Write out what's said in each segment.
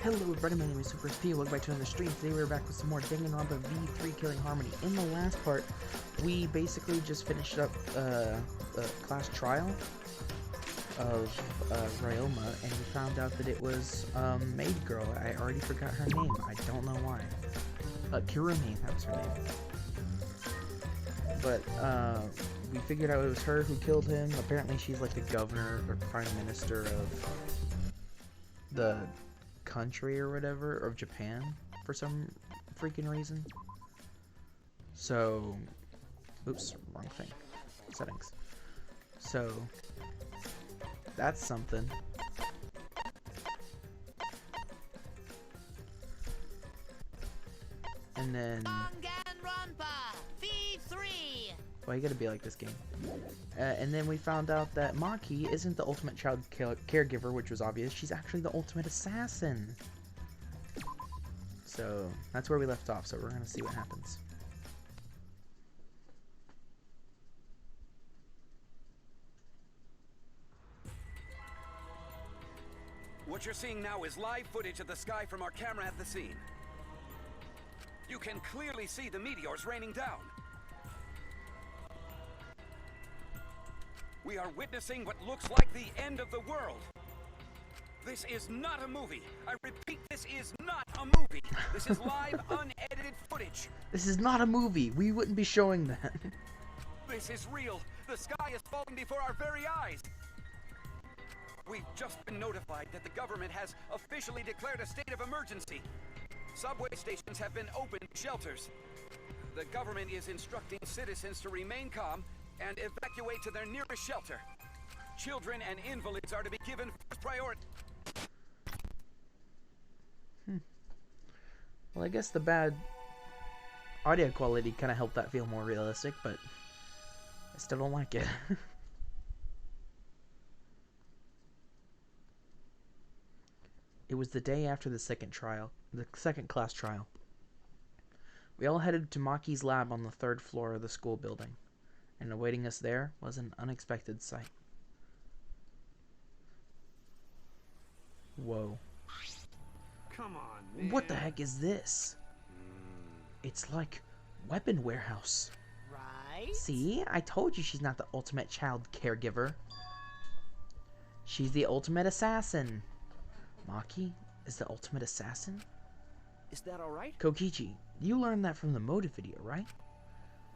Hello everybody, my name is Super SP, welcome back to another stream. Today we're back with some more Danganronpa V3 Killing Harmony. In the last part, we basically just finished up the class trial of Ryoma, and we found out that it was maid girl. I already forgot her name, I don't know why. Kirumi, that was her name. But we figured out it was her who killed him. Apparently she's like the governor or prime minister of the country or whatever, of Japan, for some freaking reason. So, oops, wrong thing. Settings. So, that's something. And then Danganronpa V3. Why you gotta be like this game? And then we found out that Maki isn't the ultimate child caregiver, which was obvious. She's actually the ultimate assassin. So that's where we left off. So we're gonna see what happens. What you're seeing now is live footage of the sky from our camera at the scene. You can clearly see the meteors raining down. We are witnessing what looks like the end of the world. This is not a movie. I repeat, this is not a movie. This is live, unedited footage. This is not a movie. We wouldn't be showing that. This is real. The sky is falling before our very eyes. We've just been notified that the government has officially declared a state of emergency. Subway stations have been opened shelters. The government is instructing citizens to remain calm and evacuate to their nearest shelter. Children and invalids are to be given first priority. Well, I guess the bad audio quality kind of helped that feel more realistic, but I still don't like it. It was the day after the second class trial. We all headed to Maki's lab on the 3rd floor of the school building, and awaiting us there was an unexpected sight. Whoa. Come on, man. What the heck is this? It's like weapon warehouse. Right? See? I told you she's not the ultimate child caregiver. She's the ultimate assassin. Maki is the ultimate assassin? Is that all right? Kokichi, you learned that from the motive video, right?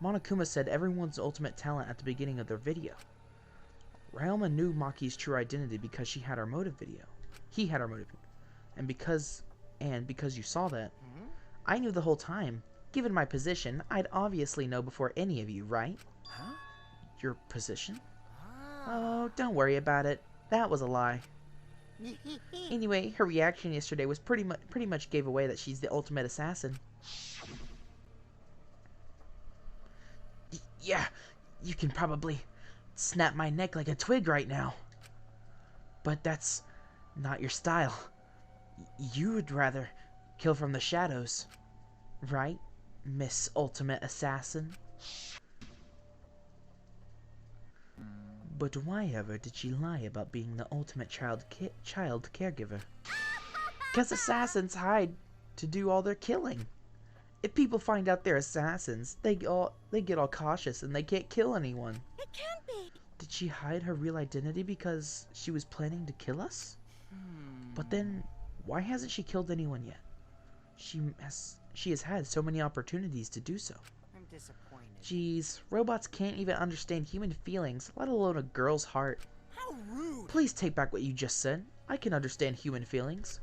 Monokuma said everyone's ultimate talent at the beginning of their video. Ryoma knew Maki's true identity because she had our motive video. He had our motive video. And because you saw that, I knew the whole time. Given my position, I'd obviously know before any of you, right? Huh? Your position? Oh, don't worry about it. That was a lie. Anyway, her reaction yesterday was pretty much gave away that she's the ultimate assassin. Yeah, you can probably snap my neck like a twig right now. But that's not your style. You would rather kill from the shadows, right, Miss Ultimate Assassin? But why ever did she lie about being the ultimate child caregiver? Because assassins hide to do all their killing. If people find out they're assassins, they get all cautious and they can't kill anyone. It can't be. Did she hide her real identity because she was planning to kill us? But then, why hasn't she killed anyone yet? She has had so many opportunities to do so. I'm disappointed. Jeez, robots can't even understand human feelings, let alone a girl's heart. How rude. Please take back what you just said. I can understand human feelings.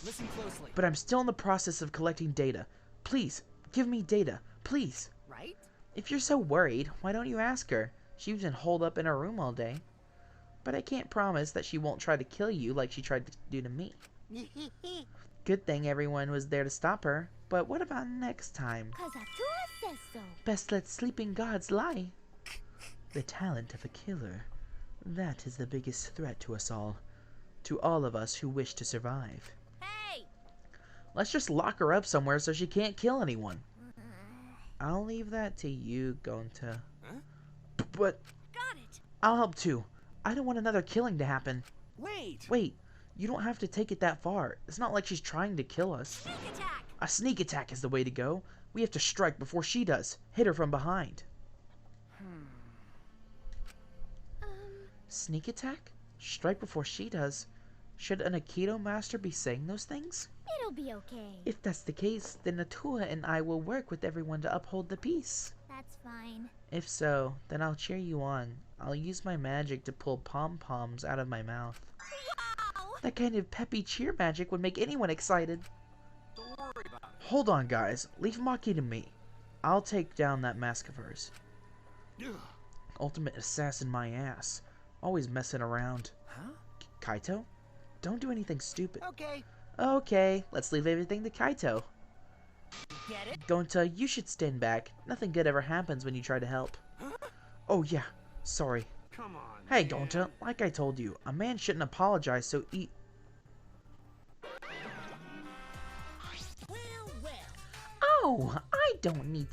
Listen closely. But I'm still in the process of collecting data. Please, give me data. Please. Right? If you're so worried, why don't you ask her? She's been holed up in her room all day. But I can't promise that she won't try to kill you like she tried to do to me. Good thing everyone was there to stop her. But what about next time? Cause Atua says so. Best let sleeping gods lie. The talent of a killer. That is the biggest threat to us all. To all of us who wish to survive. Hey! Let's just lock her up somewhere so she can't kill anyone. I'll leave that to you, Gonta. Huh? But Got it. I'll help too. I don't want another killing to happen. Wait! Wait, You don't have to take it that far. It's not like she's trying to kill us. Sneak attack! A sneak attack is the way to go. We have to strike before she does. Hit her from behind. Sneak attack? Strike before she does. Should an Aikido master be saying those things? It'll be okay. If that's the case, then Natua and I will work with everyone to uphold the peace. That's fine. If so, then I'll cheer you on. I'll use my magic to pull pom-poms out of my mouth. Wow! That kind of peppy cheer magic would make anyone excited. Don't worry about it. Hold on, guys. Leave Maki to me. I'll take down that mask of hers. Ultimate assassin my ass. Always messing around. Huh? Kaito? Don't do anything stupid. Okay. Okay, let's leave everything to Kaito. Get it? Gonta, you should stand back. Nothing good ever happens when you try to help. Oh yeah, sorry. Come on. Hey Gonta, like I told you, a man shouldn't apologize so Well. Oh, I don't need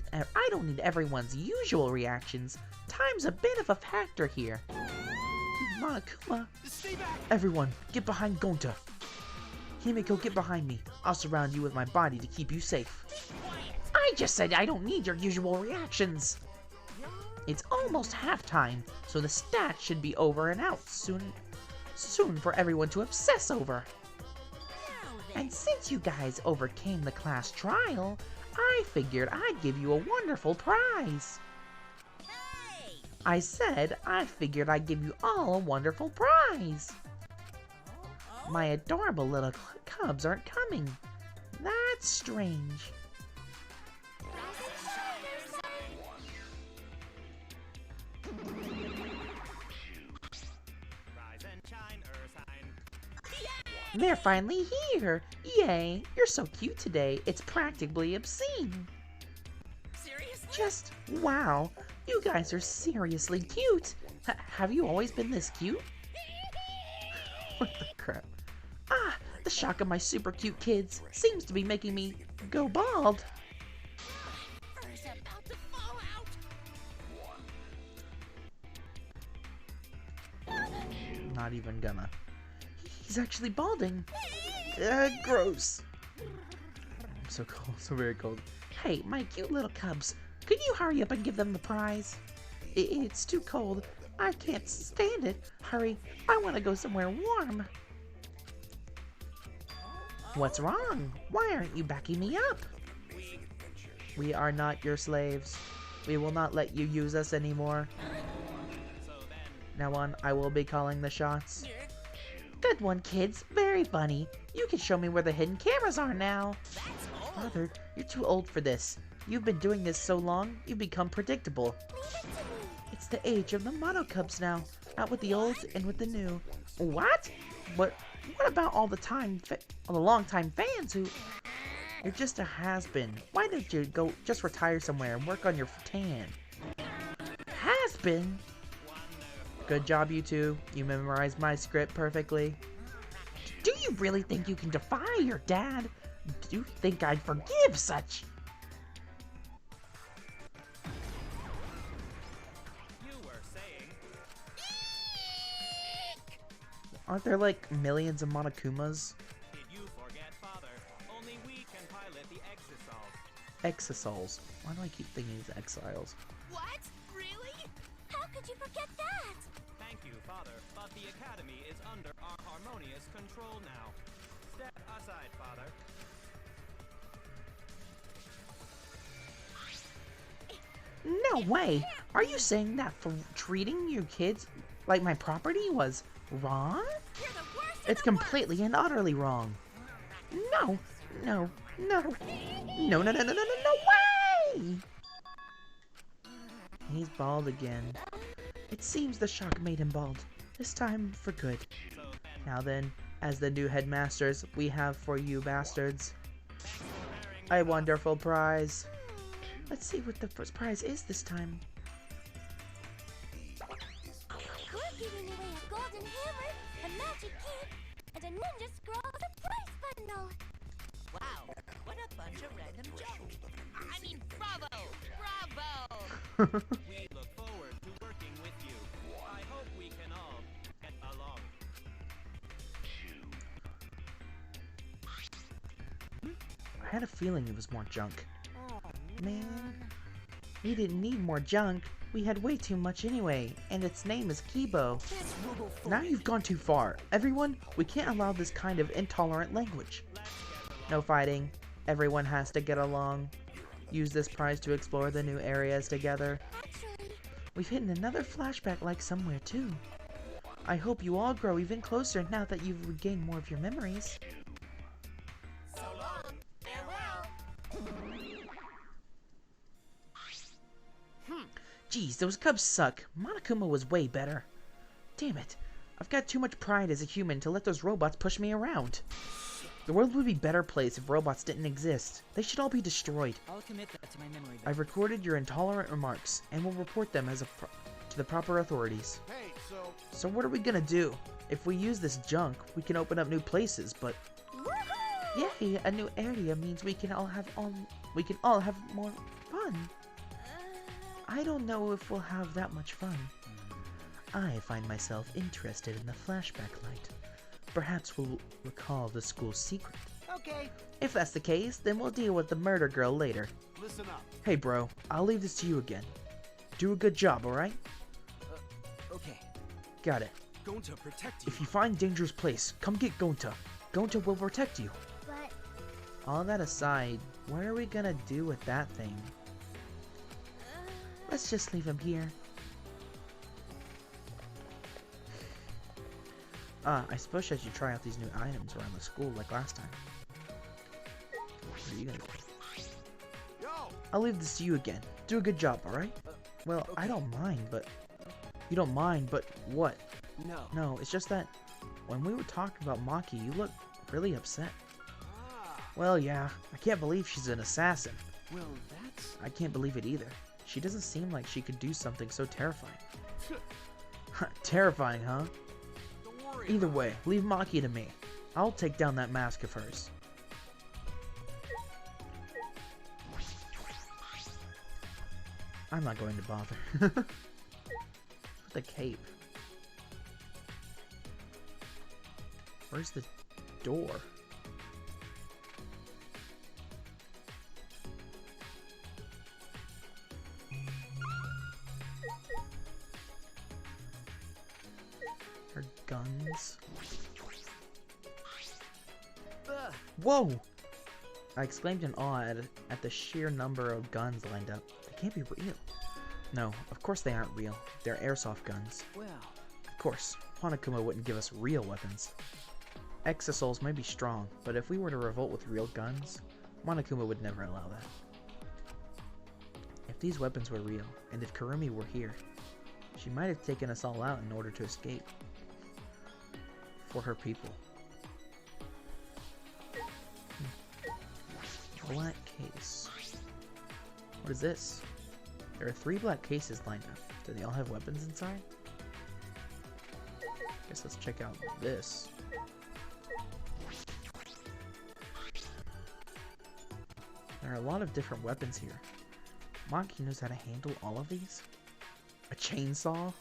everyone's usual reactions. Time's a bit of a factor here. Monokuma. Stay back. Everyone, get behind Gonta. Himiko, get behind me. I'll surround you with my body to keep you safe. I just said I don't need your usual reactions. It's almost halftime, so the stats should be over and out soon for everyone to obsess over. And since you guys overcame the class trial, I figured I'd give you a wonderful prize. Hey! I said I figured I'd give you all a wonderful prize. My adorable little cubs aren't coming. That's strange. Rise and shine, Ursine. They're finally here! Yay! You're so cute today, it's practically obscene. Seriously? Just wow! You guys are seriously cute! Have you always been this cute? What the crap? Ah! The shock of my super cute kids seems to be making me go bald. Fur's about to fall out. Not even gonna. He's actually balding. Gross. I'm so cold, so very cold. Hey, my cute little cubs, could you hurry up and give them the prize? It's too cold. I can't stand it. Hurry, I want to go somewhere warm. What's wrong? Why aren't you backing me up? We are not your slaves. We will not let you use us anymore. Now on, I will be calling the shots. Good one, kids. Very funny. You can show me where the hidden cameras are now. Father, you're too old for this. You've been doing this so long, you've become predictable. It's the age of the Mono Cubs now. Out with the old and with the new. What? What about all the long-time fans who... You're just a has-been. Why don't you go just retire somewhere and work on your tan? Has-been? Good job, you two. You memorized my script perfectly. Do you really think you can defy your dad? Do you think I'd forgive such? You were saying. Aren't there like millions of Monokumas? Did you forget, Father? Only we can pilot the Exosols. Exosols. Why do I keep thinking it's exiles? What? Really? How could you forget that? Thank you, Father, but the Academy is under our harmonious control now. Step aside, Father. No way! Are you saying that for treating your kids like my property was wrong? You're the worst of It's the worst. completely and utterly wrong. No, no, no, no, no, no, no, no, no way! He's bald again. It seems the shock made him bald. This time for good. Now then, as the new headmasters, we have for you bastards a wonderful prize. Let's see what the first prize is this time. We're giving away a golden hammer, a magic kit, and a ninja scroll surprise bundle. Wow, what a bunch of random jokes. I mean, bravo! Bravo! We look forward to working with you. I hope we can all get along. had a feeling it was more junk. Man, we didn't need more junk. We had way too much anyway, and its name is Kibo. Now you've gone too far. Everyone, we can't allow this kind of intolerant language. No fighting. Everyone has to get along. Use this prize to explore the new areas together. We've hidden another flashback like somewhere too. I hope you all grow even closer now that you've regained more of your memories. So long. Farewell. Geez, those cubs suck. Monokuma was way better. Damn it. I've got too much pride as a human to let those robots push me around. The world would be a better place if robots didn't exist. They should all be destroyed. I'll commit that to my memory bank. I've recorded your intolerant remarks and will report them to the proper authorities. Hey, So what are we gonna do? If we use this junk, we can open up new places, but yay, a new area means we can all have more fun. I don't know if we'll have that much fun. I find myself interested in the flashback light. Perhaps we'll recall the school's secret. okay, If that's the case, then we'll deal with the murder girl later. listen up. Hey bro, I'll leave this to you again. Do a good job, alright? Okay. Got it. Gonta, protect you. If you find dangerous place, come get Gonta. Gonta will protect you. But All that aside, what are we gonna do with that thing? Let's just leave him here. I suppose I should try out these new items around the school like last time. What are you gonna do? Yo! I'll leave this to you again. Do a good job, alright? Well, I don't mind, but... You don't mind, but what? No. No, it's just that when we were talking about Maki, you looked really upset. Ah, Well, yeah, I can't believe she's an assassin. well, that's... I can't believe it either. She doesn't seem like she could do something so terrifying. Terrifying, huh? Don't worry. Either way, leave Maki to me. I'll take down that mask of hers. I'm not going to bother. The cape. Where's the door? Her guns. Whoa! I exclaimed in awe at the sheer number of guns lined up. They can't be real. No, of course they aren't real. They're airsoft guns. Well, Of course, Monokuma wouldn't give us real weapons. Exosouls may be strong, but if we were to revolt with real guns, Monokuma would never allow that. If these weapons were real, and if Kurumi were here, she might have taken us all out in order to escape. For her people. Black case. What is this? There are 3 black cases lined up. Do they all have weapons inside? Guess let's check out this. There are a lot of different weapons here. Maki knows how to handle all of these? A chainsaw?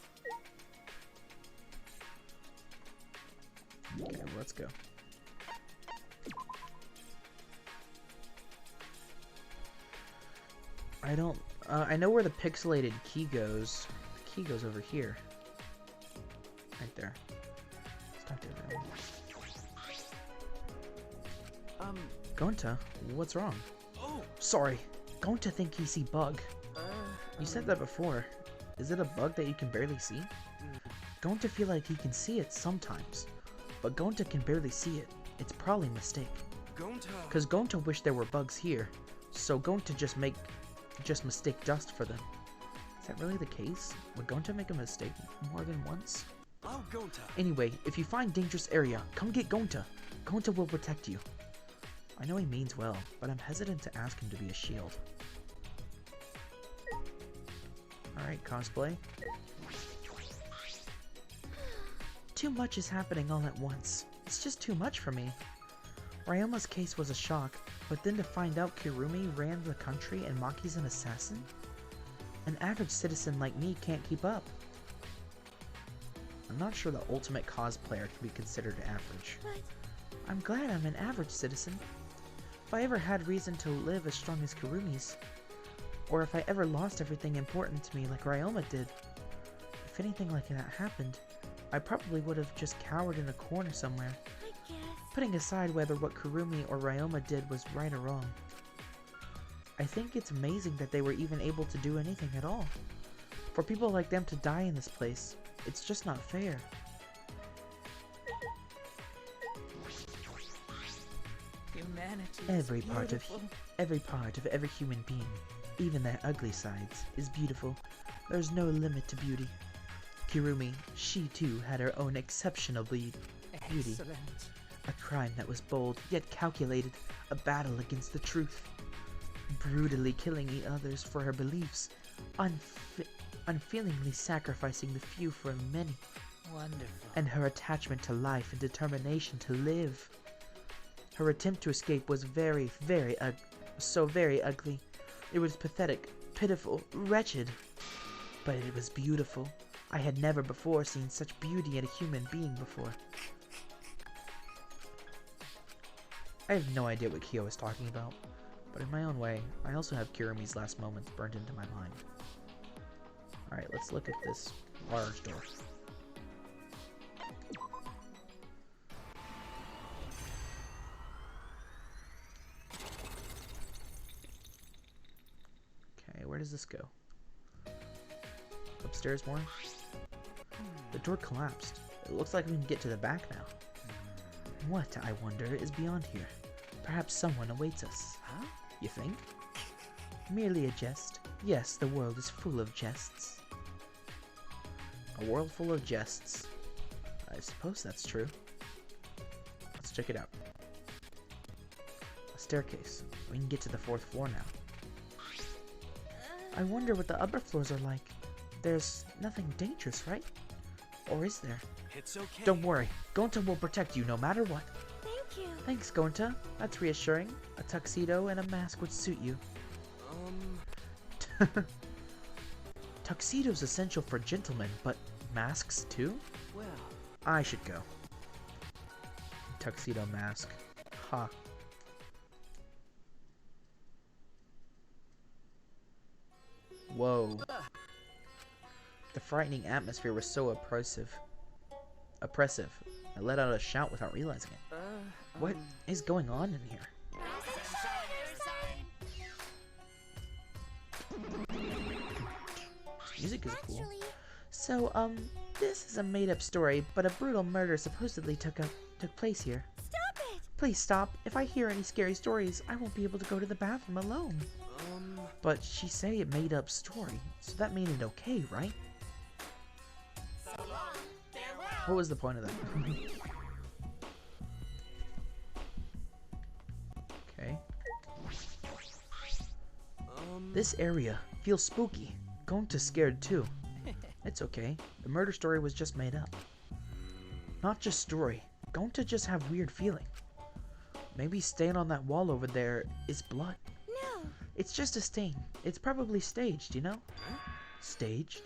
Okay, let's go. I know where the pixelated key goes. The key goes over here. Right there. Let's talk to everyone. Gonta, what's wrong? Oh! Sorry. Gonta think he see bug. You said that before. Is it a bug that you can barely see? Gonta feel like he can see it sometimes. But Gonta can barely see it. It's probably a mistake. Gonta! Cause Gonta wish there were bugs here. So Gonta just mistake dust for them. Is that really the case? Would Gonta make a mistake more than once? Oh, Gonta! Anyway, if you find dangerous area, come get Gonta. Gonta will protect you. I know he means well, but I'm hesitant to ask him to be a shield. Alright, cosplay. Too much is happening all at once. It's just too much for me. Ryama's case was a shock, but then to find out Kirumi ran the country and Maki's an assassin? An average citizen like me can't keep up. I'm not sure the ultimate cosplayer can be considered average. But I'm glad I'm an average citizen. If I ever had reason to live as strong as Kurumi's, or if I ever lost everything important to me like Ryoma did, if anything like that happened, I probably would have just cowered in a corner somewhere, I guess. putting aside whether what Kurumi or Ryoma did was right or wrong. I think it's amazing that they were even able to do anything at all. For people like them to die in this place, it's just not fair. Humanity Every is part beautiful. of every human being, even their ugly sides, is beautiful. There's no limit to beauty. Kirumi, she too had her own exceptional beauty. Excellent. A crime that was bold, yet calculated, a battle against the truth. Brutally killing others for her beliefs, unfeelingly sacrificing the few for the many. Wonderful. And her attachment to life and determination to live. Her attempt to escape was very ugly. It was pathetic, pitiful, wretched. But it was beautiful. I had never before seen such beauty in a human being before. I have no idea what Kyo is talking about, but in my own way, I also have Kirumi's last moments burned into my mind. Alright, let's look at this large door. Okay, where does this go? Upstairs more? The door collapsed. It looks like we can get to the back now. What, I wonder, is beyond here? Perhaps someone awaits us. Huh? You think? Merely a jest. Yes, the world is full of jests. A world full of jests. I suppose that's true. Let's check it out. A staircase. We can get to the 4th floor now. I wonder what the upper floors are like. There's nothing dangerous, right? Or is there? It's okay. Don't worry. Gonta will protect you no matter what. Thank you. Thanks, Gonta. That's reassuring. A tuxedo and a mask would suit you. Tuxedo's essential for gentlemen, but masks too? Well, I should go. Tuxedo mask. Ha. Whoa. The frightening atmosphere was so oppressive. I let out a shout without realizing it. What is going on in here? Music is cool. Actually, So, this is a made-up story, but a brutal murder supposedly took place here. stop it! Please stop. If I hear any scary stories, I won't be able to go to the bathroom alone. But she say a made-up story, so that made it okay, right? What was the point of that? Okay. This area feels spooky. Gonta's scared too. It's okay. The murder story was just made up. Not just story. Gonta just have weird feeling. Maybe stain on that wall over there is blood. No. It's just a stain. It's probably staged, you know? Staged?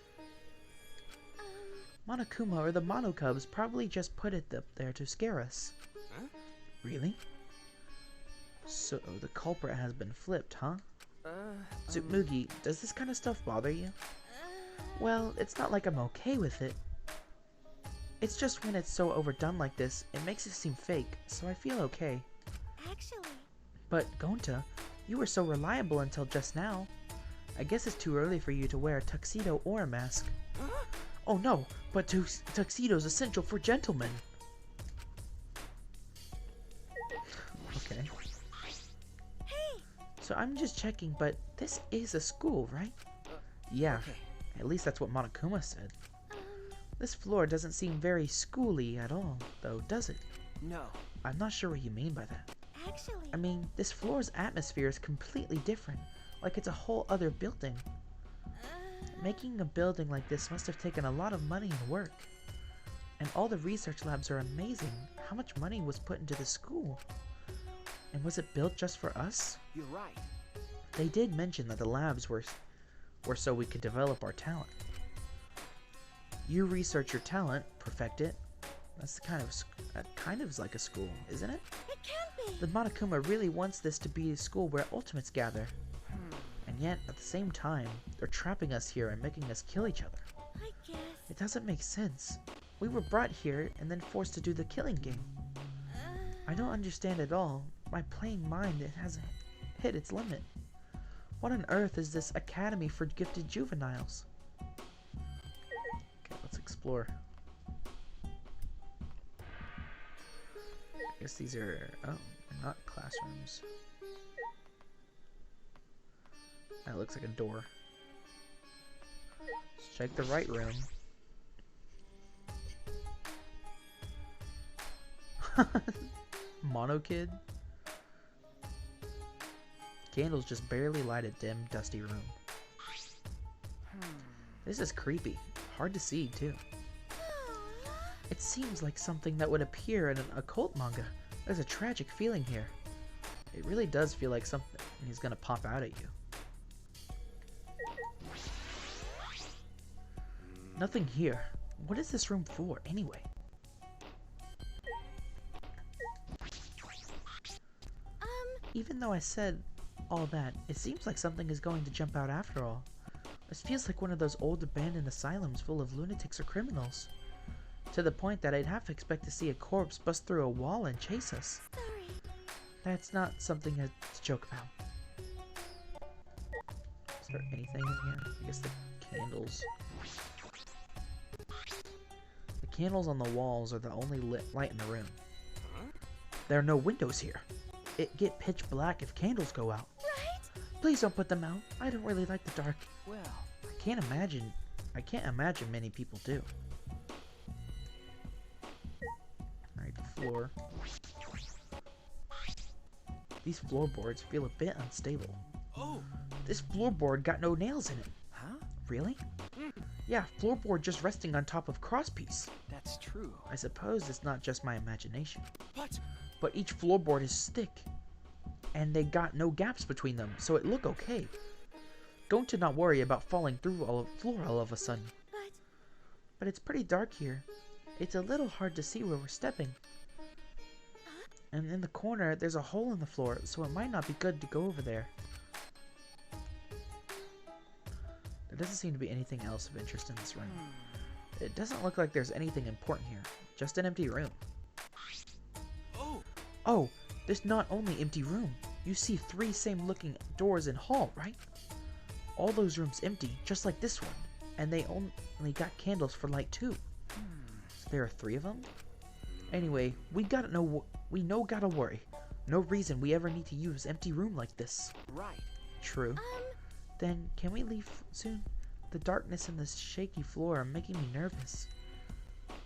Monokuma or the Monocubs probably just put it up there to scare us. Huh? Really? So the culprit has been flipped, huh? Tsumugi, does this kind of stuff bother you? Well, it's not like I'm okay with it. It's just when it's so overdone like this, it makes it seem fake, so I feel okay. Actually, But Gonta, you were so reliable until just now. I guess it's too early for you to wear a tuxedo or a mask. Oh no, but tuxedo's essential for gentlemen. Okay. hey, So I'm just checking, but this is a school, right? Yeah, okay. at least that's what Monokuma said. This floor doesn't seem very schooly at all, though, does it? No. I'm not sure what you mean by that. actually, I mean, this floor's atmosphere is completely different, like it's a whole other building. Making a building like this must have taken a lot of money and work. And all the research labs are amazing. How much money was put into the school? And was it built just for us? You're right. They did mention that the labs were so we could develop our talent. You research your talent, perfect it. That's kind of like a school, isn't it? it It can't be. The Monokuma really wants this to be a school where ultimates gather. And yet, at the same time, they're trapping us here and making us kill each other. I guess. It doesn't make sense. We were brought here and then forced to do the killing game. I don't understand at all. My plain mind, it hasn't hit its limit. What on earth is this academy for gifted juveniles? Okay, let's explore. I guess these are, oh, not classrooms. That looks like a door. Let's check the right room. Mono Kid? Candles just barely light a dim, dusty room. This is creepy. Hard to see, too. It seems like something that would appear in an occult manga. There's a tragic feeling here. It really does feel like something is gonna pop out at you. Nothing here. What is this room for, anyway? Even though I said all that, it seems like something is going to jump out after all. This feels like one of those old abandoned asylums full of lunatics or criminals. To the point that I'd have to expect to see a corpse bust through a wall and chase us. Sorry. That's not something to joke about. Is there anything in here? I guess the candles. The candles on the walls are the only light in the room. There are no windows here. It get pitch black if candles go out. Right? Please don't put them out. I don't really like the dark. Well, I can't imagine many people do. Alright, floor. These floorboards feel a bit unstable. oh, This floorboard got no nails in it. huh? Really? Yeah, floorboard just resting on top of crosspiece. That's true. I suppose it's not just my imagination. What? But each floorboard is thick, and they got no gaps between them, so it look okay. Going to not worry about falling through floor all of a sudden. But it's pretty dark here. It's a little hard to see where we're stepping. And in the corner, there's a hole in the floor, so it might not be good to go over there. There doesn't seem to be anything else of interest in this room. It doesn't look like there's anything important here. Just an empty room. Oh, Oh, there's not only empty room. You see 3 same looking doors in hall, right? All those rooms empty, just like this one. And they only got candles for light too. So there are 3 of them? Anyway, we gotta worry. No reason we ever need to use empty room like this. right. True. Then can we leave soon? The darkness and the shaky floor are making me nervous.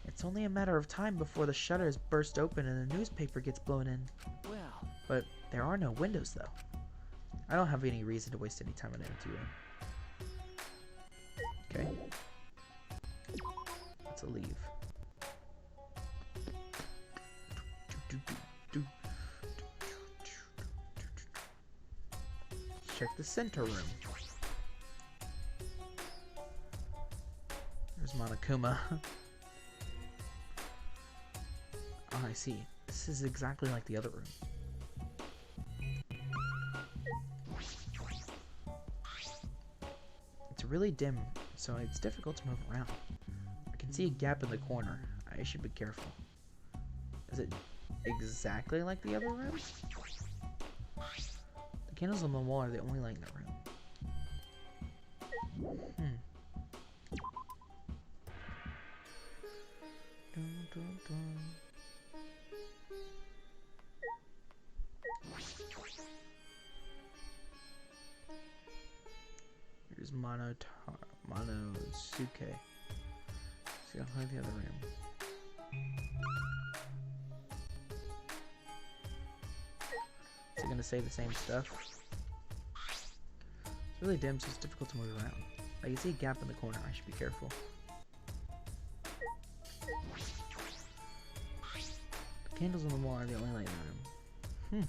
It's only a matter of time before the shutters burst open and the newspaper gets blown in. Well, But there are no windows though. I don't have any reason to waste any time in an empty room. Okay. Let's leave. Check the center room. There's Monokuma. Oh, I see. This is exactly like the other room. It's really dim, so it's difficult to move around. I can see a gap in the corner. I should be careful. Is it exactly like the other room? The candles on the wall are the only light in the room. Dun, dun, dun. Here's Monosuke. See, I like the other room. Is it gonna say the same stuff? It's really dim, so it's difficult to move around. I can see a gap in the corner. I should be careful. The candles on the wall are the only light in the room.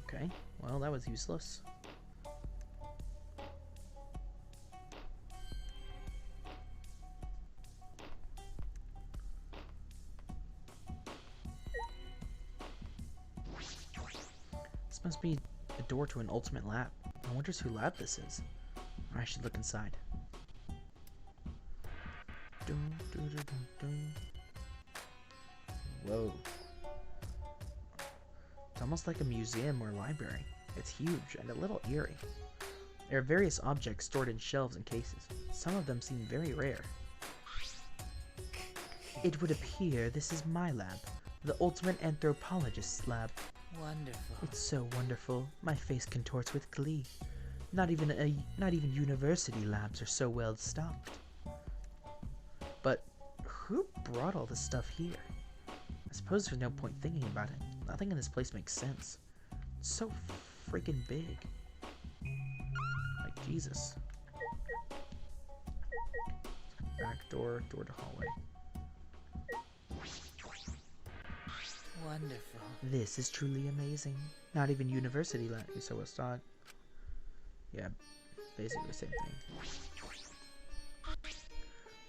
Okay, well that was useless. must be the door to an ultimate lab. I wonder whose lab this is. Or I should look inside. Dun, dun, dun, dun, dun. Whoa. It's almost like a museum or library. It's huge and a little eerie. There are various objects stored in shelves and cases. Some of them seem very rare. It would appear this is my lab, the ultimate anthropologist's lab. Wonderful. It's so wonderful. My face contorts with glee. Not even university labs are so well stocked. But who brought all this stuff here? I suppose there's no point thinking about it. Nothing in this place makes sense. It's so freaking big. Like Jesus. Back door, door to hallway. Wonderful. This is truly amazing. Not even university lab, so it's not. Yeah, basically the same thing.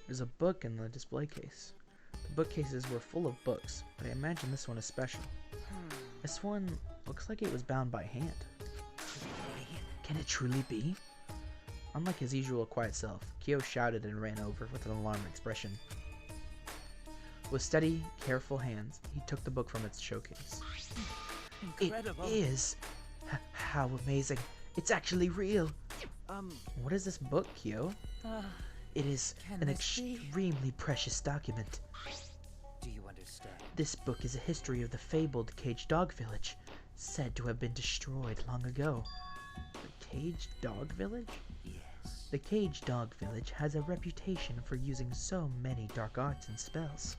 There's a book in the display case. The bookcases were full of books, but I imagine this one is special. This one looks like it was bound by hand. Can it truly be? Unlike his usual quiet self, Kyo shouted and ran over with an alarmed expression. With steady, careful hands, he took the book from its showcase. Incredible. It is! How amazing! It's actually real! What is this book, Kyo? It is Can an this be? extremely precious document. Do you understand? This book is a history of the fabled Caged Dog Village, said to have been destroyed long ago. The Caged Dog Village? Yes. The Caged Dog Village has a reputation for using so many dark arts and spells.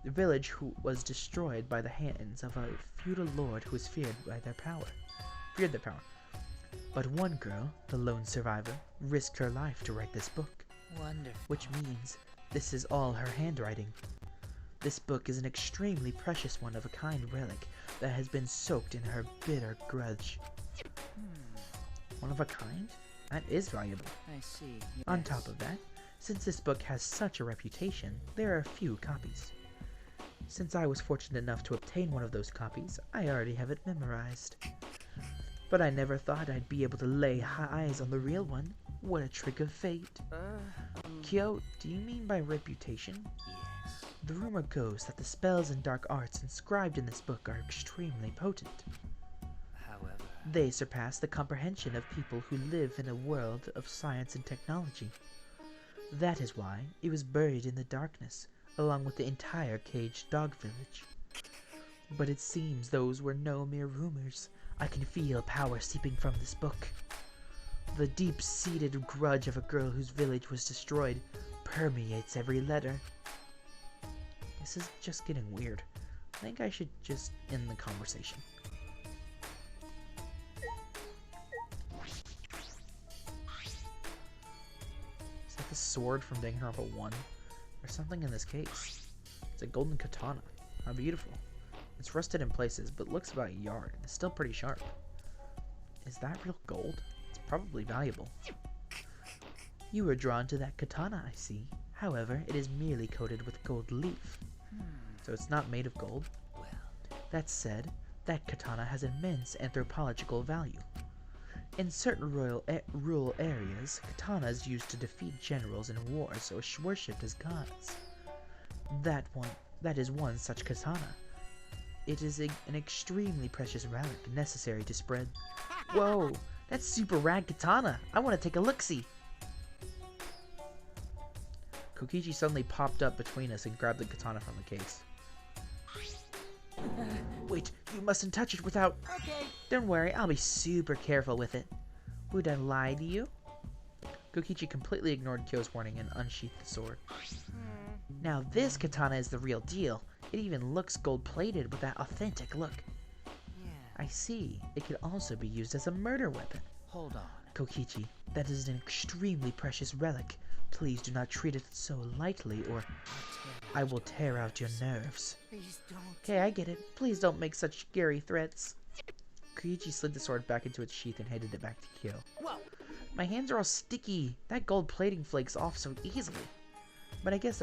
The village was destroyed by the hands of a feudal lord who was feared their power. But one girl, the lone survivor, risked her life to write this book, Wonderful. which means this is all her handwriting. This book is an extremely precious one-of-a-kind relic that has been soaked in her bitter grudge. One of a kind? That is valuable. I see. On Yes. top of that, since this book has such a reputation, there are a few copies. Since I was fortunate enough to obtain one of those copies, I already have it memorized. But I never thought I'd be able to lay eyes on the real one. What a trick of fate. Kyo, do you mean by reputation? Yes. The rumor goes that the spells and dark arts inscribed in this book are extremely potent. However, They surpass the comprehension of people who live in a world of science and technology. That is why it was buried in the darkness, along with the entire Caged Dog Village. But it seems those were no mere rumors. I can feel power seeping from this book. The deep-seated grudge of a girl whose village was destroyed permeates every letter. This is just getting weird. I think I should just end the conversation. Is that the sword from Danganronpa 1? There's something in this case. It's a golden katana. How beautiful. It's rusted in places, but looks about a yard. It's still pretty sharp. Is that real gold? It's probably valuable. You were drawn to that katana, I see. However, it is merely coated with gold leaf. So it's not made of gold. well, That said, that katana has immense anthropological value. In certain rural areas, katanas used to defeat generals in wars or worshipped as gods. That is one such katana. It is an extremely precious relic necessary to spread. Whoa, that's super rad katana. I want to take a look-see. Kokichi suddenly popped up between us and grabbed the katana from the case. Wait, you mustn't touch it without... Okay. Don't worry, I'll be super careful with it. Would I lie to you? Kokichi completely ignored Kyo's warning and unsheathed the sword. Now this katana is the real deal. It even looks gold-plated with that authentic look. yeah. I see. It could also be used as a murder weapon. Hold on. Kokichi, that is an extremely precious relic. Please do not treat it so lightly or I will tear out your nerves. Please don't. Okay, I get it. Please don't make such scary threats. Koichi slid the sword back into its sheath and handed it back to Kyo. Whoa. My hands are all sticky. That gold plating flakes off so easily. But I guess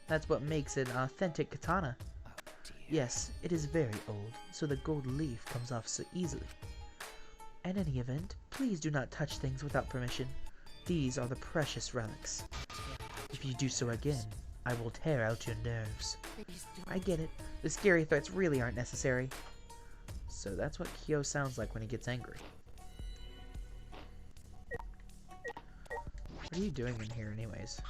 that's what makes it an authentic katana. Oh dear. Yes, it is very old, so the gold leaf comes off so easily. In any event, please do not touch things without permission. These are the precious relics. If you do so again, I will tear out your nerves. I get it. The scary threats really aren't necessary. So that's what Kyo sounds like when he gets angry. What are you doing in here anyways?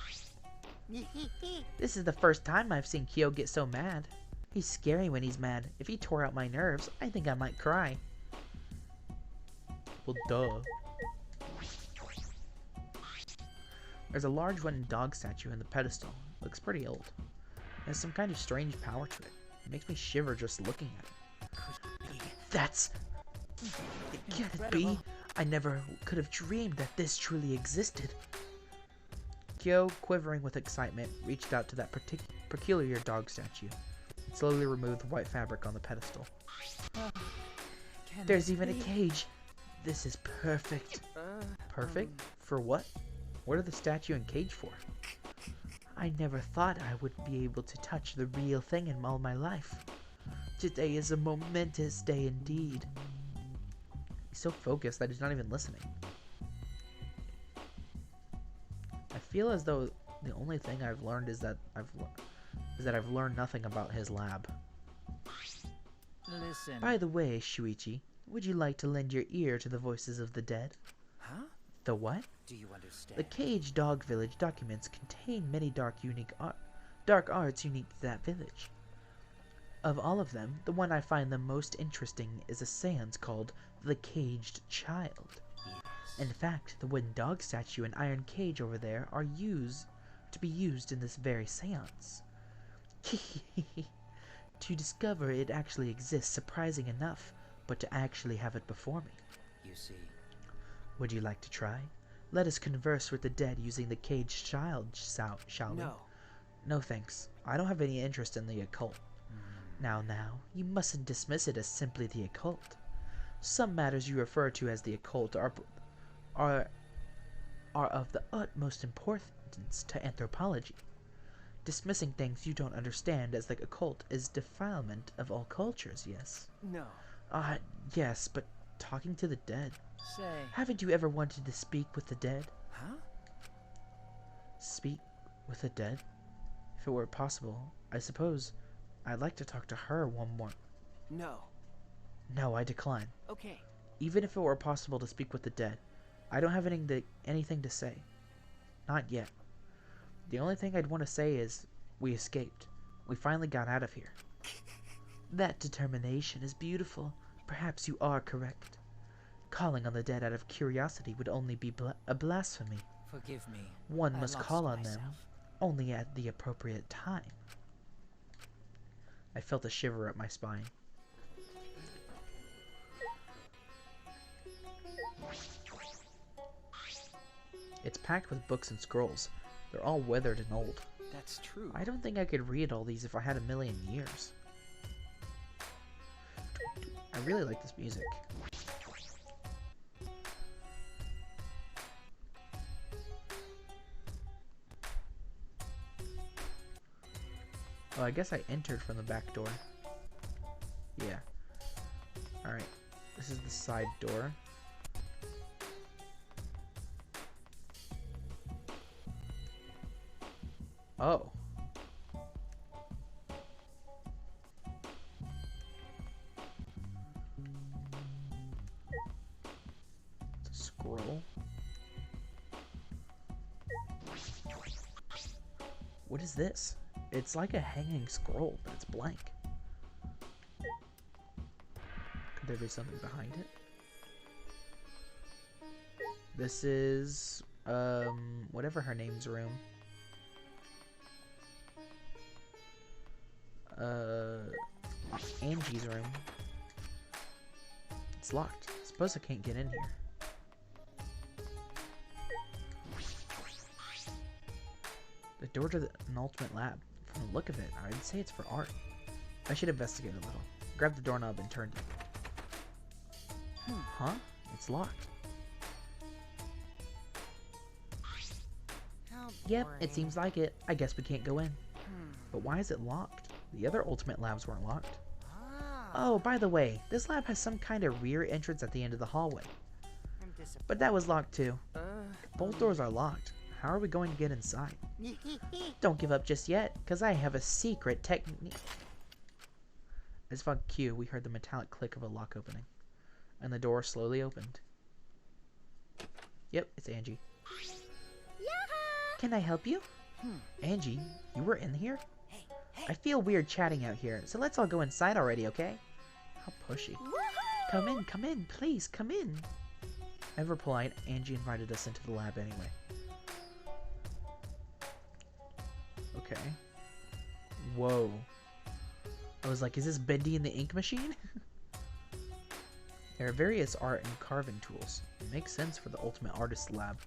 This is the first time I've seen Kyo get so mad. He's scary when he's mad. If he tore out my nerves, I think I might cry. Well, duh. There's a large wooden dog statue in the pedestal. Looks pretty old. It has some kind of strange power to it. It makes me shiver just looking at it. That's... Can it be? I never could have dreamed that this truly existed. Kyo, quivering with excitement, reached out to that peculiar dog statue. It slowly removed the white fabric on the pedestal. There's even a cage. This is perfect. Perfect? For what? What are the statue and cage for? I never thought I would be able to touch the real thing in all my life. Today is a momentous day indeed. He's so focused that he's not even listening. I feel as though the only thing I've learned is that I've learned nothing about his lab. Listen. By the way, Shuichi, would you like to lend your ear to the voices of the dead? Huh? The what? Do you understand? The Cage Dog Village documents contain many dark arts unique to that village. Of all of them, the one I find the most interesting is a seance called The Caged Child. Yes. In fact, the wooden dog statue and iron cage over there are to be used in this very seance. To discover it actually exists, surprising enough, but to actually have it before me. You see. Would you like to try? Let us converse with the dead using the caged child, shall we? No. No thanks. I don't have any interest in the occult. Now, you mustn't dismiss it as simply the occult. Some matters you refer to as the occult are of the utmost importance to anthropology. Dismissing things you don't understand as the occult is defilement of all cultures, yes? No. Yes, but talking to the dead. Say. Haven't you ever wanted to speak with the dead? Huh? Speak with the dead? If it were possible, I suppose I'd like to talk to her one more. No. No, I decline. Okay. Even if it were possible to speak with the dead, I don't have anything to say. Not yet. The only thing I'd want to say is, we escaped. We finally got out of here. That determination is beautiful. Perhaps you are correct. Calling on the dead out of curiosity would only be a blasphemy. Forgive me. One I must lost call on myself. them only at the appropriate time. I felt a shiver up my spine. It's packed with books and scrolls. They're all weathered and old. That's true. I don't think I could read all these if I had a million years. I really like this music. Oh, I guess I entered from the back door. Yeah. Alright. This is the side door. Oh. It's a scroll. What is this? It's like a hanging scroll, but it's blank. Could there be something behind it? This is, whatever her name's room. Angie's room. It's locked. I suppose I can't get in here. The door to an ultimate lab. From the look of it, I'd say it's for art. I should investigate a little. Grab the doorknob and turned it. Huh? It's locked. How Yep, boring. it seems like it. I guess we can't go in. But why is it locked? The other Ultimate labs weren't locked. Ah. Oh, by the way, this lab has some kind of rear entrance at the end of the hallway. I'm disappointed. But that was locked too. Both doors are locked. How are we going to get inside? Don't give up just yet, because I have a secret technique. As found Q, we heard the metallic click of a lock opening, and the door slowly opened. Yep, it's Angie. Can I help you? Angie, you were in here? I feel weird chatting out here, so let's all go inside already, okay? How pushy. Come in, please, come in. Ever polite, Angie invited us into the lab anyway. Okay. Whoa. I was like, is this Bendy in the ink machine? There are various art and carving tools. It makes sense for the Ultimate Artist lab.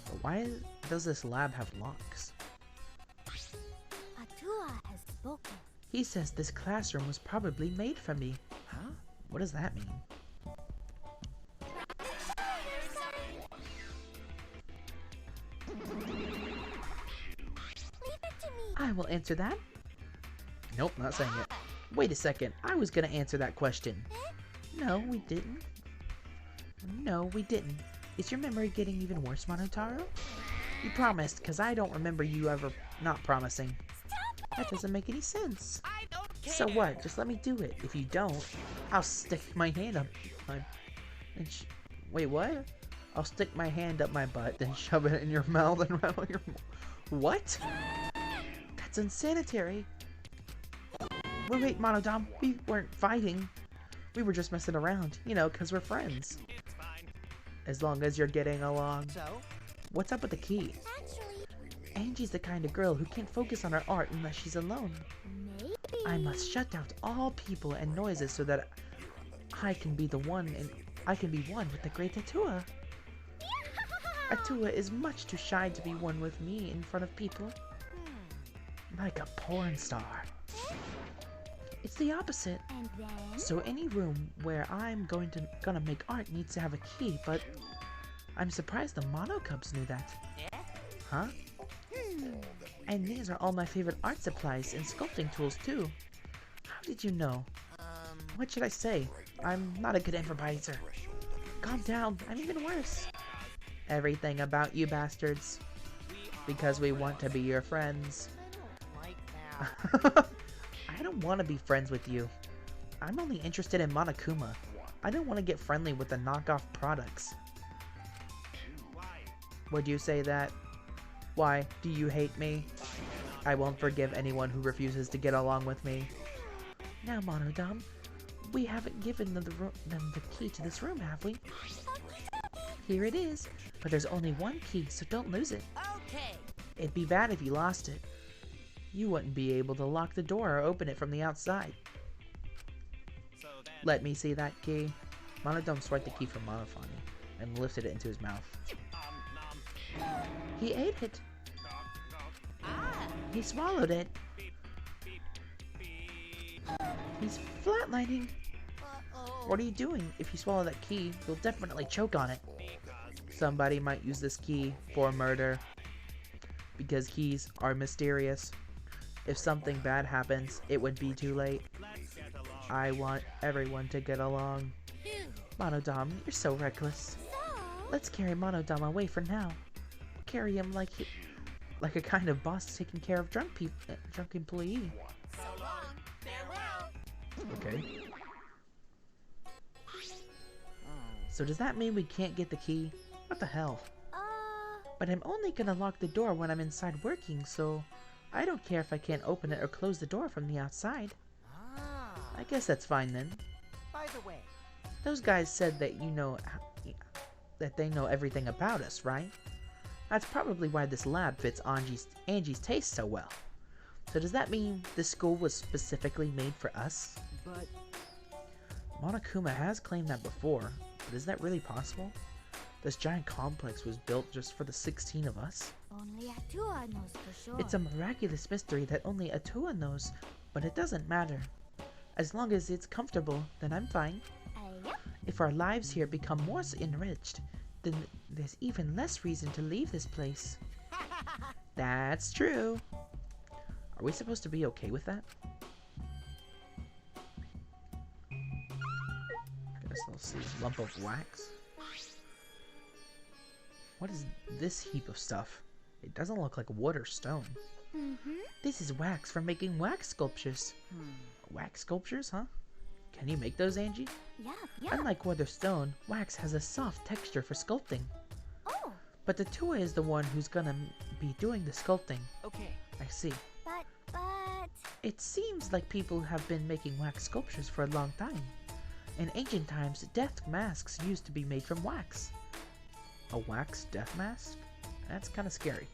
But why does this lab have locks? Atua has spoken. He says this classroom was probably made for me. Huh? What does that mean? Leave it to me. I will answer that. Nope, not saying it. Wait a second, I was gonna answer that question. No, we didn't. No, we didn't. Is your memory getting even worse, Monotaro? You promised, because I don't remember you ever not promising. That doesn't make any sense. I don't care. So what? Just let me do it. If you don't, I'll stick my hand up my... Wait, what? I'll stick my hand up my butt, then shove it in your mouth and rattle your... What? That's unsanitary. Wait, Monodam. We weren't fighting. We were just messing around. You know, because we're friends. It's fine. As long as you're getting along. So? What's up with the key? Actually, Angie's the kind of girl who can't focus on her art unless she's alone. maybe. I must shut out all people and noises so that I can be the one and I can be one with the great Atua. Atua is much too shy to be one with me in front of people. Like a porn star. It's the opposite. And then? So any room where I'm gonna make art needs to have a key, but I'm surprised the Mono Cubs knew that. Yeah? Huh? And these are all my favorite art supplies and sculpting tools too. How did you know? What should I say? I'm not a good improviser. Calm down, I'm even worse. Everything about you bastards. Because we want to be your friends. I don't like that. I don't want to be friends with you. I'm only interested in Monokuma. I don't want to get friendly with the knockoff products. Why? Would you say that? Why? Do you hate me? I won't forgive anyone who refuses to get along with me. Now, Monodam, we haven't given them the key to this room, have we? Here it is, but there's only one key, so don't lose it. Okay. It'd be bad if you lost it. You wouldn't be able to lock the door or open it from the outside. So then. Let me see that key. Monodam swiped the key from Monofani and lifted it into his mouth. Nom. He ate it. Ah. He swallowed it. Beep. Beep. Beep. He's flatlining. Uh-oh. What are you doing? If you swallow that key, you'll definitely choke on it. Because. Somebody might use this key for murder. Because keys are mysterious. If something bad happens, it would be too late. Let's get along. I want everyone to get along. Monodam, you're so reckless. Let's carry Monodam away for now. Carry him like a kind of boss taking care of drunk employee. So long. Farewell. Okay. So does that mean we can't get the key? What the hell? But I'm only gonna lock the door when I'm inside working, so I don't care if I can't open it or close the door from the outside. Ah. I guess that's fine then. By the way. Those guys said that that they know everything about us, right? That's probably why this lab fits Angie's taste so well. So does that mean this school was specifically made for us? But Monokuma has claimed that before, but is that really possible? This giant complex was built just for the 16 of us? Only Atua knows for sure. It's a miraculous mystery that only Atua knows, but it doesn't matter. As long as it's comfortable, then I'm fine. Yep. If our lives here become more enriched, then there's even less reason to leave this place. That's true. Are we supposed to be okay with that? let's see. Lump of wax. What is this heap of stuff? It doesn't look like wood or stone. This is wax for making wax sculptures. Wax sculptures, huh? Can you make those, Angie? Yeah. Unlike wood or stone, wax has a soft texture for sculpting. Oh, But the Tua is the one who's gonna be doing the sculpting. Okay. I see. but... It seems like people have been making wax sculptures for a long time. In ancient times, death masks used to be made from wax. A wax death mask? That's kind of scary.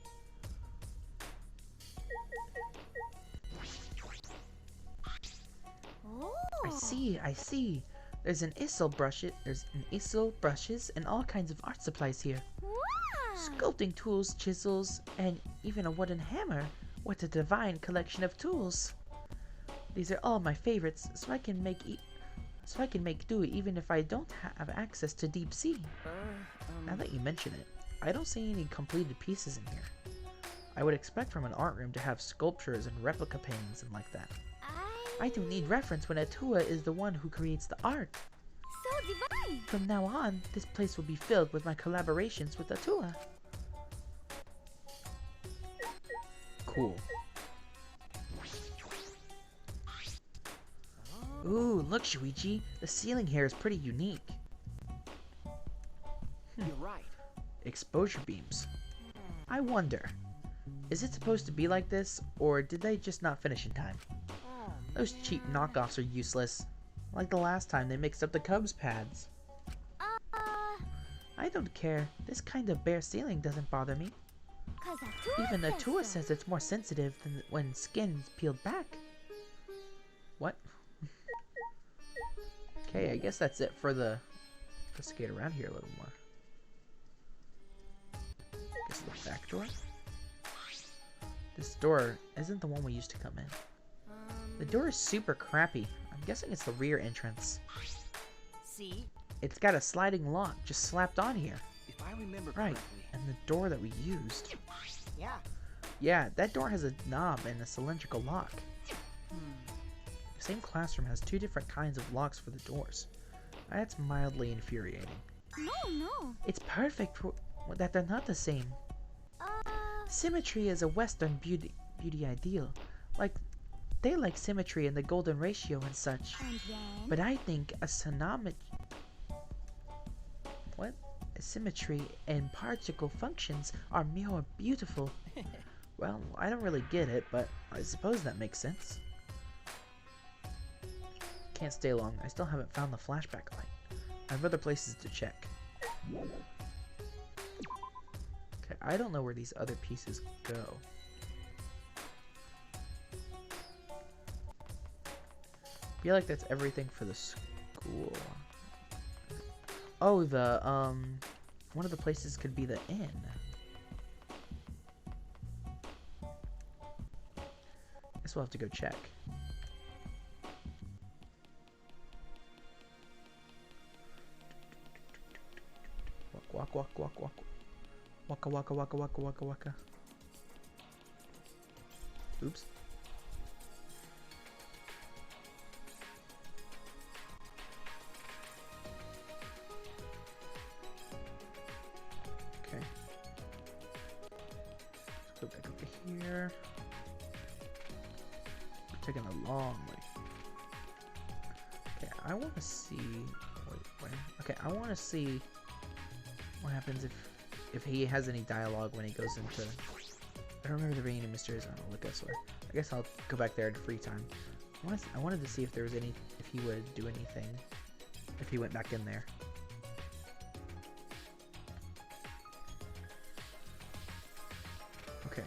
Oh. I see. There's an easel brushes, and all kinds of art supplies here. Wow. Sculpting tools, chisels, and even a wooden hammer. What a divine collection of tools. These are all my favorites, so I can make do even if I don't have access to deep sea. Now that you mention it, I don't see any completed pieces in here. I would expect from an art room to have sculptures and replica paintings and like that. I don't need reference when Atua is the one who creates the art. So divine. From now on, this place will be filled with my collaborations with Atua. Cool. Ooh, look, Shuichi. The ceiling here is pretty unique. You're right. Exposure beams. I wonder, is it supposed to be like this, or did they just not finish in time? Those cheap knockoffs are useless. Like the last time they mixed up the Cubs pads. I don't care. This kind of bare ceiling doesn't bother me. 'Cause Atua Even says Atua so. says it's more sensitive than when skin's peeled back. What? Okay, I guess that's it for the... Let's get around here a little more. Guess the back door? This door isn't the one we used to come in. The door is super crappy. I'm guessing it's the rear entrance. See? It's got a sliding lock just slapped on here. If I remember Right, correctly. and the door that we used. Yeah. Yeah, that door has a knob and a cylindrical lock. The same classroom has two different kinds of locks for the doors. That's mildly infuriating. No. It's perfect that they're not the same. Symmetry is a Western beauty ideal. They like symmetry and the golden ratio and such. And then... But I think symmetry and particle functions are more beautiful. Well, I don't really get it, but I suppose that makes sense. Can't stay long. I still haven't found the flashback light. I have other places to check. Okay, I don't know where these other pieces go. I feel like that's everything for the school. Oh, the, one of the places could be the inn. Guess we'll have to go check. Walk, walk, walk, walk, walk. Waka, waka, waka, waka, waka, waka. Oops. Okay. Let's go back over here. We're taking a long way. Okay, I want to see... Wait. Okay, I want to see what happens if he has any dialogue when he goes into... I don't remember there being any mysteries. I don't look this way. I guess I'll go back there in free time. I wanted to see if there was any... if he would do anything if he went back in there. Okay.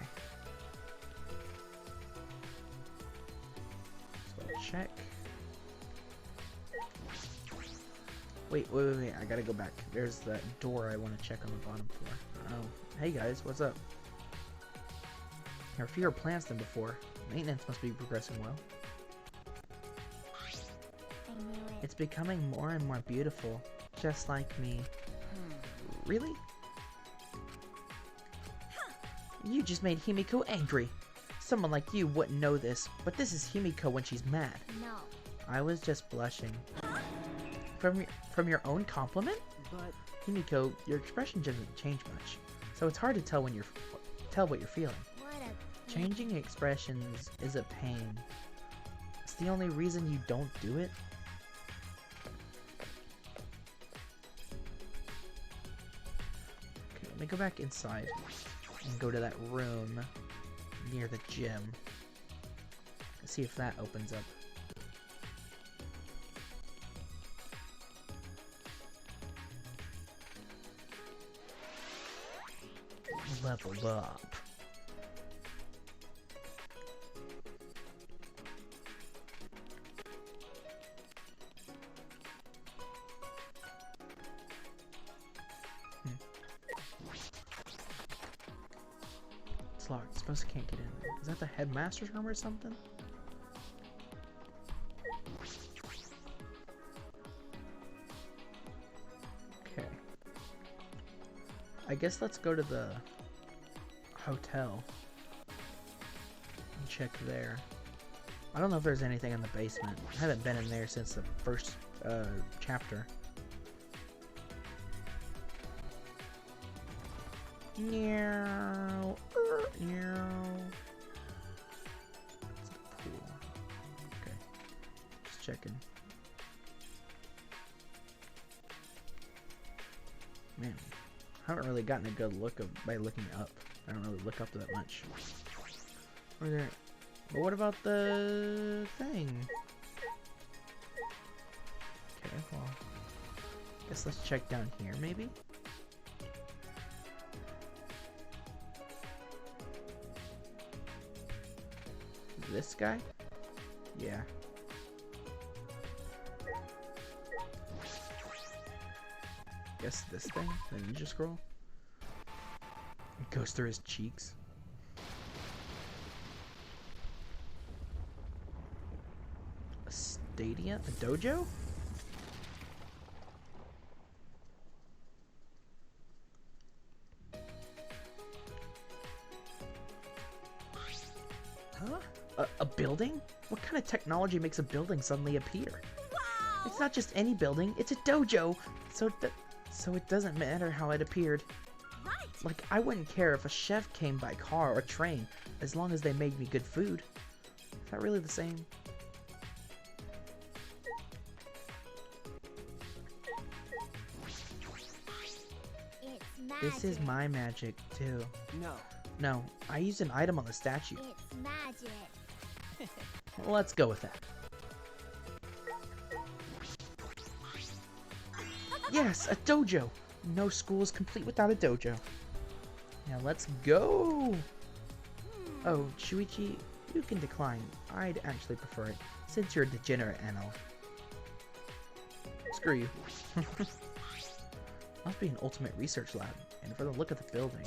So I'll check. Wait, I gotta go back. There's that door I want to check on the bottom floor. Oh, hey guys, what's up? There are fewer plants than before. Maintenance must be progressing well. I knew it. It's becoming more and more beautiful, just like me. Really? You just made Himiko angry. Someone like you wouldn't know this, but this is Himiko when she's mad. No. I was just blushing. From your own compliment? But Himiko, your expression doesn't change much, so it's hard to tell what you're feeling. What a Changing expressions is a pain. It's the only reason you don't do it. Okay, let me go back inside and go to that room near the gym. Let's see if that opens up. Leveled up. It's locked. Suppose I can't get in. Is that the headmaster's room or something? Okay. I guess let's go to the hotel and check there. I don't know if there's anything in the basement. I haven't been in there since the first chapter. Meow. Meow. It's a pool. Okay. Just checking. Man, I haven't really gotten a good look by looking up. I don't really look up that much. But what about the thing? Okay, well, guess let's check down here, maybe? This guy? Yeah. Guess this thing? The ninja scroll? It goes through his cheeks. A stadium? A dojo? huh? A building? What kind of technology makes a building suddenly appear? wow! It's not just any building, it's a dojo! So it doesn't matter how it appeared. Right! Like, I wouldn't care if a chef came by car or train, as long as they made me good food. Is that really the same? It's magic. This is my magic, too. No. No, I used an item on the statue. It's magic. Well, let's go with that. Yes, a dojo! No school is complete without a dojo. Now let's go! Oh, Shuichi, you can decline. I'd actually prefer it, since you're a degenerate Anno. Screw you. Must be an ultimate research lab, and for the look of the building.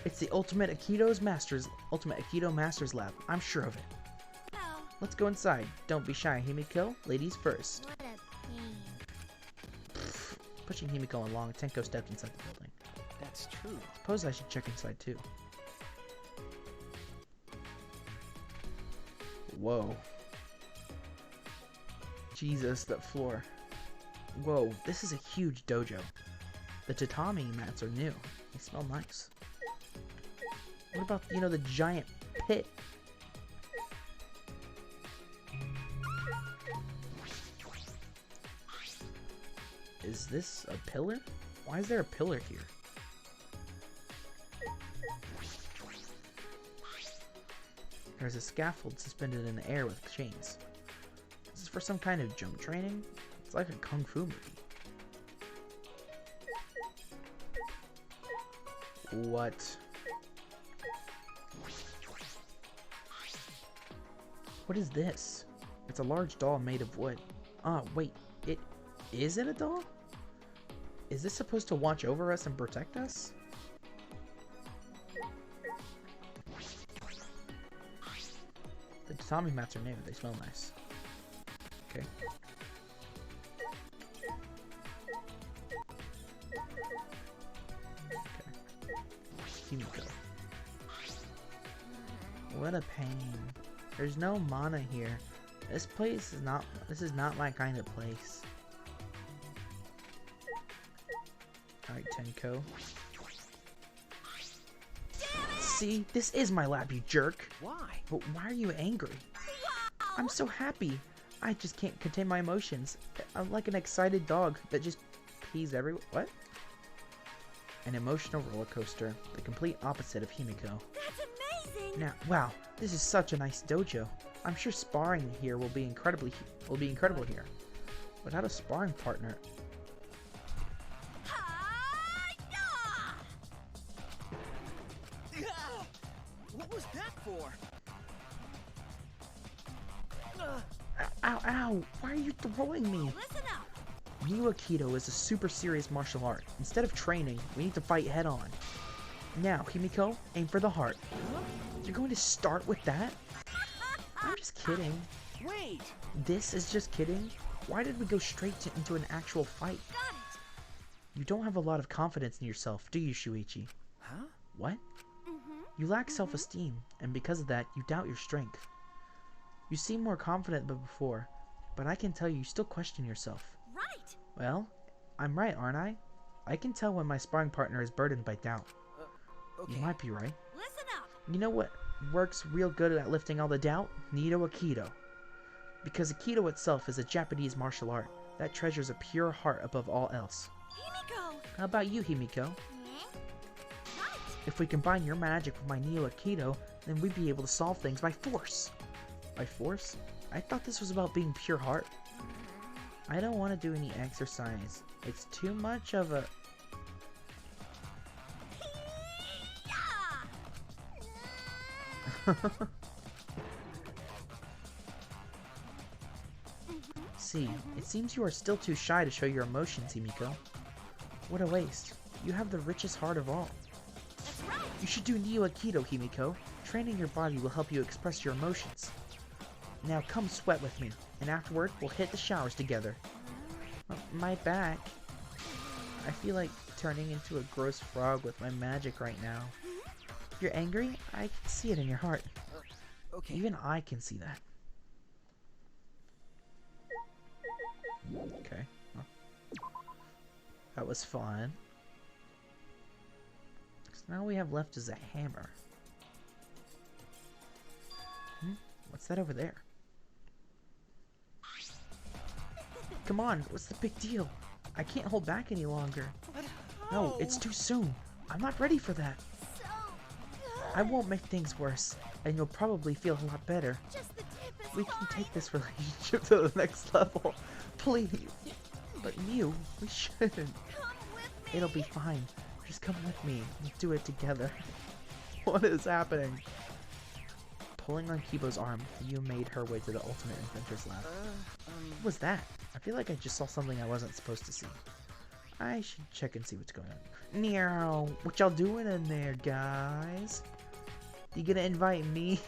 It's the ultimate Aikido Masters Lab. I'm sure of it. Oh, Let's go inside. Don't be shy, Himiko. Ladies first. what a pain. Pushing Himiko along, Tenko stepped inside the building. That's true. Suppose I should check inside too. Whoa. Jesus, that floor. Whoa, this is a huge dojo. The tatami mats are new. They smell nice. What about, the giant pit? Is this a pillar? Why is there a pillar here? There's a scaffold suspended in the air with chains. Is this for some kind of jump training? It's like a kung fu movie. What? What is this? It's a large doll made of wood. Ah, wait. Is it a doll? Is this supposed to watch over us and protect us? The tatami mats are new. They smell nice. Okay. Himiko. What a pain. There's no mana here. This is not my kind of place. Alright, Tenko. See, this is my lap, you jerk. Why? But why are you angry? I'm so happy. I just can't contain my emotions. I'm like an excited dog that just pees everywhere. What? An emotional roller coaster, the complete opposite of Himiko. That's amazing! Now, wow, this is such a nice dojo. I'm sure sparring here will be incredible here. Without a sparring partner, What was that for? ow, ow! Why are you throwing me? Listen up! Neo Aikido is a super serious martial art. Instead of training, we need to fight head on. Now, Himiko, aim for the heart. You're going to start with that? I'm just kidding. Wait! This is just kidding? Why did we go straight into an actual fight? Got it! You don't have a lot of confidence in yourself, do you, Shuichi? Huh? What? You lack self-esteem, and because of that, you doubt your strength. You seem more confident than before, but I can tell you still question yourself. Right! Well, I'm right, aren't I? I can tell when my sparring partner is burdened by doubt. Okay. You might be right. Listen up! You know what works real good at lifting all the doubt? Neo Aikido. Because Aikido itself is a Japanese martial art that treasures a pure heart above all else. Himiko! How about you, Himiko? If we combine your magic with my Neo Aikido, then we'd be able to solve things by force. By force? I thought this was about being pure heart. I don't want to do any exercise. It's too much of a... See, it seems you are still too shy to show your emotions, Himiko. What a waste. You have the richest heart of all. That's right! You should do Neo Aikido, Himiko. Training your body will help you express your emotions. Now come sweat with me, and afterward we'll hit the showers together. My back. I feel like turning into a gross frog with my magic right now. You're angry? I can see it in your heart. Okay. Even I can see that. Okay. Well, that was fun. So now all we have left is a hammer. What's that over there? Come on, what's the big deal? I can't hold back any longer. No, it's too soon. I'm not ready for that. So I won't make things worse, and you'll probably feel a lot better. just the tip is We can fine. take this relationship to the next level. Please. But you, we shouldn't. Come with me! It'll be fine. Just come with me. We'll do it together. What is happening? Pulling on Kibo's arm, Yu made her way to the Ultimate Inventor's lab. What was that? I feel like I just saw something I wasn't supposed to see. I should check and see what's going on. Meow. What y'all doing in there, guys? You gonna invite me?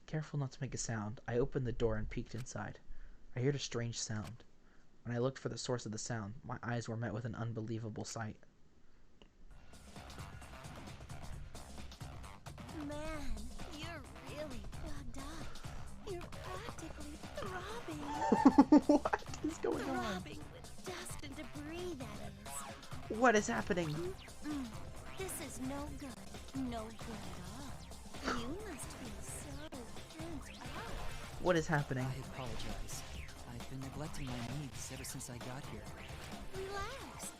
Careful not to make a sound. I opened the door and peeked inside. I heard a strange sound. When I looked for the source of the sound, my eyes were met with an unbelievable sight. Man, you're really bugged up. You're practically throbbing. What is going on? Throbbing with dust and debris, that is. What is happening? This is no good. No good at all. You must feel so pent up. What is happening? I apologize. I've been neglecting my needs ever since I got here. Relax.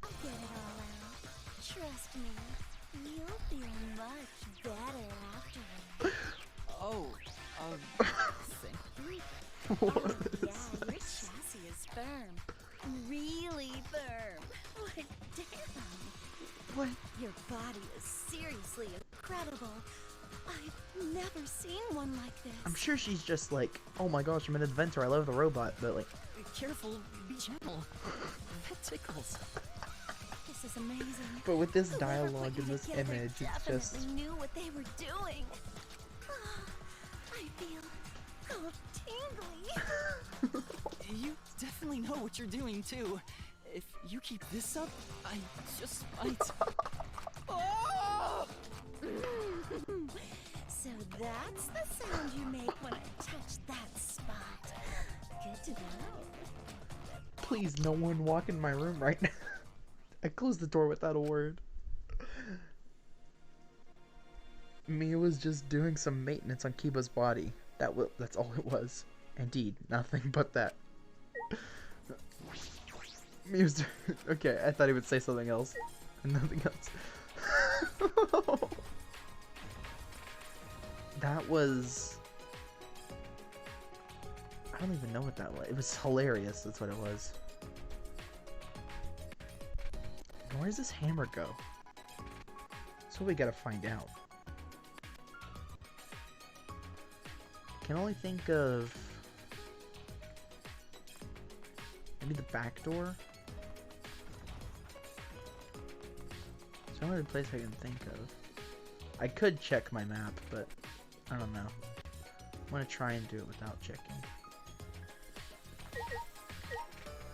I'll get it all out. Trust me. You'll feel much better afterward. Oh, thank What Oh, is yeah, that? your chassis is firm. Really firm. What damn. What? Your body is seriously incredible. I've never seen one like this. I'm sure she's just like, oh my gosh, I'm an inventor, I love the robot, but like, Careful, be gentle. That tickles. This is amazing. but with this Whoever dialogue put you and this together image, it's just, definitely knew what they were doing. I feel all tingly. You definitely know what you're doing too. If you keep this up, I just might. Oh! So that's the sound you make when I touch that spot. Good to know. Please, no one walk in my room right now. I closed the door without a word. Mia was just doing some maintenance on Kiba's body. That's all it was. Indeed, nothing but that. Mia was okay, I thought he would say something else. And nothing else. That was... I don't even know what that was. It was hilarious, that's what it was. Where does this hammer go? That's what we gotta find out. Can only think of maybe the back door. It's the only place I can think of. I could check my map, but I don't know. I'm gonna try and do it without checking.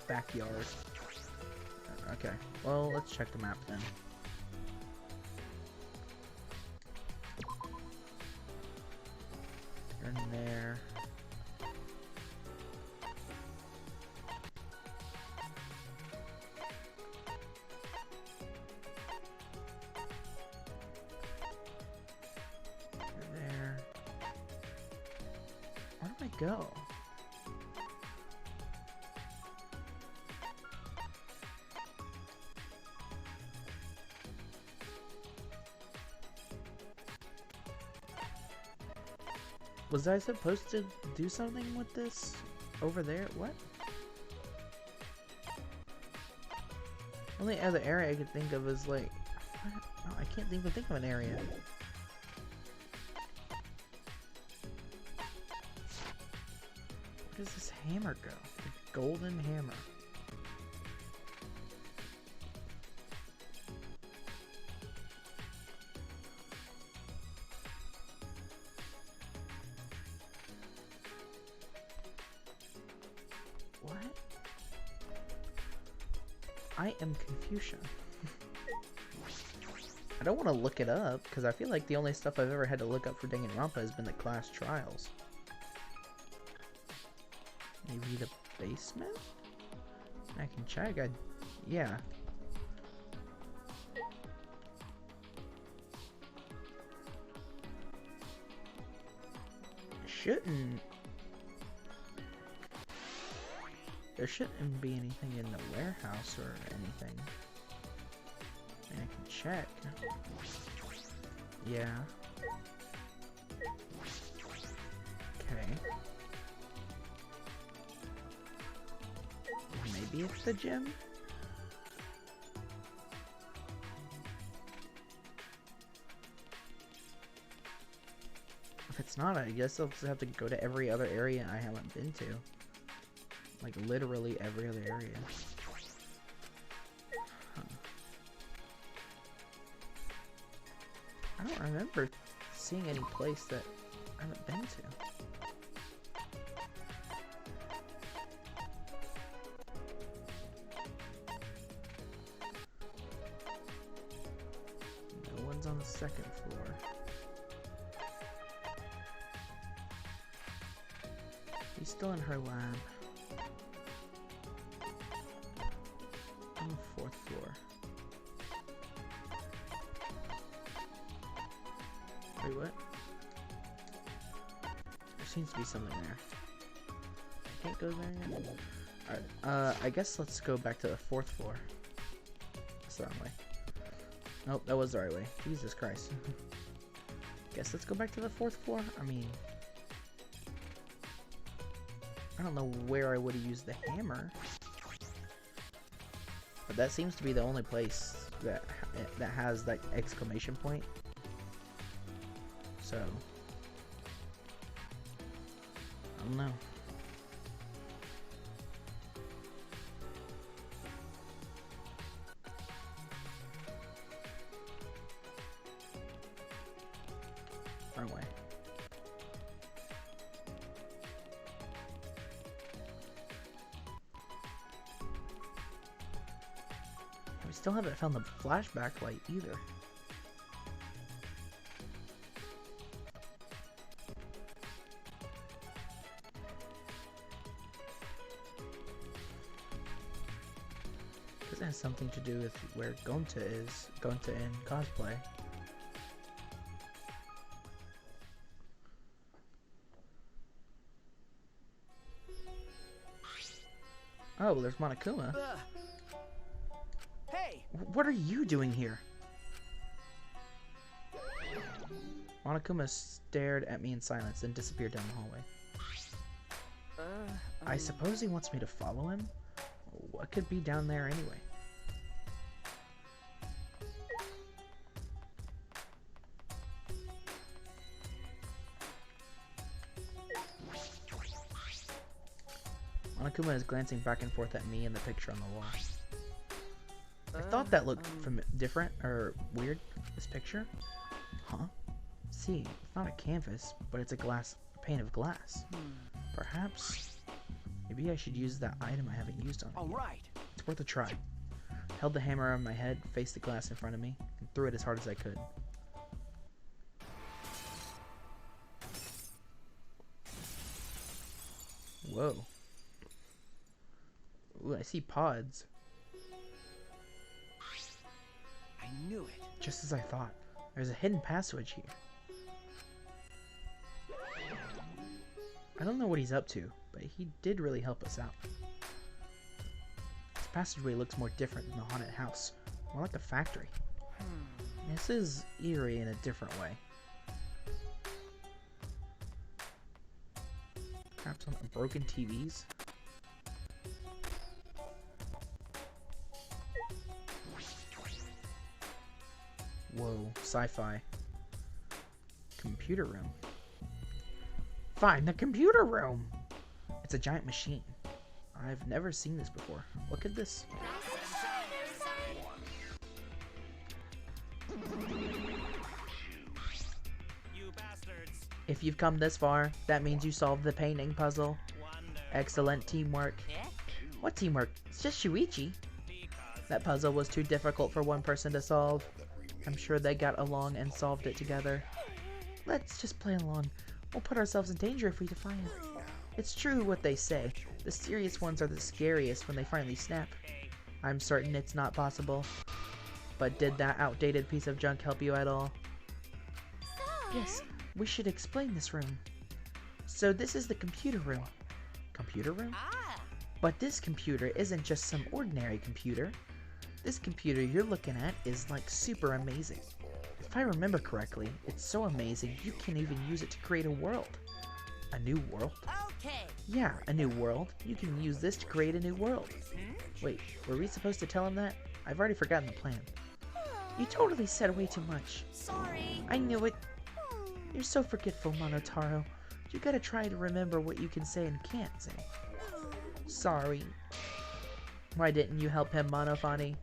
Backyard. Okay, well, let's check the map then. Turn there. There. Where do I go? Was I supposed to do something with this over there? What? Only other area I could think of is like... Oh, I can't even think of an area. Where does this hammer go? The golden hammer. What? I am Confucian. I don't want to look it up, because I feel like the only stuff I've ever had to look up for Danganronpa has been the class trials. Maybe the basement? I can check. Yeah. Shouldn't... There shouldn't be anything in the warehouse or anything. I can check. Yeah. Okay. Maybe it's the gym? If it's not, I guess I'll just have to go to every other area I haven't been to. Like, literally every other area. Huh. I don't remember seeing any place that I haven't been to. No one's on the second floor. He's still in her lab. On the fourth floor. Wait, what? There seems to be something there. I can't go there yet. Alright, I guess let's go back to the fourth floor. That's the wrong way. Nope, that was the right way. Jesus Christ. Guess let's go back to the fourth floor? I mean... I don't know where I would have used the hammer. But that seems to be the only place that has that exclamation point. So... I don't know. Wrong way. We still haven't found the flashback light either. guess it has something to do with where Gonta is. Gonta in cosplay. Oh, there's Monokuma. Hey! What are you doing here? Monokuma stared at me in silence, then disappeared down the hallway. I suppose he wants me to follow him? What could be down there anyway? Monokuma is glancing back and forth at me and the picture on the wall. I thought that looked different, or weird, this picture. Huh? See, it's not a canvas, but it's a pane of glass. Perhaps, maybe I should use that item I haven't used on it yet. Alright! It's worth a try. Held the hammer on my head, faced the glass in front of me, and threw it as hard as I could. Whoa. Ooh, I see pods. I knew it. Just as I thought. There's a hidden passage here. I don't know what he's up to, but he did really help us out. This passageway looks more different than the haunted house. More like a factory. This is eerie in a different way. Perhaps on broken TVs? Whoa, sci-fi. Computer room. Find the computer room! It's a giant machine. I've never seen this before. Look at this. You bastards! If you've come this far, that means you solved the painting puzzle. Wonder. Excellent teamwork. What teamwork? It's just Shuichi. That puzzle was too difficult for one person to solve. I'm sure they got along and solved it together. Let's just play along. We'll put ourselves in danger if we defy it. It's true what they say. The serious ones are the scariest when they finally snap. I'm certain it's not possible. But did that outdated piece of junk help you at all? Yes, we should explain this room. So this is the computer room. Computer room? But this computer isn't just some ordinary computer. This computer you're looking at is like super amazing. If I remember correctly, it's so amazing you can even use it to create a world. A new world? Okay. Yeah, a new world. You can use this to create a new world. Wait, were we supposed to tell him that? I've already forgotten the plan. You totally said way too much. Sorry. I knew it. You're so forgetful, Monotaro. You gotta try to remember what you can say and can't say. Sorry. Why didn't you help him, Monofani?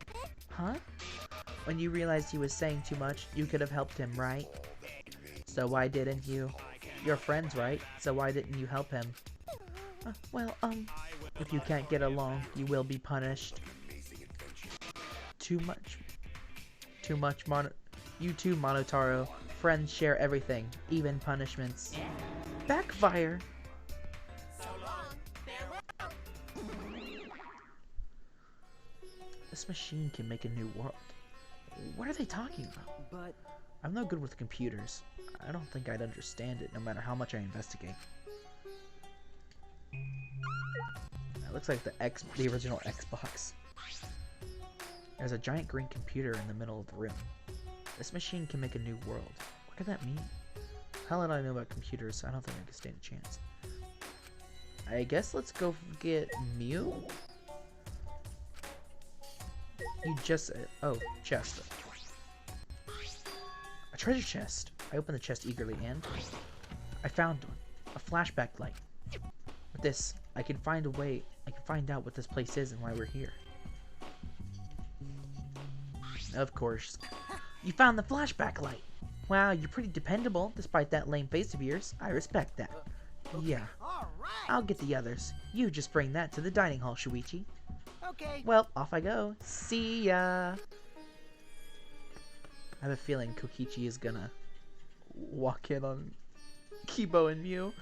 Huh? When you realized he was saying too much, you could have helped him, right? So why didn't you? You're friends, right? So why didn't you help him? If you can't get along, you will be punished. Too much, You too, Monotaro. Friends share everything, even punishments. Backfire! So long. Farewell. This machine can make a new world. What are they talking about? But I'm no good with computers. I don't think I'd understand it no matter how much I investigate. That looks like the original Xbox. There's a giant green computer in the middle of the room. This machine can make a new world. What could that mean? How did I know about computers? I don't think I could stand a chance. I guess let's go get Mew? You just said, oh, chest. A treasure chest. I opened the chest eagerly and I found one. A flashback light. With this, I can find out what this place is and why we're here. Of course. You found the flashback light. Wow, you're pretty dependable despite that lame face of yours. I respect that. Yeah. All right. I'll get the others. You just bring that to the dining hall, Shuichi. Okay. Well, off I go. See ya! I have a feeling Kokichi is gonna walk in on Kibo and Mew.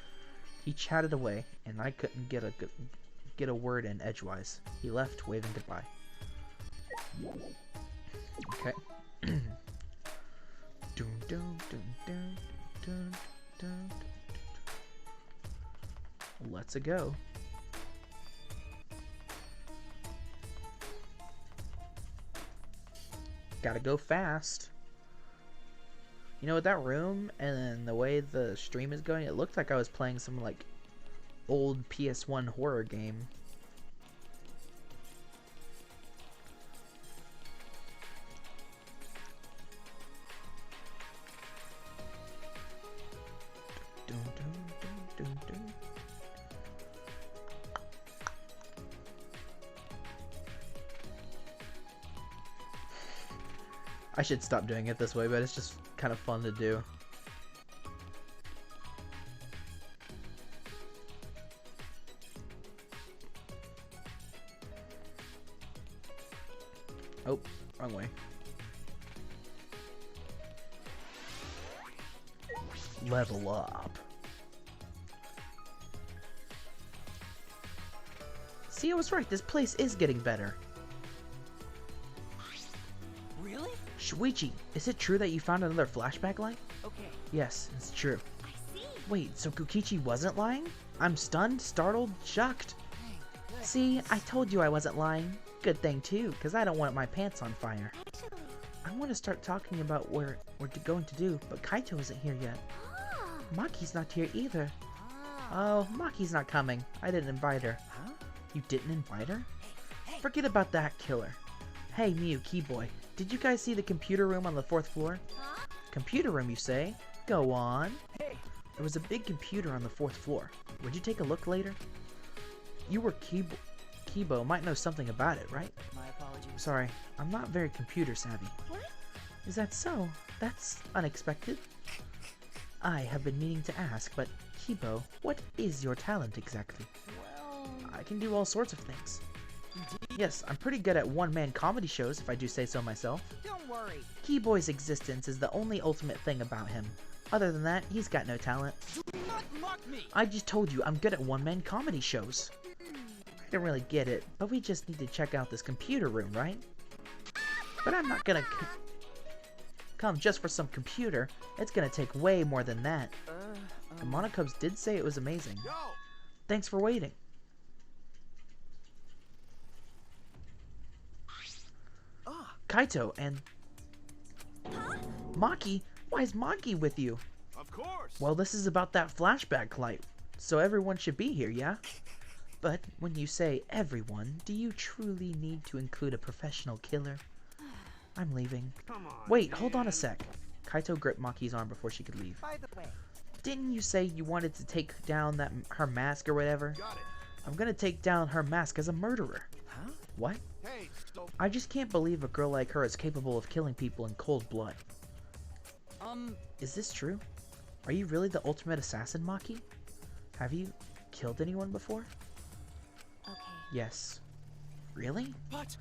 He chatted away, and I couldn't get a word in edgewise. He left, waving goodbye. Okay. Dun, dun, dun, dun, dun, dun. Let's go. Gotta go fast. You know, with that room and the way the stream is going, it looked like I was playing some like old PS1 horror game. Dun, dun, dun, dun, dun. I should stop doing it this way, but it's just kind of fun to do. Oh, wrong way. Level up. See, I was right. This place is getting better. Really? Shuichi, is it true that you found another flashback light? Okay. Yes, it's true. I see. Wait, so Kukichi wasn't lying? I'm stunned, startled, shocked. Hey, good. See, I told you I wasn't lying. Good thing too, because I don't want my pants on fire. Actually, I want to start talking about what we're going to do, but Kaito isn't here yet. ah, Maki's not here either. ah. Oh, Maki's not coming. I didn't invite her. Huh? You didn't invite her? Hey. Forget about that killer. Hey, Miu, Keyboy, did you guys see the computer room on the 4th floor? Huh? Computer room, you say? Go on. Hey. There was a big computer on the 4th floor. Would you take a look later? You were Kibo might know something about it, right? My apologies. Sorry, I'm not very computer savvy. What? Is that so? That's unexpected. I have been meaning to ask, but Kibo, what is your talent exactly? Well, I can do all sorts of things. indeed. Yes, I'm pretty good at one-man comedy shows, if I do say so myself. Don't worry. Keyboy's existence is the only ultimate thing about him. Other than that, he's got no talent. Do not mock me. I just told you I'm good at one-man comedy shows. I don't really get it, but we just need to check out this computer room, right? But I'm not gonna come just for some computer. It's gonna take way more than that. The Monocubs did say it was amazing. Yo! Thanks for waiting. Ah, Kaito and Huh? Maki? Why is Maki with you? Of course! Well, this is about that flashback light, so everyone should be here, yeah? But when you say everyone, do you truly need to include a professional killer? I'm leaving. Come on. Wait, hold on a man. sec. Kaito gripped Maki's arm before she could leave. By the way, Didn't you say you wanted to take down her mask or whatever? Got it. I'm gonna take down her mask as a murderer. huh? What? Hey, so I just can't believe a girl like her is capable of killing people in cold blood. Is Is this true? Are you really the ultimate assassin, Maki? Have you killed anyone before? Okay. Yes. Really? But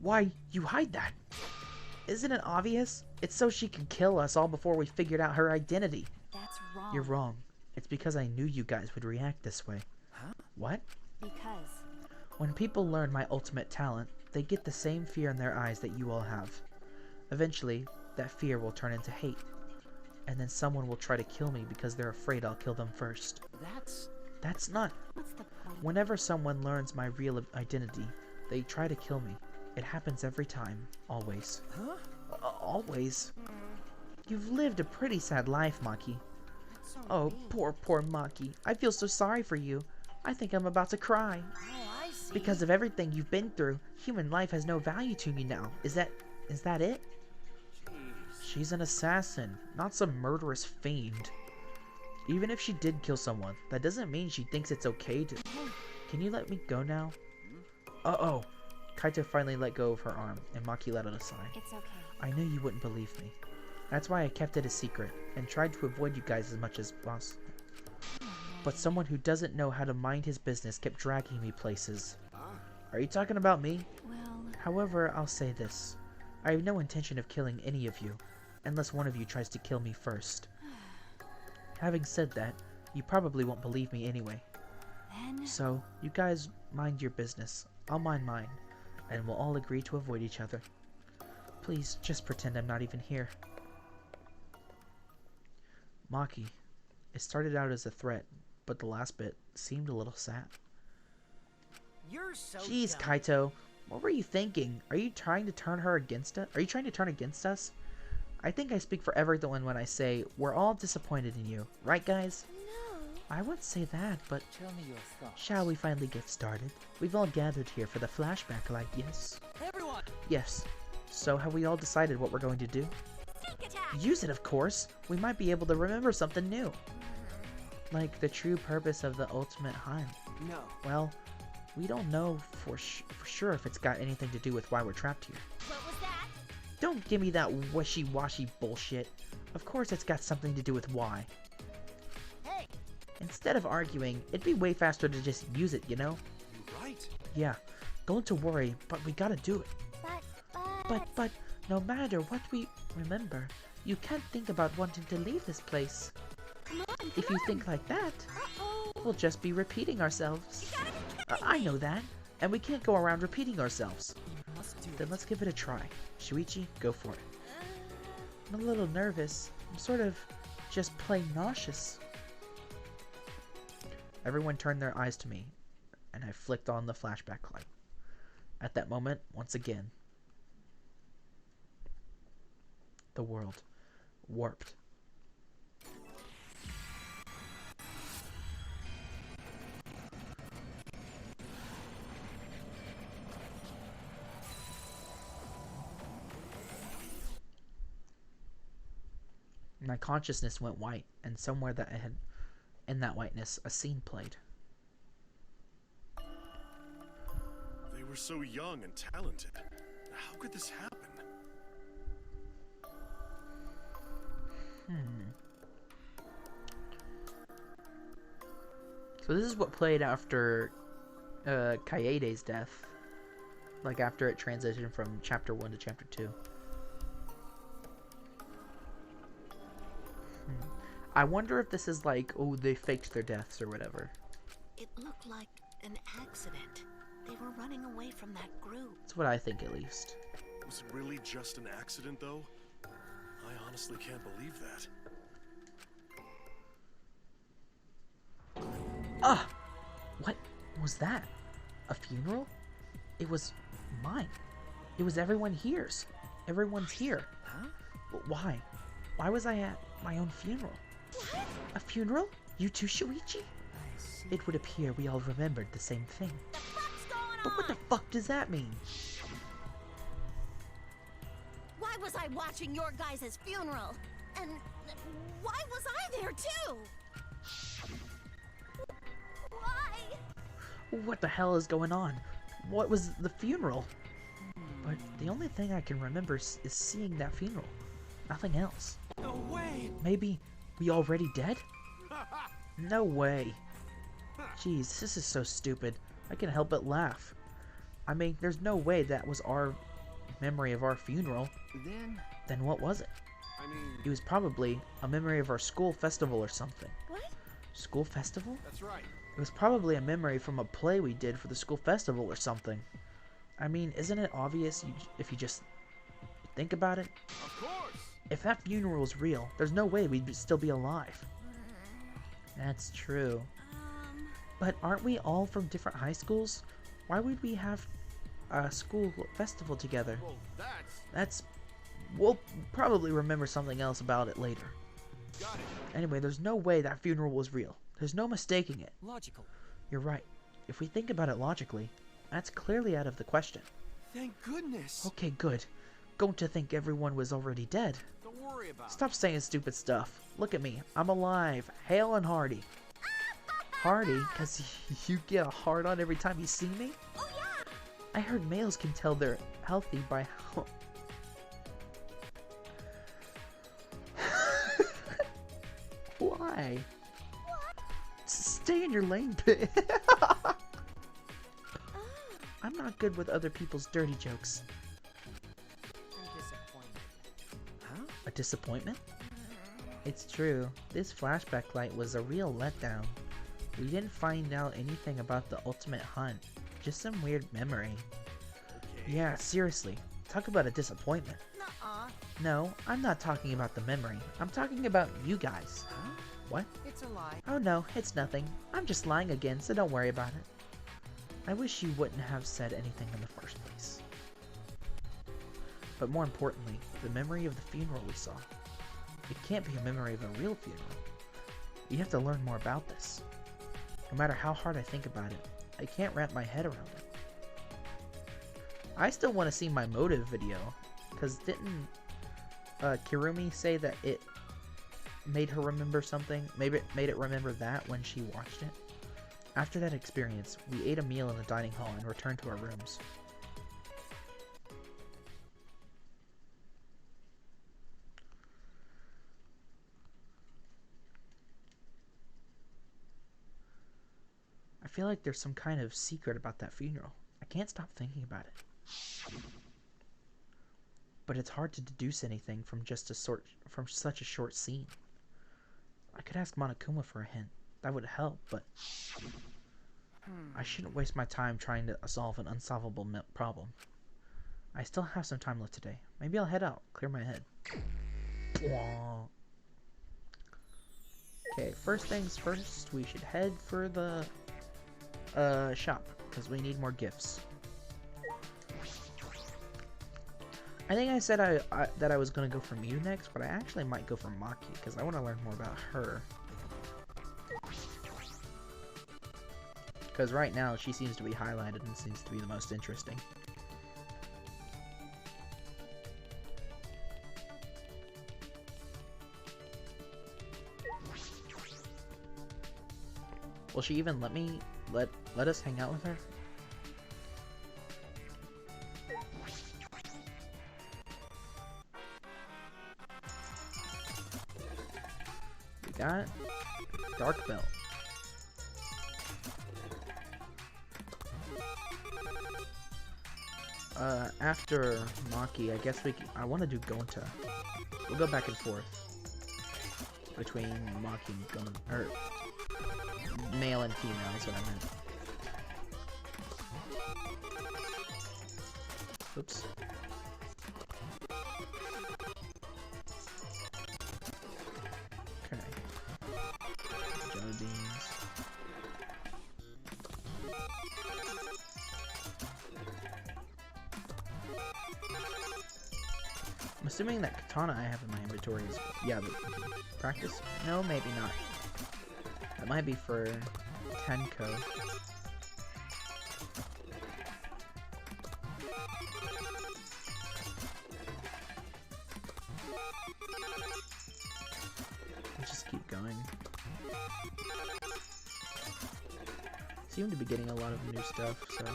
Why, you hide that? Isn't it obvious? It's so she can kill us all before we figured out her identity. That's wrong. You're wrong. It's because I knew you guys would react this way. Huh? What? Because. When people learn my ultimate talent, they get the same fear in their eyes that you all have. Eventually, that fear will turn into hate. And then someone will try to kill me because they're afraid I'll kill them first. That's not... What's the point? Whenever someone learns my real identity, they try to kill me. It happens every time. Always. Huh? Always? You've lived a pretty sad life, Maki. That's so Oh, mean. poor Maki. I feel so sorry for you. I think I'm about to cry. Oh, I see. Because of everything you've been through, human life has no value to me now. Is that it? She's an assassin, not some murderous fiend. Even if she did kill someone, that doesn't mean she thinks it's okay to... Can you let me go now? Uh-oh. Kaito finally let go of her arm, and Maki let out a sigh. It's okay. I knew you wouldn't believe me. That's why I kept it a secret, and tried to avoid you guys as much as possible. But someone who doesn't know how to mind his business kept dragging me places. Are you talking about me? Well, However, I'll say this. I have no intention of killing any of you, unless one of you tries to kill me first. Having said that, you probably won't believe me anyway. then. So, you guys mind your business, I'll mind mine, and we'll all agree to avoid each other. Please, just pretend I'm not even here. Maki, it started out as a threat, but the last bit seemed a little sad. You're so Jeez, dumb. Kaito, what were you thinking? Are you trying to turn her against us? Are you trying to turn against us? I think I speak for everyone when I say we're all disappointed in you, right, guys? No. I wouldn't say that, but Tell me your thoughts. shall we finally get started? We've all gathered here for the flashback light, yes? Everyone! Yes. So have we all decided what we're going to do? Sneak attack. Use it, of course! We might be able to remember something new. Like the true purpose of the ultimate hunt. No. Well, we don't know for sure if it's got anything to do with why we're trapped here. What was that? Don't give me that wishy-washy bullshit. Of course it's got something to do with why. Hey, Instead of arguing, it'd be way faster to just use it, you know? You're right. Yeah, don't to worry, but we gotta do it. But, no matter what we remember, you can't think about wanting to leave this place. Come on, If you think like that, Uh-oh. we'll just be repeating ourselves. You gotta be kidding I me. know that, and we can't go around repeating ourselves. You must do Then it. let's give it a try. Shuichi, go for it. I'm a little nervous. I'm sort of just plain nauseous. Everyone turned their eyes to me, and I flicked on the flashback light. At that moment, once again, the world warped. My consciousness went white, and somewhere that I had, in that whiteness, a scene played. They were so young and talented. How could this happen? So this is what played after Kaede's death. Like after it transitioned from chapter 1 to chapter 2. I wonder if this is like, oh, they faked their deaths or whatever. It looked like an accident. They were running away from that group. That's what I think, at least. Was it really just an accident, though? I honestly can't believe that. Ah! What was that? A funeral? It was mine. It was everyone here's. Everyone's here. Huh? But why? Why was I at my own funeral? What? A funeral? You too, Shuichi? I see. It would appear we all remembered the same thing. The fuck's going But on? what the fuck does that mean? Why was I watching your guys' funeral? And why was I there too? Why? What the hell is going on? What was the funeral? But the only thing I can remember is seeing that funeral. Nothing else. No way! Maybe we already dead? No way. Jeez, this is so stupid. I can't help but laugh. I mean, there's no way that was our memory of our funeral. Then what was it? I mean, It was probably a memory of our school festival or something. What? School festival? that's right. It was probably a memory from a play we did for the school festival or something. I mean, isn't it obvious if you just think about it? Of course. If that funeral was real, there's no way we'd still be alive. That's true. But aren't we all from different high schools? Why would we have a school festival together? Well, That's... We'll probably remember something else about it later. got it. Anyway, there's no way that funeral was real. There's no mistaking it. Logical. You're right. If we think about it logically, that's clearly out of the question. Thank goodness! Okay, good. Going to think everyone was already dead. Don't worry about Stop saying stupid stuff. Look at me. I'm alive. Hale and hearty. Hearty? Because you get a hard on every time you see me? Oh yeah! I heard males can tell they're healthy by how... Why? Stay in your lane, pit. I'm not good with other people's dirty jokes. I'm disappointed. Huh? A disappointment? It's true. This flashback light was a real letdown. We didn't find out anything about the ultimate hunt. Just some weird memory. Okay. Yeah, seriously. Talk about a disappointment. No, No, I'm not talking about the memory. I'm talking about you guys. Huh? What? It's a lie. Oh no, it's nothing. I'm just lying again, so don't worry about it. I wish you wouldn't have said anything in the first place. But more importantly, the memory of the funeral we saw. It can't be a memory of a real funeral. We have to learn more about this. No matter how hard I think about it, I can't wrap my head around it. I still want to see my motive video, because didn't Kirumi say that it made her remember something? Maybe it made it remember that when she watched it? After that experience, we ate a meal in the dining hall and returned to our rooms. I feel like there's some kind of secret about that funeral. I can't stop thinking about it. But it's hard to deduce anything from such a short scene. I could ask Monokuma for a hint. That would help, but I shouldn't waste my time trying to solve an unsolvable problem. I still have some time left today. Maybe I'll head out, clear my head. Okay, first things first, we should head for the shop, because we need more gifts. I think I said that I was going to go for Mew next, but I actually might go for Maki, because I want to learn more about her. Because right now, she seems to be highlighted and seems to be the most interesting. Will she even let me, let us hang out with her? We got Dark Belt. After Maki, I guess I want to do Gonta. We'll go back and forth between Maki and Gonta, or male and female is what I meant. Oops. Okay. Jelly beans. I'm assuming that katana I have in my inventory is, yeah, but practice? No, maybe not. That might be for Tenko. Let's just keep going. Seem to be getting a lot of new stuff, so...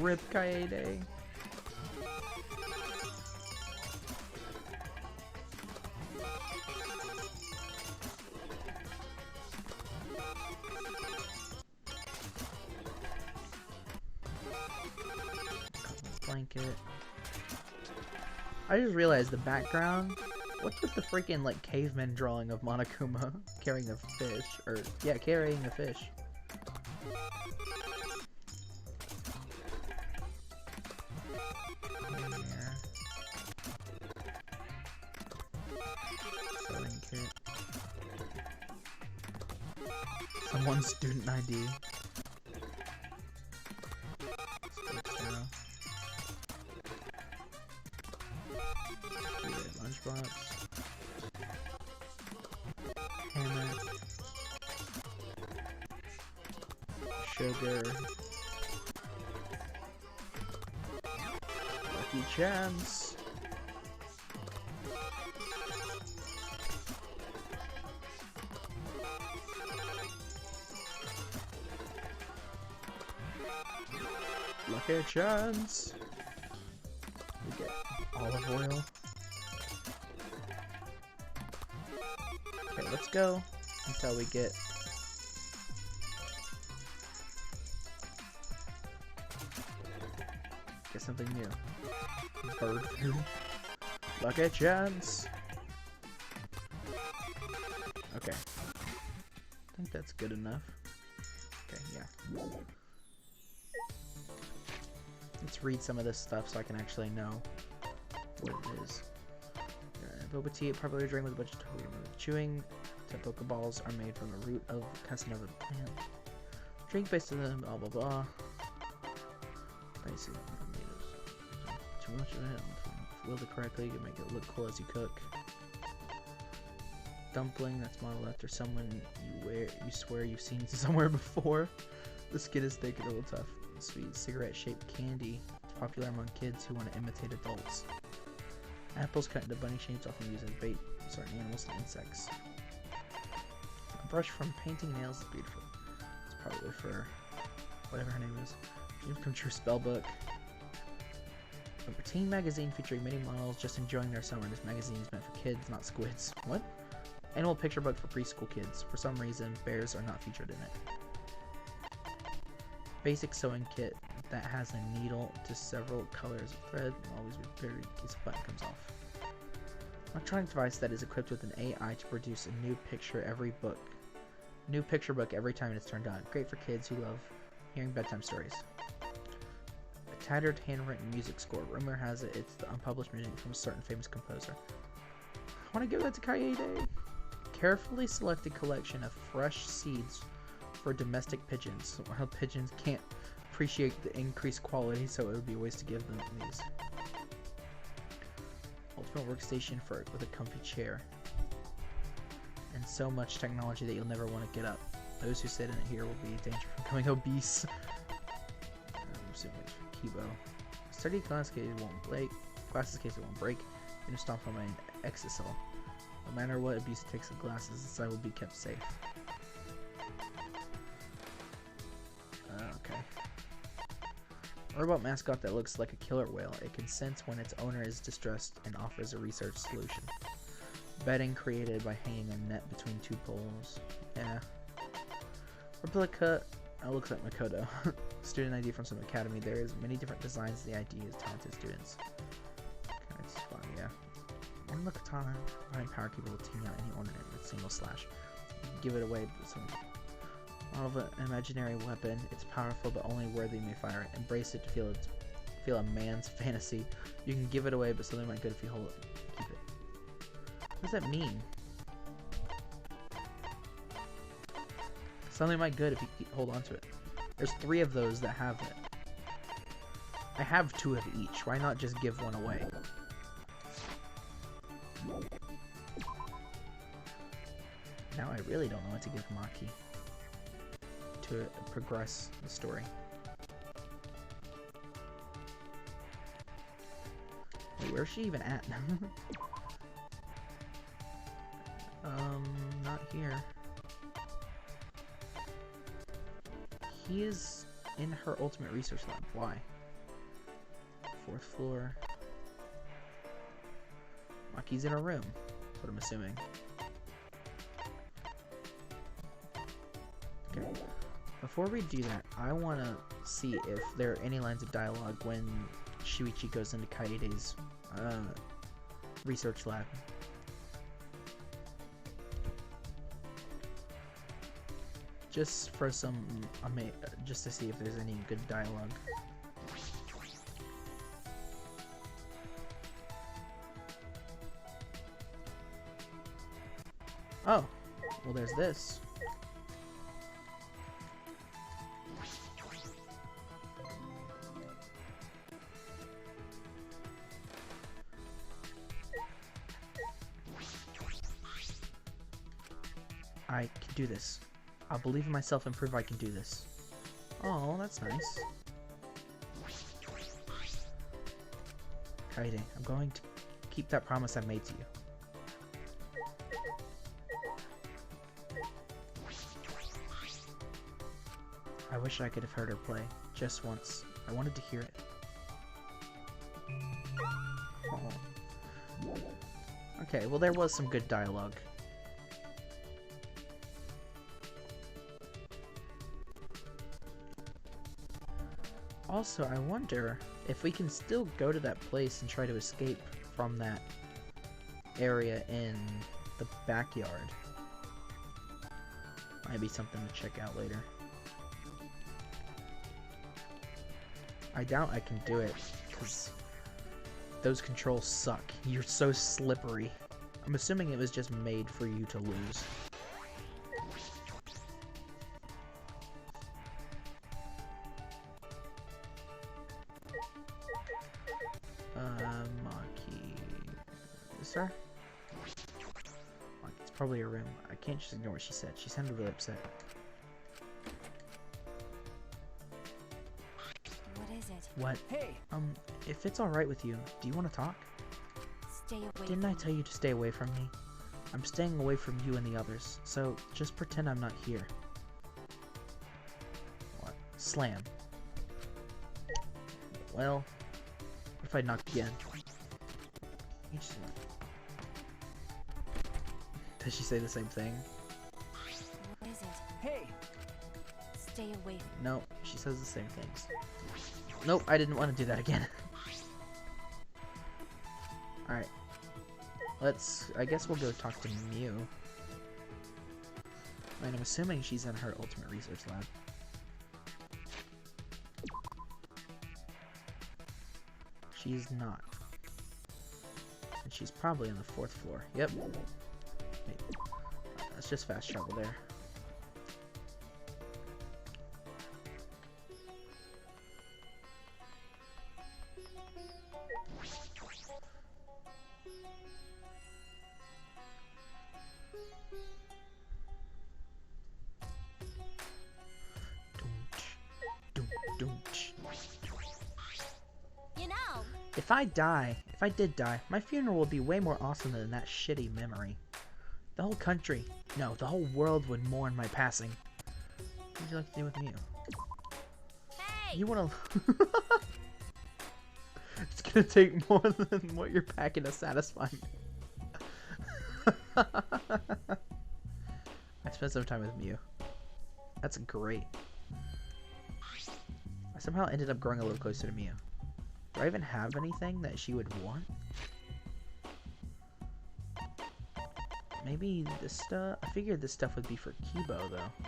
Rip Kaede. Blanket. I just realized the background. What's with the freaking like caveman drawing of Monokuma carrying a fish, or yeah, carrying a fish? Sewing kit. Someone's student ID. Lunchbox. Hammock. Sugar. Lucky chance. Lucky chance. We get olive oil. Okay, let's go until we get something new. Bird food. Lucky chance. Okay. I think that's good enough. Okay, yeah. Let's read some of this stuff so I can actually know what it is. Boba tea, a popular drink with a bunch of chewing. Pokeballs are made from the root of Casanova plant. Drink based on the blah blah blah. Basically, too much of it. If willed it correctly, you can make it look cool as you cook. Dumpling that's modeled after someone you swear you've seen somewhere before. The skin is thick and a little tough. Sweet cigarette-shaped candy. It's popular among kids who want to imitate adults. Apples cut into bunny shapes often used as bait for certain animals and insects. A brush from painting nails is beautiful. It's probably for whatever her name is. Dream Come True spellbook. A teen magazine featuring many models just enjoying their summer. This magazine is meant for kids, not squids. What? Animal picture book for preschool kids. For some reason, bears are not featured in it. Basic sewing kit that has a needle to several colors of thread. Will always be prepared in case a button comes off. Electronic device that is equipped with an AI to produce a new picture book every time it's turned on. Great for kids who love hearing bedtime stories. A tattered handwritten music score. Rumor has it it's the unpublished music from a certain famous composer. I want to give that to Kaede. Carefully selected collection of fresh seeds for domestic pigeons. Wild pigeons can't appreciate the increased quality, so it would be a waste to give them these. Ultimate workstation with a comfy chair. And so much technology that you'll never want to get up. Those who sit in it here will be in danger from becoming obese. I'm assuming it's for Kibo. Sturdy glass case won't break. Glasses case it won't break. And stomp on my Exisol. No matter what abuse it takes of glasses, this side will be kept safe. Okay. A robot mascot that looks like a killer whale. It can sense when its owner is distressed and offers a research solution. Bedding created by hanging a net between two poles. Yeah. Replica. It looks like Makoto. Student ID from some academy. There is many different designs. The ID is talented students. Okay, it's fun, yeah. One look katana. Behind power capable of taking out any ornament with single slash. You can give it away with some model of an imaginary weapon. It's powerful, but only worthy may fire it. Embrace it to feel a man's fantasy. You can give it away, but something might good if you hold it. Keep it. What does that mean? Something might good if you hold on to it. There's 3 of those that have it. I have 2 of each. Why not just give one away? Now I really don't know what to give Maki to progress the story. Wait, where's she even at? Not here. He is in her ultimate research lab. Why? 4th floor. Maki's in her room. That's what I'm assuming. Okay. Before we do that, I want to see if there are any lines of dialogue when Shuichi goes into Kaede's research lab. Just for some, just to see if there's any good dialogue. Oh, well there's this. I can do this. I'll believe in myself and prove I can do this. Oh, that's nice. Kaede, I'm going to keep that promise I made to you. I wish I could have heard her play, just once. I wanted to hear it. Oh. Okay, well there was some good dialogue. Also, I wonder if we can still go to that place and try to escape from that area in the backyard. Might be something to check out later. I doubt I can do it, because those controls suck. You're so slippery. I'm assuming it was just made for you to lose. Maki... Sir? It's probably a room. I can't just ignore what she said. She sounded really upset. What is it? What? Hey! If it's alright with you, do you want to talk? Stay away. Didn't I tell you to stay away from me? I'm staying away from you and the others, so just pretend I'm not here. What? Slam. Well, what if I knocked again? Does she say the same thing? What is it? Hey! Stay away. No, she says the same things. Nope, I didn't want to do that again. Alright. I guess we'll go talk to Mew. And I'm assuming she's in her ultimate research lab. She's not. And she's probably on the 4th floor. Yep. Wait. Let's just fast travel there. You know, If I did die, my funeral would be way more awesome than that shitty memory. The whole country, no, the whole world would mourn my passing. What would you like to do with Mew? hey, You wanna... It's gonna take more than what you're packing to satisfy me. I spent some time with Mew. That's great. I somehow ended up growing a little closer to Mew. Do I even have anything that she would want? Maybe this stuff? I figured this stuff would be for Kibo, though.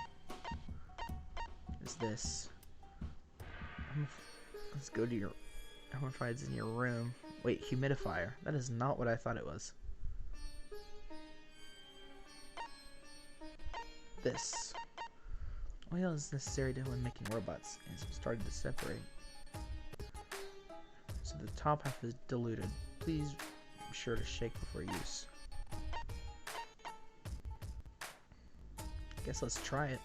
Is this? Let's go to your... I wonder if it's in your room. Wait, humidifier. That is not what I thought it was. This. Oil is necessary to when making robots. It's started to separate. So the top half is diluted. Please be sure to shake before use. Guess let's try it.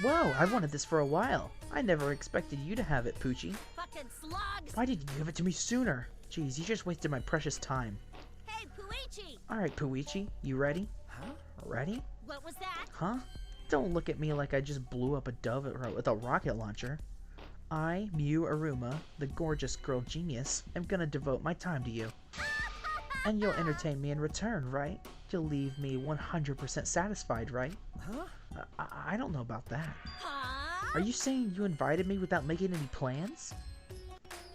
Whoa, I've wanted this for a while. I never expected you to have it, Poochie. fucking slugs. Why didn't you give it to me sooner? Jeez, you just wasted my precious time. Hey, Puichi, Alright, Puichi, you ready? Huh? Ready? what was that? Huh? Don't look at me like I just blew up a dove with a rocket launcher. I, Mew Aruma, the gorgeous girl genius, am gonna devote my time to you. And you'll entertain me in return, right? You'll leave me 100% satisfied, right? Huh? I don't know about that. Huh? Are you saying you invited me without making any plans?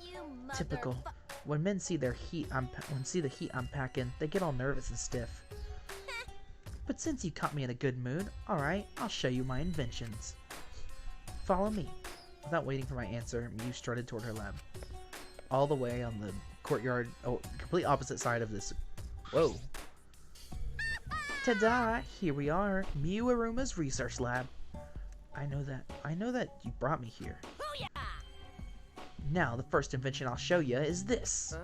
You Typical. When men see the heat I'm packing, they get all nervous and stiff. But since you caught me in a good mood, alright, I'll show you my inventions. Follow me. Without waiting for my answer, Mew strutted toward her lab. All the way on the courtyard, complete opposite side of this. Whoa. Ta-da! Here we are, Mew Aruma's research lab. I know that you brought me here. Booyah! Now, the first invention I'll show you is this.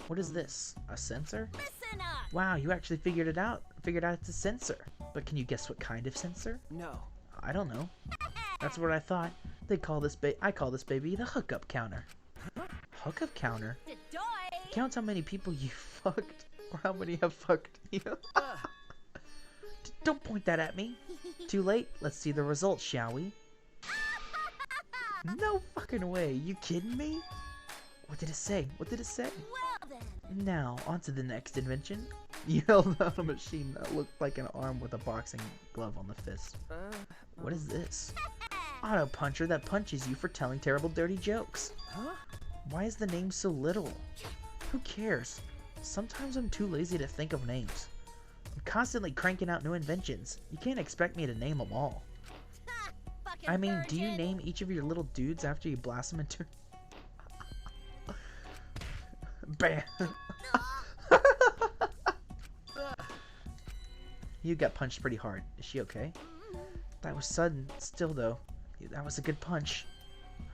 What is this? A sensor? Listen up. Wow, you actually figured it out. Figured out it's a sensor. But can you guess what kind of sensor? No. I don't know. That's what I thought. I call this baby the hookup counter. Hookup counter? Doy. Counts how many people you fucked, or how many have fucked you. Don't point that at me. Too late. Let's see the results, shall we? No fucking way. You kidding me? What did it say? What did it say? Well then. Now, on to the next invention. You held out a machine that looked like an arm with a boxing glove on the fist. What is this? Auto puncher that punches you for telling terrible dirty jokes. Huh? Why is the name so literal? Who cares? Sometimes I'm too lazy to think of names. I'm constantly cranking out new inventions. You can't expect me to name them all. fucking I mean, do you virgin. name each of your little dudes after you blast them into... Bam! You got punched pretty hard. Is she okay? That was sudden. Still, though, that was a good punch.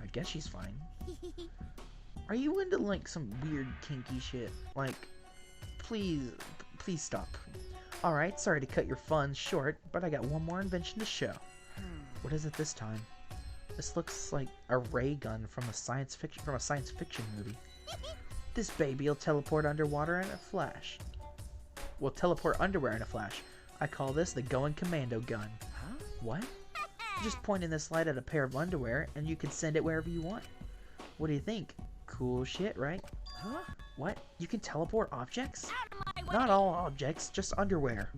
I guess she's fine. Are you into, like, some weird kinky shit? Like, please stop. Alright, sorry to cut your fun short, but I got one more invention to show. What is it this time? This looks like a ray gun from a science fiction movie. This baby'll teleport underwater in a flash. Will teleport underwear in a flash. I call this the Going Commando gun. Huh? What? Just point in this light at a pair of underwear, and you can send it wherever you want. What do you think? Cool shit, right? Huh? What? You can teleport objects? Not all objects, just underwear.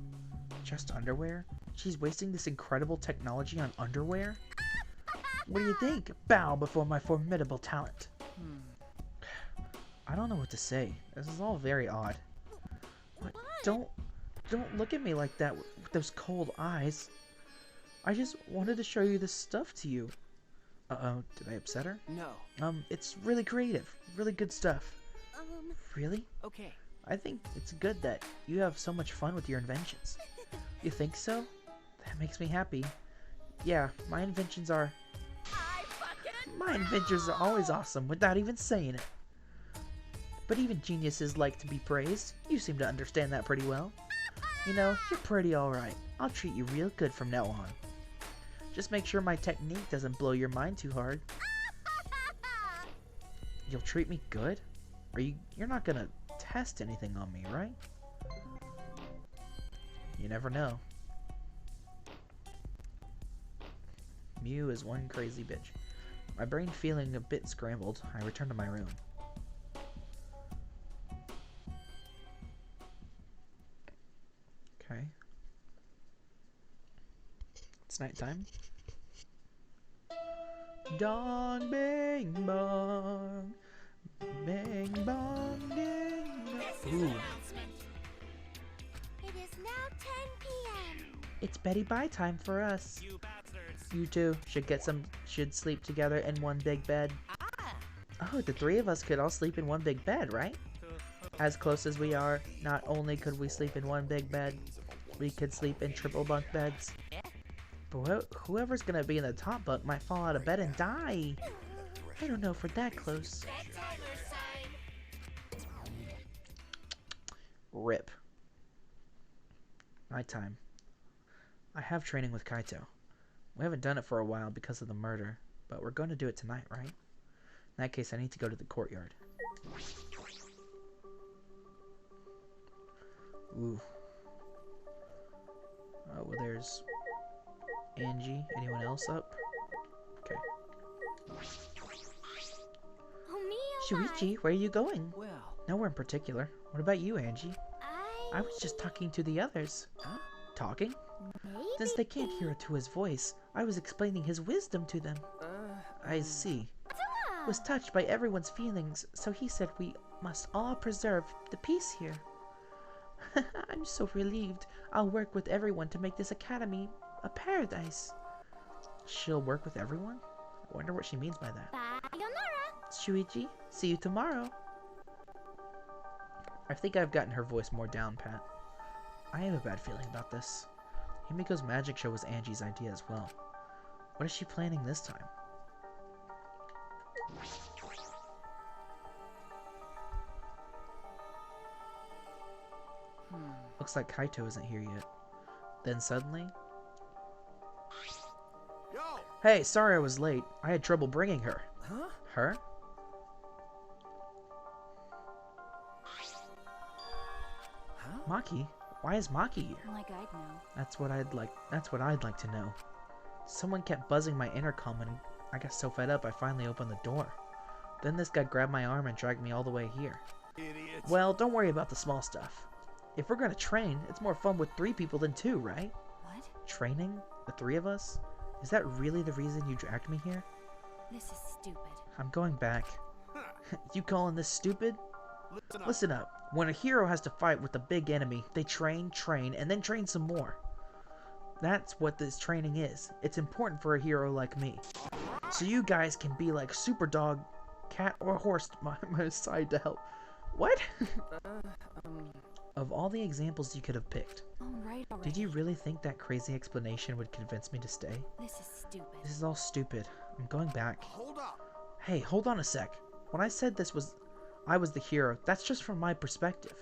Just underwear? She's wasting this incredible technology on underwear? What do you think? Bow before my formidable talent. I don't know what to say. This is all very odd. What? Don't look at me like that with those cold eyes. I just wanted to show you this stuff to you. Uh-oh, did I upset her? No. It's really creative. Really good stuff. Really? Okay. I think it's good that you have so much fun with your inventions. You think so? That makes me happy. Yeah, my inventions are always awesome without even saying it. But even geniuses like to be praised. You seem to understand that pretty well. You know, you're pretty alright. I'll treat you real good from now on. Just make sure my technique doesn't blow your mind too hard. You'll treat me good? You're not gonna test anything on me, right? You never know. Mew is one crazy bitch. My brain feeling a bit scrambled, I return to my room. Okay. It's nighttime. Dong bang bong. Bang bong ding dong. Ooh. It is now 10 p.m. It's Betty Bye time for us. You two should sleep together in one big bed. Oh, the three of us could all sleep in one big bed, right? As close as we are, not only could we sleep in one big bed, we could sleep in triple bunk beds. But whoever's gonna be in the top bunk might fall out of bed and die. I don't know if we're that close. Rip. Nighttime. I have training with Kaito. We haven't done it for a while because of the murder, but we're going to do it tonight, right? In that case, I need to go to the courtyard. Ooh. Oh, well, there's Angie. Anyone else up? Okay. Shuichi, where are you going? Well. Nowhere in particular. What about you, Angie? I was just talking to the others. Huh? Talking? Since they can't hear Atua's voice, I was explaining his wisdom to them. I see. Was touched by everyone's feelings, so he said we must all preserve the peace here. I'm so relieved. I'll work with everyone to make this academy a paradise. She'll work with everyone? I wonder what she means by that. Sayonara. Shuichi, see you tomorrow. I think I've gotten her voice more down pat. I have a bad feeling about this. Himiko's magic show was Angie's idea as well. What is she planning this time? Looks like Kaito isn't here yet. Then suddenly... Yo! Hey, sorry I was late. I had trouble bringing her. Huh? Her? Huh? Maki? Why is Maki here? Like I'd know. That's what I'd like to know. Someone kept buzzing my intercom and I got so fed up I finally opened the door. Then this guy grabbed my arm and dragged me all the way here. Idiot. Well, don't worry about the small stuff. If we're gonna train, it's more fun with 3 people than 2, right? What? Training? The 3 of us? Is that really the reason you dragged me here? This is stupid. I'm going back. You calling this stupid? Listen up. Listen up. When a hero has to fight with a big enemy, they train, and then train some more. That's what this training is. It's important for a hero like me. So you guys can be like super dog, cat, or horse my side to help. What? Of all the examples you could have picked, Alright. did you really think that crazy explanation would convince me to stay? This is stupid. This is all stupid. I'm going back. Hold up. Hey, hold on a sec. When I said I was the hero, that's just from my perspective.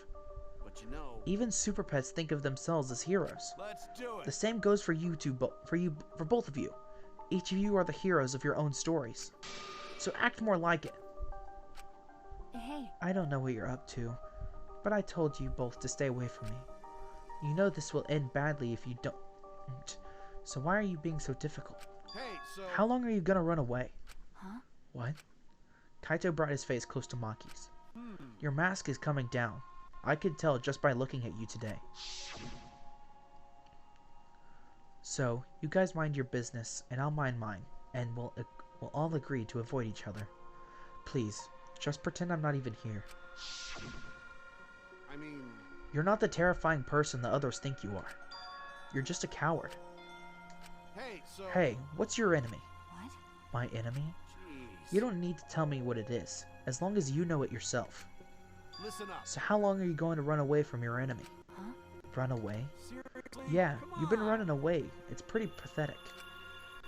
But you know, Even super pets think of themselves as heroes. let's do The it. same goes for you two, for both of you. Each of you are the heroes of your own stories. So act more like it. Hey, I don't know what you're up to, but I told you both to stay away from me. You know this will end badly if you don't. So why are you being so difficult? Hey, so How long are you gonna run away? Huh? What? Kaito brought his face close to Maki's. Your mask is coming down. I could tell just by looking at you today. So, you guys mind your business, and I'll mind mine, and we'll all agree to avoid each other. Please, just pretend I'm not even here. I mean, You're not the terrifying person the others think you are. You're just a coward. hey, so Hey, what's your enemy? what? My enemy? Jeez. You don't need to tell me what it is, as long as you know it yourself. Listen up. So how long are you going to run away from your enemy? Huh? Run away? Seriously? Yeah, Come you've been on. running away. It's pretty pathetic.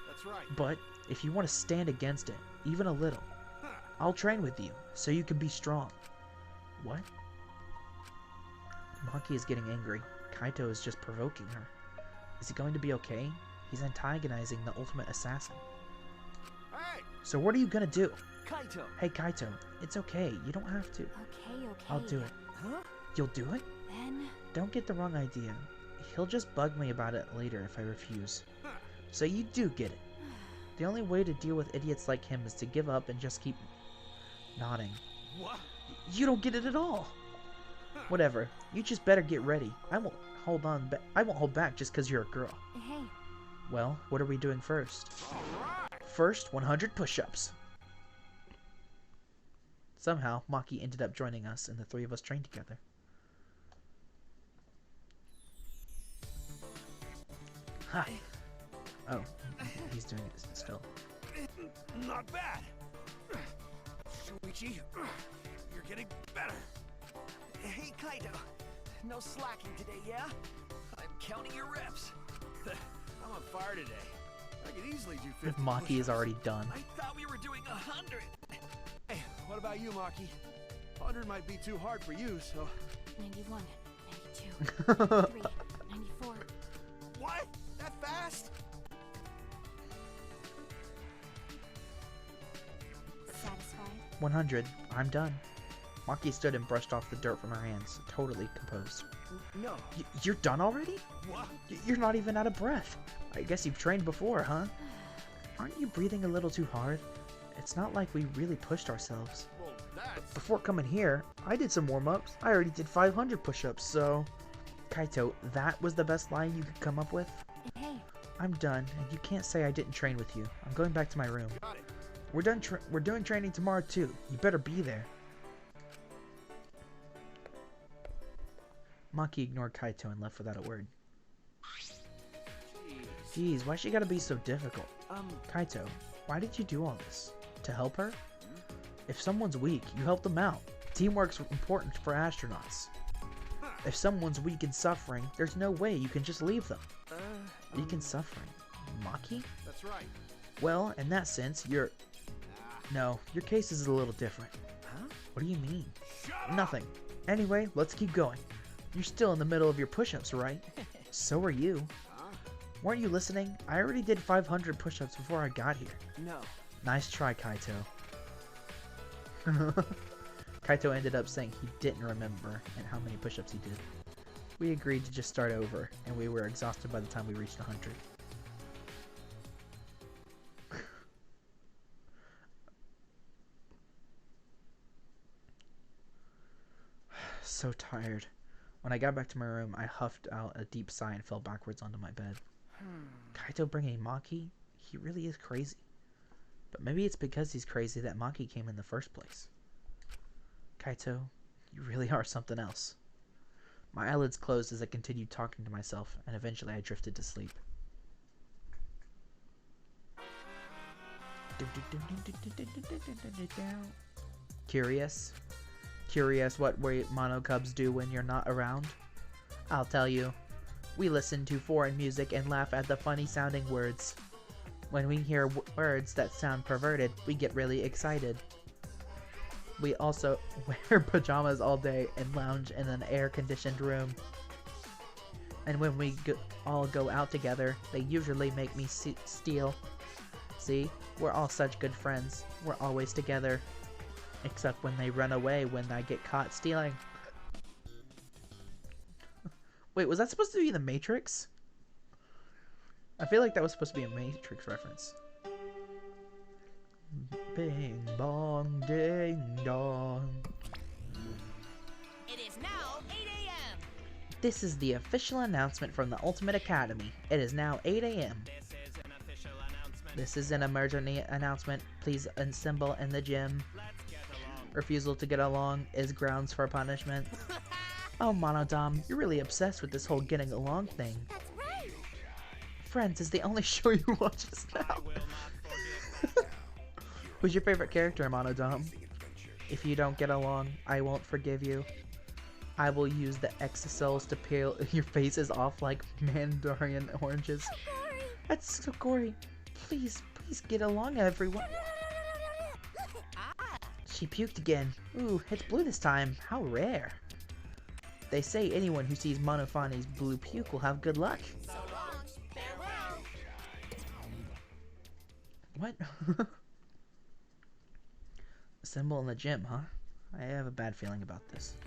That's right. But if you want to stand against it, even a little, Huh. I'll train with you, so you can be strong. What? Maki is getting angry. Kaito is just provoking her. Is he going to be okay? He's antagonizing the ultimate assassin. Hey, So what are you gonna do? Kaito! Hey Kaito, it's okay. You don't have to. Okay. I'll do it. Huh? You'll do it? Then, Don't get the wrong idea. He'll just bug me about it later if I refuse. Huh. So you do get it. The only way to deal with idiots like him is to give up and just keep nodding. what? You don't get it at all. Whatever. You just better get ready. I won't hold back just because you're a girl. hey, Well, what are we doing first? All right. First, 100 push-ups. Somehow, Maki ended up joining us, and the three of us trained together. Ha! Oh, he's doing it still. Not bad. Shuichi, you're getting better. Hey, Kaito! No slacking today, yeah? I'm counting your reps. I'm on fire today. I could easily do 50 If Maki is push-ups. already done. I thought we were doing 100! Hey, what about you, Maki? 100 might be too hard for you, so... 91, 92, 93, 94. What? That fast? Satisfied? 100. I'm done. Maki stood and brushed off the dirt from her hands, totally composed. No. You're done already? What? You're not even out of breath. I guess you've trained before, huh? Aren't you breathing a little too hard? It's not like we really pushed ourselves. Well, that's... Before coming here, I did some warm-ups. I already did 500 push-ups, so... Kaito, that was the best line you could come up with? Hey, I'm done, and you can't say I didn't train with you. I'm going back to my room. Got it. We're doing training tomorrow, too. You better be there. Maki ignored Kaito and left without a word. Jeez. Geez, why she gotta be so difficult? Um, Kaito, why did you do all this? To help her? If someone's weak, you help them out. Teamwork's important for astronauts. If someone's weak and suffering, there's no way you can just leave them. Weak and suffering? Maki? That's right. Well, in that sense, you're... No, your case is a little different. Huh? What do you mean? Shut up! Nothing. Anyway, let's keep going. You're still in the middle of your push-ups, right? So are you. Huh? Weren't you listening? I already did 500 push-ups before I got here. no. Nice try, Kaito. Kaito ended up saying he didn't remember and how many push-ups he did. We agreed to just start over, and we were exhausted by the time we reached 100. So tired. When I got back to my room, I huffed out a deep sigh and fell backwards onto my bed. Kaito bringing Maki? He really is crazy. But maybe it's because he's crazy that Maki came in the first place. Kaito, you really are something else. My eyelids closed as I continued talking to myself, and eventually I drifted to sleep. Curious? Curious what Mono Cubs do when you're not around? I'll tell you. We listen to foreign music and laugh at the funny sounding words. When we hear words that sound perverted, we get really excited. We also wear pajamas all day and lounge in an air-conditioned room. And when we all go out together, they usually make me steal. See, we're all such good friends. We're always together. Except when they run away when I get caught stealing. Wait, was that supposed to be the Matrix? I feel like that was supposed to be a Matrix reference. Bing bong ding dong. It is now 8 a.m. This is the official announcement from the Ultimate Academy. It is now 8 a.m. This is an official announcement. This is an emergency announcement. Please assemble in the gym. Let's get along. Refusal to get along is grounds for punishment. Oh, Monodom, you're really obsessed with this whole getting along thing. That's right. Friends is the only show you watch just I now. will not forget. Who's your favorite character, Monodom? If you don't get along, I won't forgive you. I will use the exocells to peel your faces off like Mandarin oranges. Sorry. That's so gory. Please, please get along, everyone. She puked again. Ooh, it's blue this time. How rare. They say anyone who sees Monofani's blue puke will have good luck. So long. Farewell. What? Assemble in the gym, huh? I have a bad feeling about this.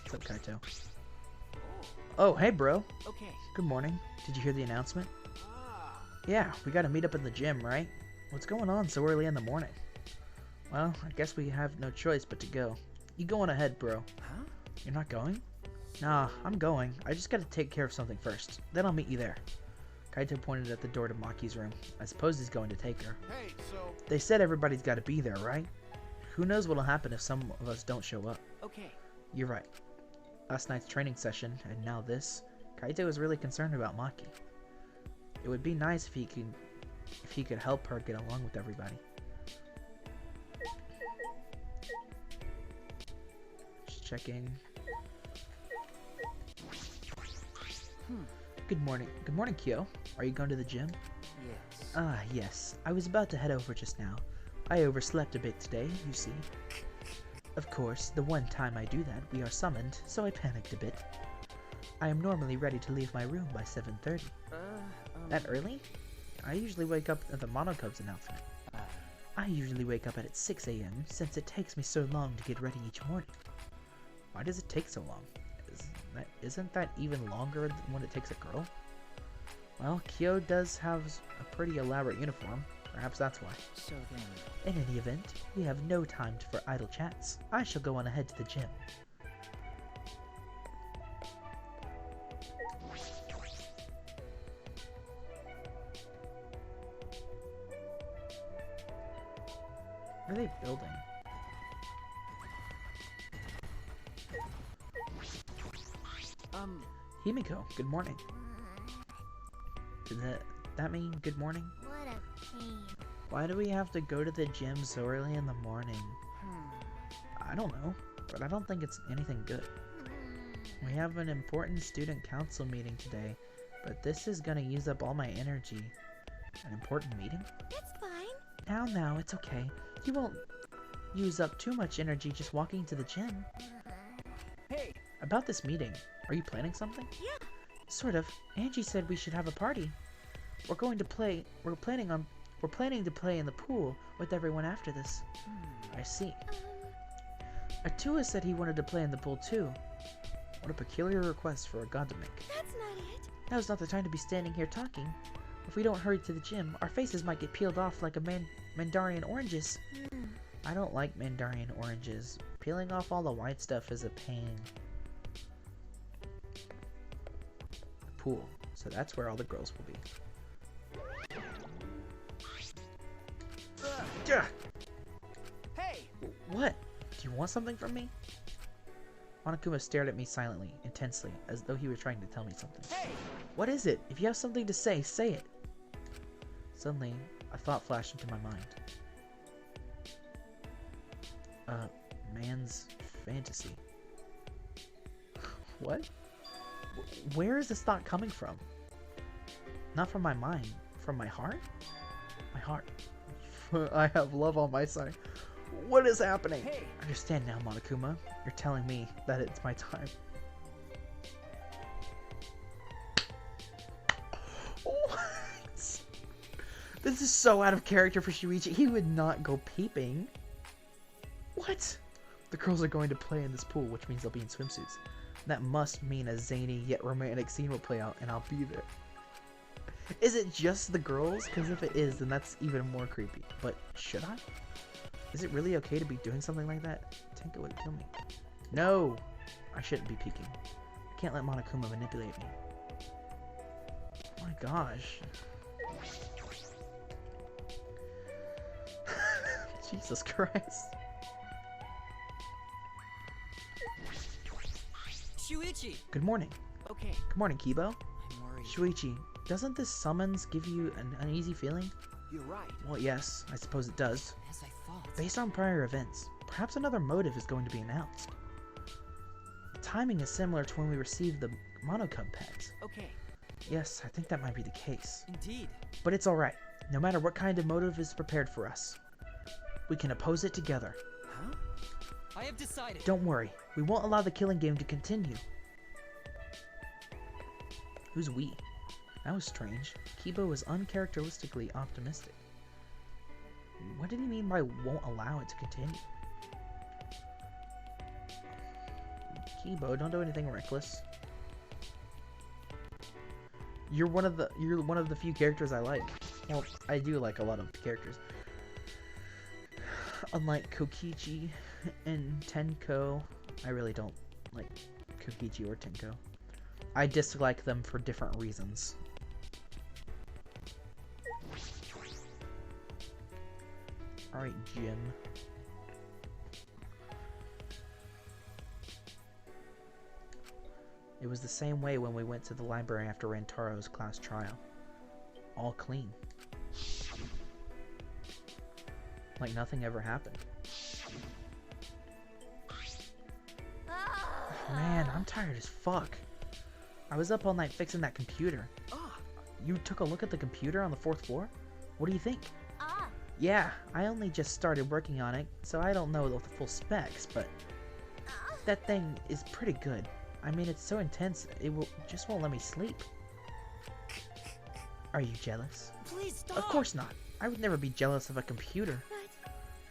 What's up, Kaito? Oh, hey, bro. Okay. Good morning. Did you hear the announcement? Yeah, we gotta meet up in the gym, right? What's going on so early in the morning? Well, I guess we have no choice but to go. You go on ahead, bro. Huh? You're not going? Nah, I'm going. I just gotta take care of something first. Then I'll meet you there. Kaito pointed at the door to Maki's room. I suppose he's going to take her. Hey, so They said everybody's gotta be there, right? Who knows what'll happen if some of us don't show up. Okay. You're right. Last night's training session, and now this. Kaito is really concerned about Maki. It would be nice if he could help her get along with everybody. Just checking. Good morning. Good morning, Kyo. Are you going to the gym? Yes. Ah, yes. I was about to head over just now. I overslept a bit today, you see. Of course, the one time I do that, we are summoned, so I panicked a bit. I am normally ready to leave my room by 7:30. That early? I usually wake up at the Monocubs announcement. I usually wake up at 6 a.m. since it takes me so long to get ready each morning. Why does it take so long? Isn't that even longer than when it takes a girl? Well, Kyo does have a pretty elaborate uniform. Perhaps that's why. So then... In any event, we have no time for idle chats. I shall go on ahead to the gym. What are they building? Himiko, good morning. Did that mean good morning? What a pain. Why do we have to go to the gym so early in the morning? I don't know, but I don't think it's anything good. We have an important student council meeting today, but this is gonna use up all my energy. An important meeting? That's fine. Now, it's okay. You won't use up too much energy just walking to the gym. Hey! About this meeting, are you planning something? Yeah. Sort of. Angie said we should have a party. We're planning to play in the pool with everyone after this. I see. Atua said he wanted to play in the pool too. What a peculiar request for a god to make. That's not it. Now's not the time to be standing here talking. If we don't hurry to the gym, our faces might get peeled off like Mandarin oranges. I don't like Mandarin oranges. Peeling off all the white stuff is a pain. Pool. So that's where all the girls will be. Hey! What? Do you want something from me? Monokuma stared at me silently, intensely, as though he were trying to tell me something. Hey! What is it? If you have something to say, say it. Suddenly, a thought flashed into my mind. Man's fantasy. What? Where is this thought coming from? Not from my mind, from my heart? My heart. I have love on my side. What is happening? Hey! Understand now, Monokuma. You're telling me that it's my time. What? This is so out of character for Shuichi. He would not go peeping. What? The girls are going to play in this pool, which means they'll be in swimsuits. That must mean a zany yet romantic scene will play out, and I'll be there. Is it just the girls? Because if it is, then that's even more creepy. But should I? Is it really okay to be doing something like that? Tenko would kill me. No! I shouldn't be peeking. I can't let Monokuma manipulate me. Oh my gosh. Jesus Christ. Shuichi! Good morning. Okay, Good morning, Kibo. I'm worried. Shuichi, doesn't this summons give you an uneasy feeling? You're right. Well, yes, I suppose it does. As I thought. Based on prior events, perhaps another motive is going to be announced. The timing is similar to when we received the Monocub pets. Okay, Yes, I think that might be the case. indeed. But it's alright. No matter what kind of motive is prepared for us, we can oppose it together. Huh? I have decided. Don't worry, we won't allow the killing game to continue. Who's we? That was strange. Kibo was uncharacteristically optimistic. What did he mean by won't allow it to continue? Kibo, don't do anything reckless. You're one of the few characters I like. Well, I do like a lot of characters. Unlike Kokichi and Tenko, I really don't like Kokichi or Tenko. I dislike them for different reasons. Alright, Jim. It was the same way when we went to the library after Rantaro's class trial. All clean. Like nothing ever happened. Man, I'm tired as fuck. I was up all night fixing that computer. You took a look at the computer on the 4th floor? What do you think? Yeah, I only just started working on it, so I don't know the full specs, but that thing is pretty good. I mean, it's so intense, it just won't let me sleep. Are you jealous? Please stop! Of course not. I would never be jealous of a computer.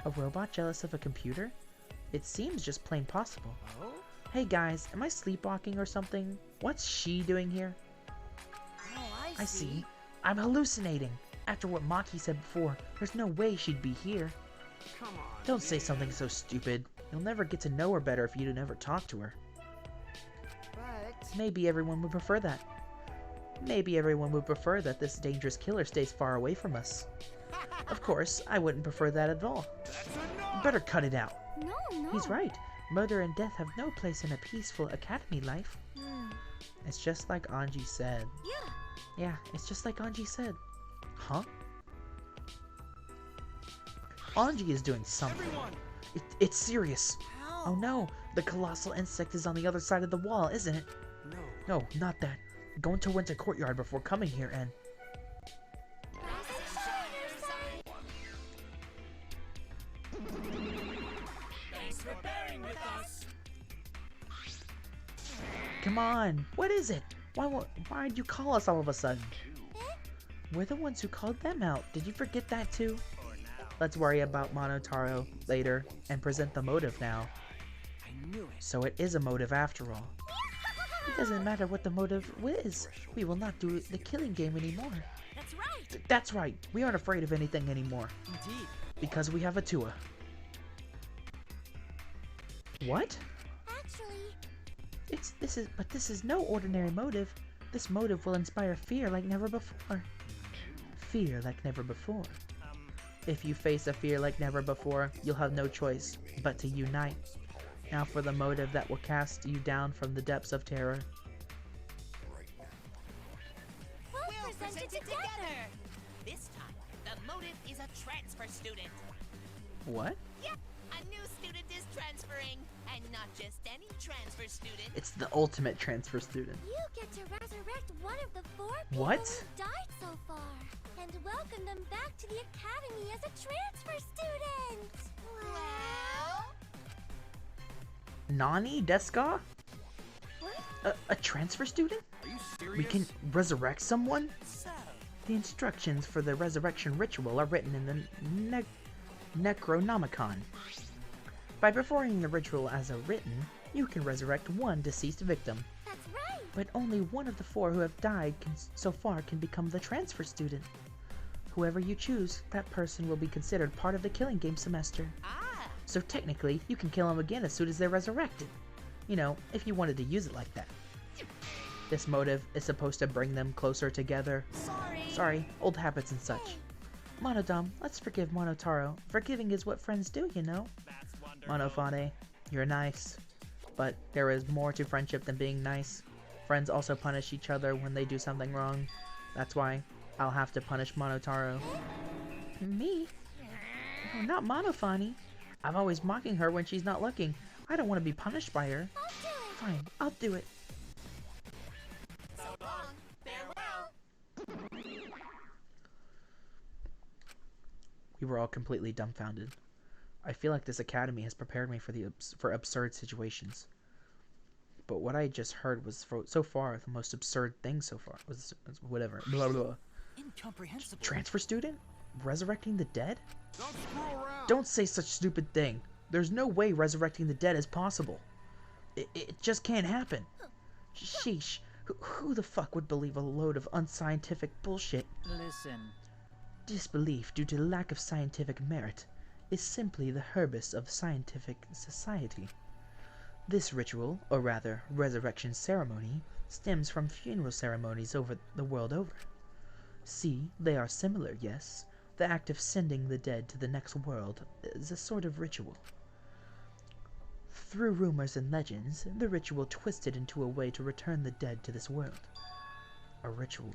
A robot jealous of a computer? It seems just plain possible. Oh? Hey guys, am I sleepwalking or something? What's she doing here? Oh, I see. I'm hallucinating. After what Maki said before, there's no way she'd be here. Come on. Don't say something so stupid. You'll never get to know her better if you never talk to her. But... Maybe everyone would prefer that. Maybe everyone would prefer that this dangerous killer stays far away from us. Of course, I wouldn't prefer that at all. Better cut it out. No. He's right. Murder and death have no place in a peaceful academy life. It's just like Anji said. Yeah, it's just like Anji said. Huh? Anji is doing something. It's serious. How? Oh no, the colossal insect is on the other side of the wall, isn't it? No. No, not that. Go into Winter Courtyard before coming here and... Thanks for bearing with us. Come on, what is it? Why'd you call us all of a sudden? We're the ones who called them out. Did you forget that too? For now. Let's worry about Monotaro later and present the motive now. I knew it. So it is a motive after all. It doesn't matter what the motive is. We will not do the killing game anymore. That's right. That's right. We aren't afraid of anything anymore. Indeed. Because we have a Tua. What? Actually, This is no ordinary motive. This motive will inspire fear like never before. Fear like never before. If you face a fear like never before, you'll have no choice but to unite. Now for the motive that will cast you down from the depths of terror. We'll present it together. This time, the motive is a transfer student. What? Yeah, a new student is transferring. And not just any transfer student. It's the ultimate transfer student. You get to resurrect one of the 4 people What? who died so far. And welcome them back to the academy as a transfer student. Well... Nani Deska? What? A transfer student? Are you serious? We can resurrect someone? So, The instructions for the resurrection ritual are written in the Necronomicon. By performing the ritual as written, you can resurrect one deceased victim. That's right. But only one of the 4 who have died so far can become the transfer student. Whoever you choose, that person will be considered part of the killing game semester. So technically, you can kill them again as soon as they're resurrected. You know, if you wanted to use it like that. This motive is supposed to bring them closer together. Sorry, old habits and such. Monodam, let's forgive Monotaro. Forgiving is what friends do, you know. Monofane, you're nice. But there is more to friendship than being nice. Friends also punish each other when they do something wrong. That's why I'll have to punish Monotaro. Me? No, not Monofane. I'm always mocking her when she's not looking. I don't want to be punished by her. I'll do it. Fine, I'll do it. so long. Farewell. We were all completely dumbfounded. I feel like this academy has prepared me for absurd situations. But what I just heard was so far the most absurd thing so far was whatever. Blah, blah, blah. Incomprehensible. Transfer student? Resurrecting the dead? Don't screw around. Don't say such stupid thing. There's no way resurrecting the dead is possible. It just can't happen. Sheesh. Who the fuck would believe a load of unscientific bullshit? Listen. Disbelief due to lack of scientific merit is simply the hubris of scientific society. This ritual, or rather resurrection ceremony, stems from funeral ceremonies over the world over. See, they are similar, yes. The act of sending the dead to the next world is a sort of ritual. Through rumors and legends, the ritual twisted into a way to return the dead to this world. A ritual.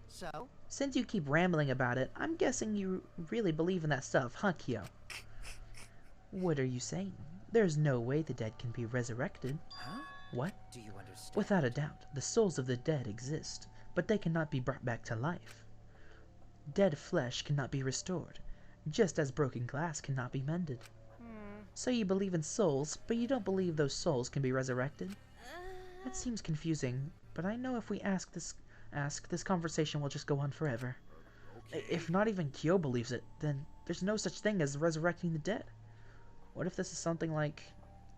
So? Since you keep rambling about it, I'm guessing you really believe in that stuff, huh, Kyo? What are you saying? There's no way the dead can be resurrected. Huh? What? Do you understand? Without a doubt, the souls of the dead exist, but they cannot be brought back to life. Dead flesh cannot be restored, just as broken glass cannot be mended. So you believe in souls, but you don't believe those souls can be resurrected? That seems confusing, but I know if we ask, this conversation will just go on forever. If not even Kyo believes it, then there's no such thing as resurrecting the dead. What if this is something like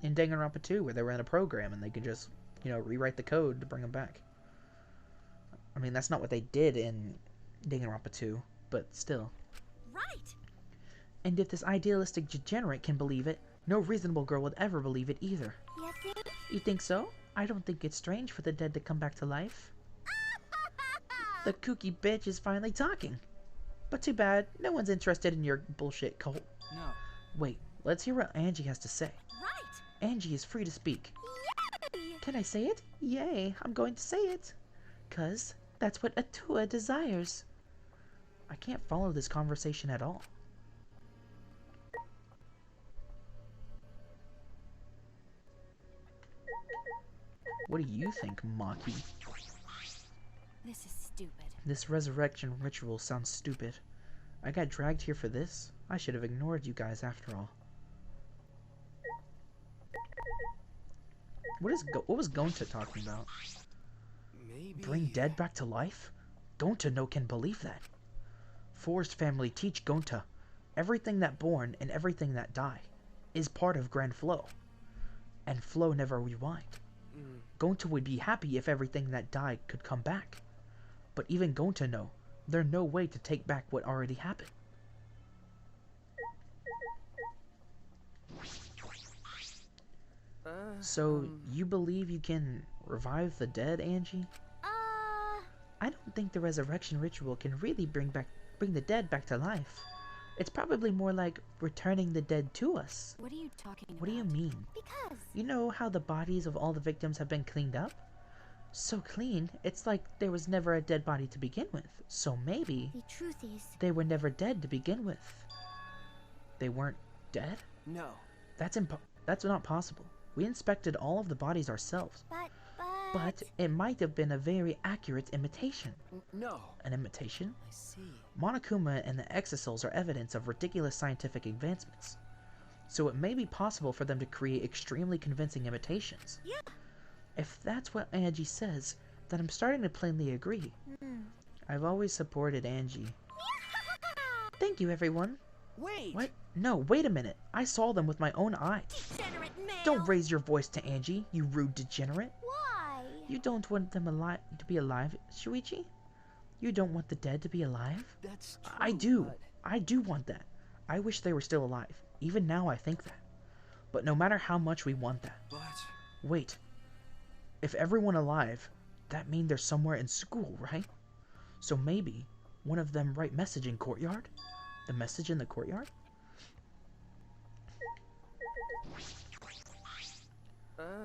in Danganronpa 2, where they ran a program and they could just, rewrite the code to bring them back? I mean, that's not what they did in Danganronpa 2, but still. Right. And if this idealistic degenerate can believe it, no reasonable girl would ever believe it either. You think? You think so? I don't think it's strange for the dead to come back to life. The kooky bitch is finally talking. But too bad, no one's interested in your bullshit cult. No. Wait, let's hear what Angie has to say. Right. Angie is free to speak. Yay! Can I say it? Yay, I'm going to say it. 'Cause that's what Atua desires. I can't follow this conversation at all. What do you think, Maki? This is stupid. This resurrection ritual sounds stupid. I got dragged here for this. I should have ignored you guys after all. What was Gonta talking about? Maybe. Bring dead back to life? Gonta no can believe that. Forest family teach Gonta. Everything that born and everything that die is part of Grand Flow. And Flow never rewind. Gonta would be happy if everything that died could come back. But even Gonta know, there's no way to take back what already happened. So, you believe you can revive the dead, Angie? I don't think the resurrection ritual can really bring bring the dead back to life. It's probably more like returning the dead to us. What are you talking about? What do you mean? Because You know how the bodies of all the victims have been cleaned up? So clean, it's like there was never a dead body to begin with. So maybe the truth is, they were never dead to begin with. They weren't dead? No. That's not possible. We inspected all of the bodies ourselves. But it might have been a very accurate imitation. No. An imitation? I see. Monokuma and the exosols are evidence of ridiculous scientific advancements. So it may be possible for them to create extremely convincing imitations. yeah. If that's what Angie says, then I'm starting to plainly agree. I've always supported Angie. Thank you, everyone. Wait. What? No, wait a minute. I saw them with my own eyes. Degenerate male. Don't raise your voice to Angie, you rude degenerate. Why? You don't want them to be alive, Shuichi? You don't want the dead to be alive? That's true. I do. but- I do want that. I wish they were still alive. Even now I think that. But no matter how much we want that. But Wait. If everyone alive, that means they're somewhere in school, right? So maybe one of them write message in courtyard? The message in the courtyard?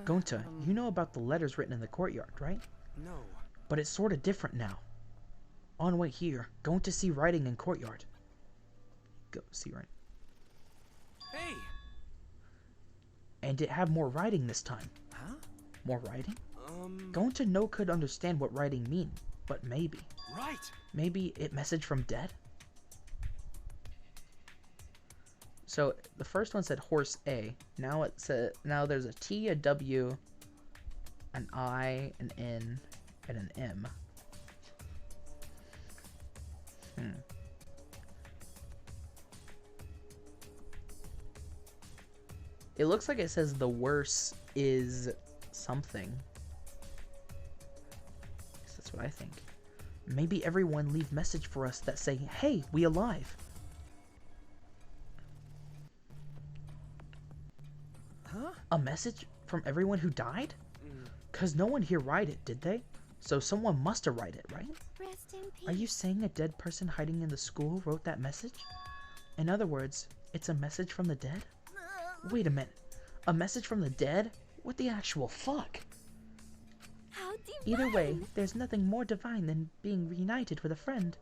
Gonta, you know about the letters written in the courtyard, right? no. But it's sort of different now. On way here, going to see writing in courtyard. Go see writing. Hey. And it have more writing this time. Huh? More writing? Going to know could understand what writing mean, but maybe. Right. Maybe it message from dead? So the first one said horse A. Now it said there's a T, a W, an I, an N, and an M. It looks like it says the worse is something. That's what I think. Maybe everyone leave message for us that say, "Hey, we alive." Huh? A message from everyone who died? Cause no one here write it, did they? So someone must have write it, right? Rest in peace. Are you saying a dead person hiding in the school wrote that message? In other words, it's a message from the dead? Wait a minute. A message from the dead? What the actual fuck? How divine. Either way, there's nothing more divine than being reunited with a friend.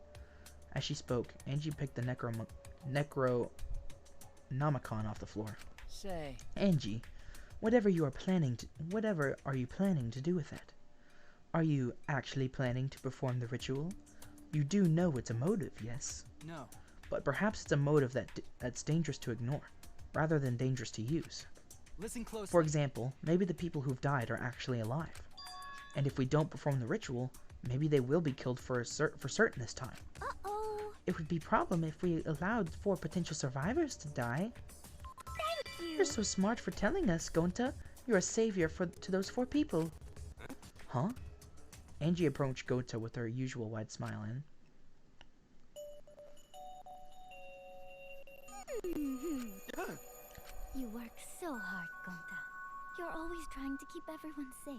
As she spoke, Angie picked the Necronomicon off the floor. Say. Angie, whatever are you planning to do with it? Are you actually planning to perform the ritual? You do know it's a motive, yes? No. But perhaps it's a motive that's dangerous to ignore, rather than dangerous to use. Listen closely. For example, maybe the people who've died are actually alive. And if we don't perform the ritual, maybe they will be killed for certain this time. Uh-oh. It would be a problem if we allowed 4 potential survivors to die. Thank you. You're so smart for telling us, Gonta. You're a savior to those 4 people. Huh? Angie approached Gonta with her usual wide smile and... You work so hard, Gonta. You're always trying to keep everyone safe.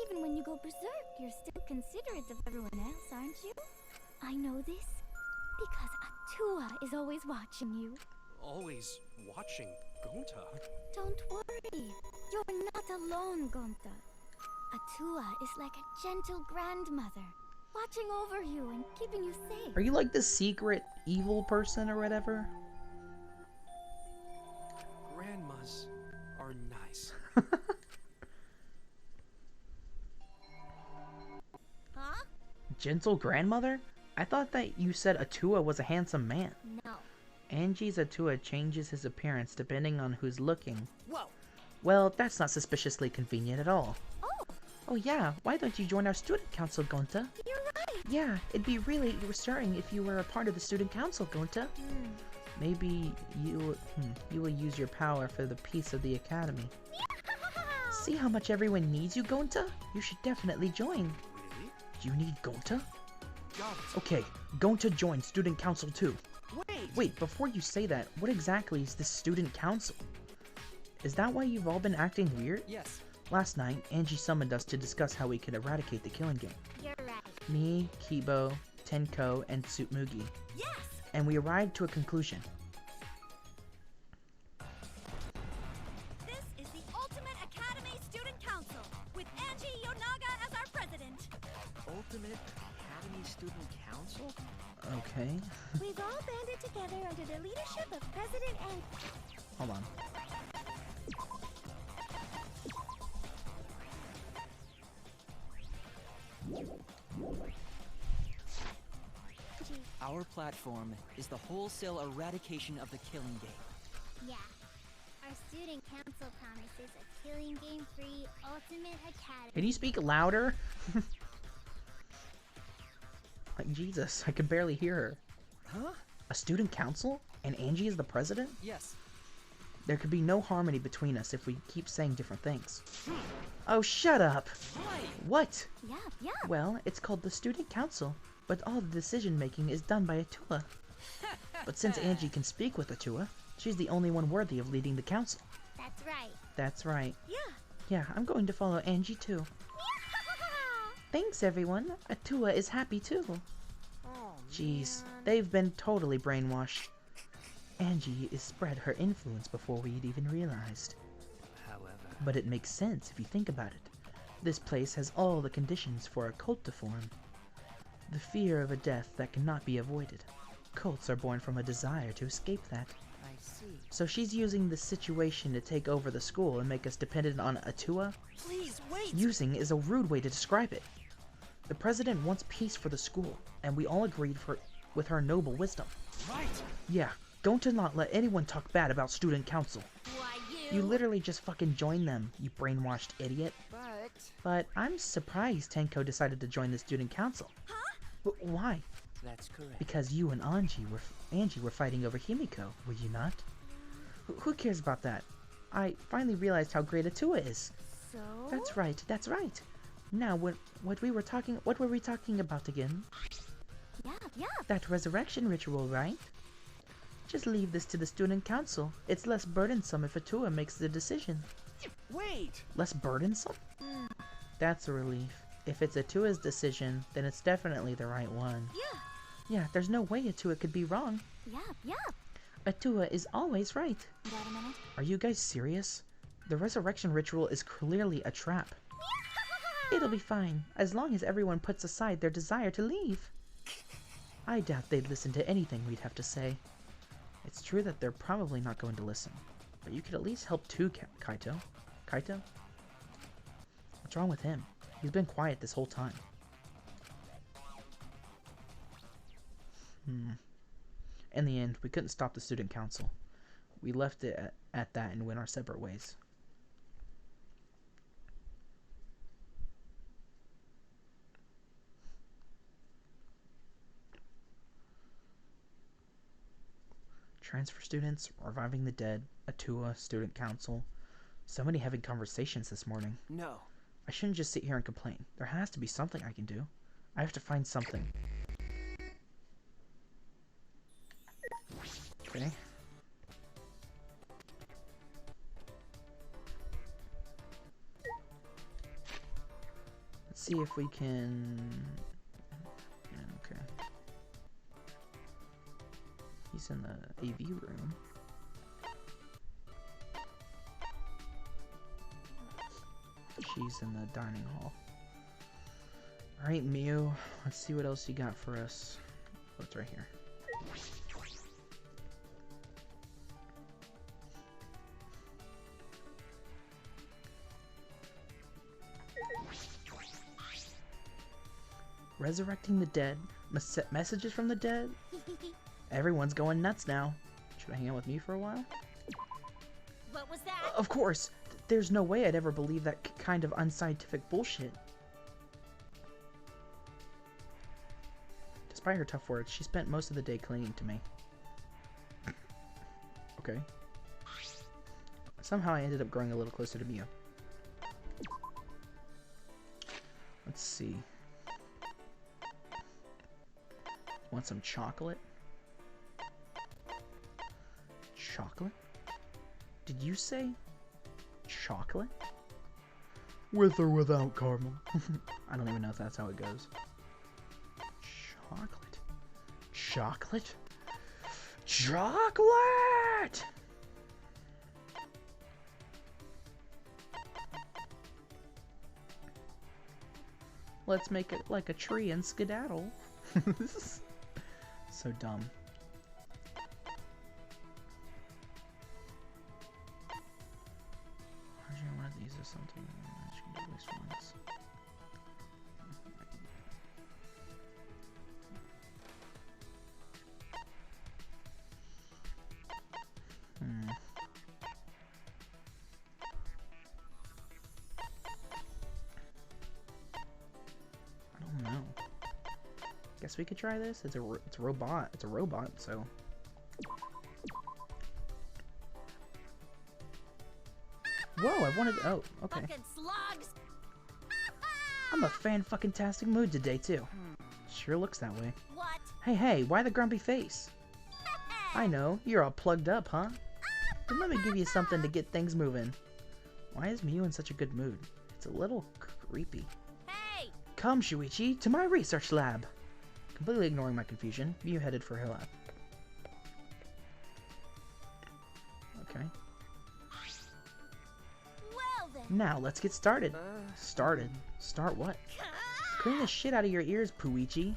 Even when you go berserk, you're still considerate of everyone else, aren't you? I know this because Atua is always watching you. Always watching Gonta. Don't worry. You're not alone, Gonta. Atua is like a gentle grandmother, watching over you and keeping you safe. Are you like the secret evil person or whatever? Grandmas are nice. Huh? Gentle grandmother? I thought that you said Atua was a handsome man. No. Angie's Atua changes his appearance depending on who's looking. Whoa. Well, that's not suspiciously convenient at all. Oh, Oh yeah, why don't you join our student council, Gonta? you're right. Yeah, it'd be really reassuring if you were a part of the student council, Gonta. Maybe you will use your power for the peace of the academy. See how much everyone needs you, Gonta? You should definitely join. Really? You need Gonta? Got it. Okay, Gonta join student council too. Wait. Wait, before you say that, what exactly is this student council? Is that why you've all been acting weird? Yes. Last night, Angie summoned us to discuss how we could eradicate the killing gang. You're right. Me, Kibo, Tenko, and Tsutmugi. Yeah! and we arrived to a conclusion. This is the Ultimate Academy Student Council, with Angie Yonaga as our president. Ultimate Academy Student Council? Okay. We've all banded together under the leadership of President and... Hold on. Our platform is the wholesale eradication of the killing game. Yeah. Our student council promises a killing game-free Ultimate Academy. Can you speak louder? Like, Jesus, I could barely hear her. Huh? A student council? And Angie is the president? Yes. There could be no harmony between us if we keep saying different things. Oh, shut up! Why? What? Yeah. Well, it's called the student council, but all the decision-making is done by Atua. But since Angie can speak with Atua, she's the only one worthy of leading the council. That's right. That's right. Yeah. Yeah, I'm going to follow Angie too. Thanks, everyone. Atua is happy too. Oh, Jeez, they've been totally brainwashed. Angie has spread her influence before we'd even realized. However... But it makes sense if you think about it. This place has all the conditions for a cult to form. The fear of a death that cannot be avoided. Cults are born from a desire to escape that. I see. So she's using this situation to take over the school and make us dependent on Atua? Please, wait! Using is a rude way to describe it. The president wants peace for the school, and we all agreed with her noble wisdom. Right! Yeah, don't to not let anyone talk bad about student council. Why, You literally just fucking joined them, you brainwashed idiot. But I'm surprised Tenko decided to join the student council. Huh? But why? That's correct. Because you and Angie were fighting over Himiko, were you not? Who cares about that? I finally realized how great Atua is. So? That's right, that's right. Now, what were we talking about again? Yeah. That resurrection ritual, right? Just leave this to the student council. It's less burdensome if Atua makes the decision. Wait! Less burdensome? That's a relief. If it's Atua's decision, then it's definitely the right one. Yeah, there's no way Atua could be wrong. Yeah. Atua is always right. Got a minute? Are you guys serious? The resurrection ritual is clearly a trap. It'll be fine, as long as everyone puts aside their desire to leave. I doubt they'd listen to anything we'd have to say. It's true that they're probably not going to listen, but you could at least help too, Kaito. Kaito? What's wrong with him? He's been quiet this whole time. In the end, we couldn't stop the student council. We left it at that and went our separate ways. Transfer students, reviving the dead, Atua, student council. So many having conversations this morning. No. I shouldn't just sit here and complain. There has to be something I can do. I have to find something. Okay. Let's see if we can... Okay. He's in the AV room. She's in the dining hall. Alright, Miu. Let's see what else you got for us. Oh, it's right here. Resurrecting the dead. Messages from the dead? Everyone's going nuts now. Should I hang out with Miu for a while? What was that? Of course! There's no way I'd ever believe that kind of unscientific bullshit. Despite her tough words, she spent most of the day clinging to me. Okay. Somehow I ended up growing a little closer to Miu. Let's see. Want some chocolate? Chocolate? Did you say chocolate? With or without caramel? I don't even know if that's how it goes. Chocolate? Chocolate? Chocolate! Let's make it like a tree and skedaddle. So dumb. I want to use this something. I should do at least once. I don't know. Guess we could try this. It's a robot. It's a robot, so. Whoa! I wanted. Oh, okay. Fucking slugs. I'm a fan-fucking-tastic mood today too. Sure looks that way. What? Hey! Why the grumpy face? I know, you're all plugged up, huh? Then let me give you something to get things moving. Why is Mew in such a good mood? It's a little creepy. Hey! Come, Shuichi, to my research lab! Completely ignoring my confusion, Mew headed for her lab. Okay. Well then. Now, let's get started. Started? Start what? Clean the shit out of your ears, Puichi.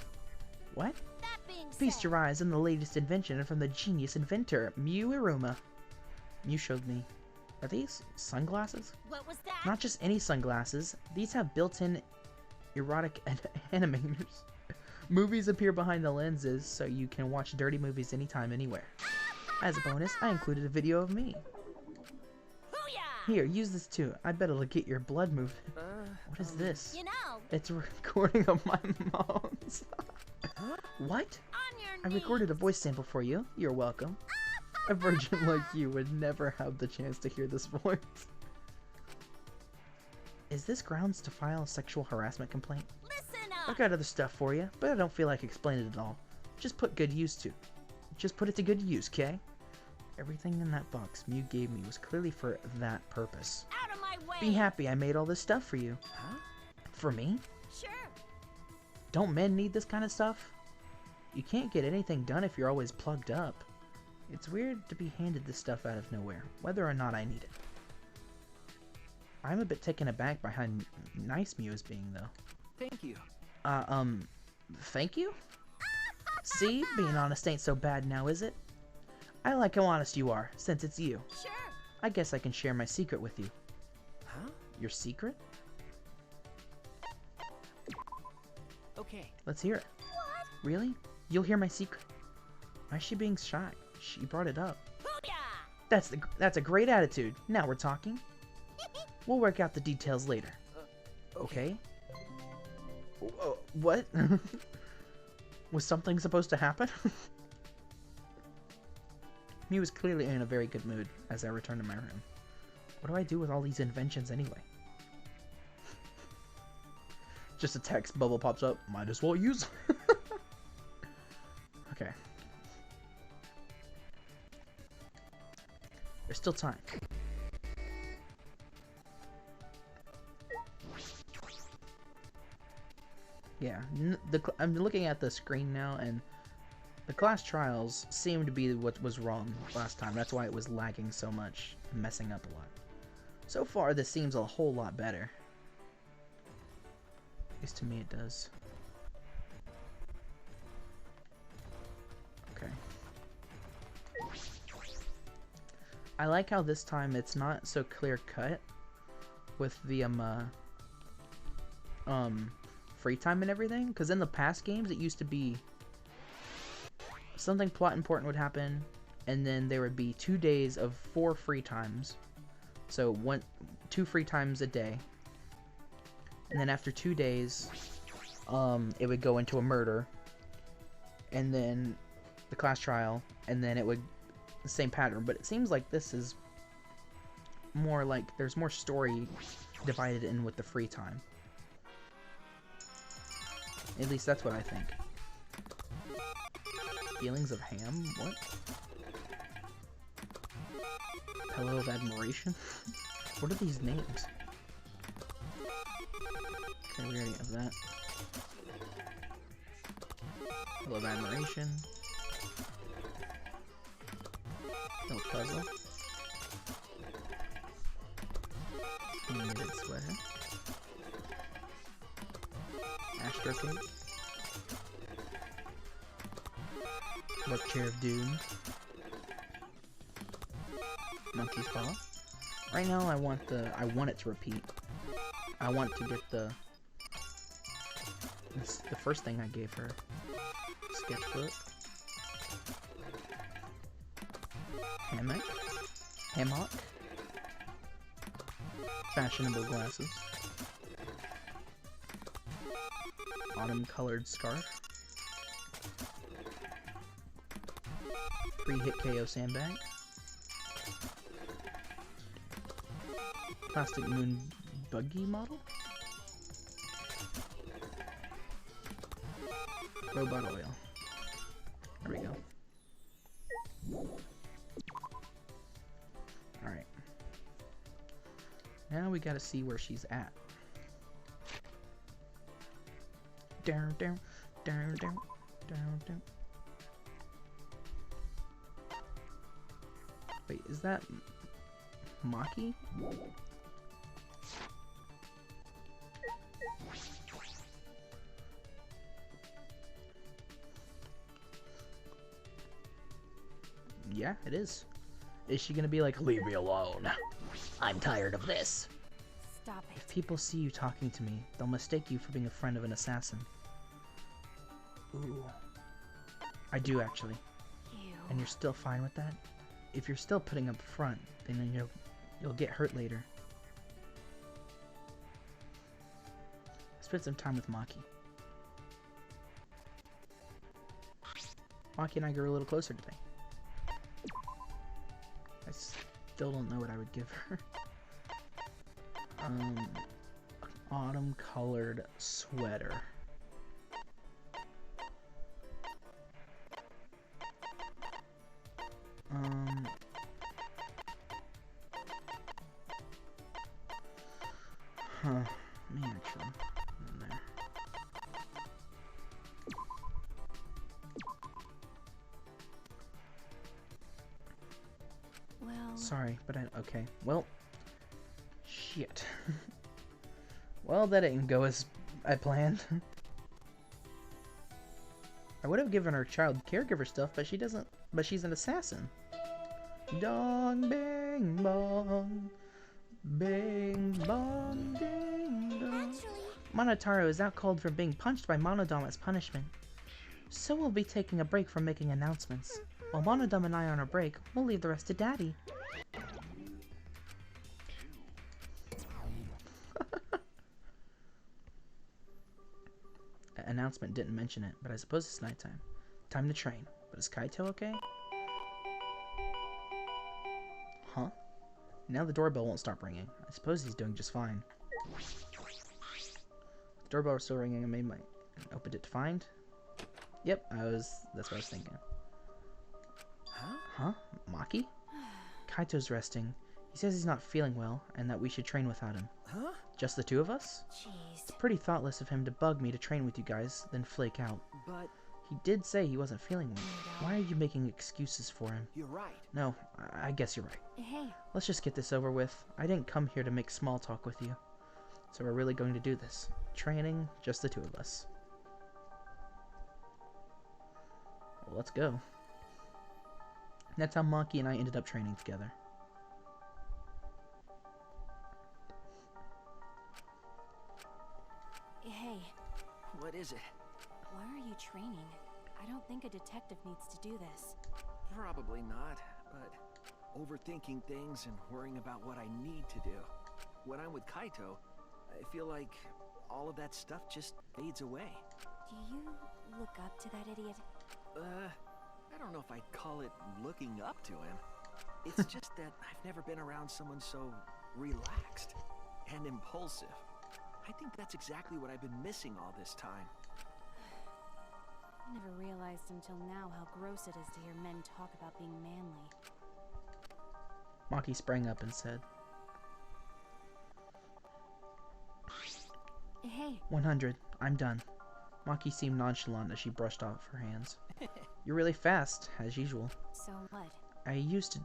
What? That being Feast said, your eyes on the latest invention from the genius inventor, Mew Iruma. Mew showed me. Are these sunglasses? what was that? Not just any sunglasses. These have built-in erotic animators. Movies appear behind the lenses, so you can watch dirty movies anytime, anywhere. As a bonus, I included a video of me. Booyah! Here, use this too. I bet it'll get your blood moving. What is this? You know, It's a recording of my mom's. What? on your I knees. recorded a voice sample for you. You're welcome. A virgin like you would never have the chance to hear this voice. Is this grounds to file a sexual harassment complaint? Listen I up. got other stuff for you, but I don't feel like explaining it all. Just put it to good use, okay? Everything in that box Mew gave me was clearly for that purpose. Out of my way. Be happy I made all this stuff for you. Huh? For me? Sure. Don't men need this kind of stuff? You can't get anything done if you're always plugged up. It's weird to be handed this stuff out of nowhere, whether or not I need it. I'm a bit taken aback by how nice Mew is being, though. Thank you. Thank you? See? Being honest ain't so bad now, is it? I like how honest you are, since it's you. Sure. I guess I can share my secret with you. Huh? Your secret? Okay. Let's hear it. What? Really? You'll hear my secret? Why is she being shy? She brought it up. Booyah! That's a great attitude. Now we're talking. We'll work out the details later. Okay? What? Was something supposed to happen? Mew was clearly in a very good mood as I returned to my room. What do I do with all these inventions anyway? Just a text bubble pops up. Might as well use it. Okay. There's still time. Yeah, I'm looking at the screen now, and the class trials seem to be what was wrong last time. That's why it was lagging so much, messing up a lot. So far, this seems a whole lot better. At least to me it does. Okay. I like how this time it's not so clear cut with the free time and everything, because in the past games it used to be something plot important would happen and then there would be 2 days of 4 free times, so 2 free times a day, and then after 2 days it would go into a murder, and then the class trial, and then it would the same pattern. But it seems like this is more like there's more story divided in with the free time. At least that's what I think. Feelings of ham? What? Pillow of admiration? What are these names? Okay, we already have that. Pillow of admiration. No puzzle. Knitted sweater. Astro Cape. Look, Chair of Doom. Monkey's Paw. Right now, I want it to repeat. I want to get the first thing I gave her. Sketchbook. Hammock. Fashionable glasses. Autumn-colored scarf. Pre-hit KO sandbag. Plastic moon buggy model. Robot oil. There we go. Alright. Now we gotta see where she's at. Down, down, down, down, down, down. Wait, is that Maki? Yeah, it is. Is she gonna be like, leave me alone? I'm tired of this. Stop it. If people see you talking to me, they'll mistake you for being a friend of an assassin. Ooh. I do, actually. Ew. And you're still fine with that? If you're still putting up front, then you'll get hurt later. I spent some time with Maki. Maki and I grew a little closer today. I still don't know what I would give her. Autumn-colored sweater. Me actually. In there. Well. Sorry, but okay. Well, shit. Well, that didn't go as I planned. I would have given her child caregiver stuff, but she doesn't. But she's an assassin. Dong, bing, bong. Bing, bong, ding, dong. Actually, Monotaro is out cold for being punched by Monodam as punishment. So we'll be taking a break from making announcements. While Monodam and I are on a break, we'll leave the rest to Daddy. Announcement didn't mention it, but I suppose it's nighttime. Time to train. But is Kaito okay? Huh? Now the doorbell won't stop ringing. I suppose he's doing just fine. The doorbell was still ringing and opened it to find. Yep, that's what I was thinking. Huh? Maki? Kaito's resting. He says he's not feeling well, and that we should train without him. Huh? Just the two of us? jeez. Pretty thoughtless of him to bug me to train with you guys, then flake out. But He did say he wasn't feeling well. Why are you making excuses for him? you're right. No, I guess you're right. Hey, Let's just get this over with. I didn't come here to make small talk with you. So we're really going to do this. Training, just the two of us. Well, let's go. That's how Maki and I ended up training together. hey, What is it? why are you training? I don't think a detective needs to do this. Probably not, but overthinking things and worrying about what I need to do. When I'm with Kaito, I feel like all of that stuff just fades away. Do you look up to that idiot? I don't know if I'd call it looking up to him. It's just that I've never been around someone so relaxed and impulsive. I think that's exactly what I've been missing all this time. I never realized until now how gross it is to hear men talk about being manly. Maki sprang up and said, Hey, 100. I'm done. Maki seemed nonchalant as she brushed off her hands. You're really fast, as usual. so what? I used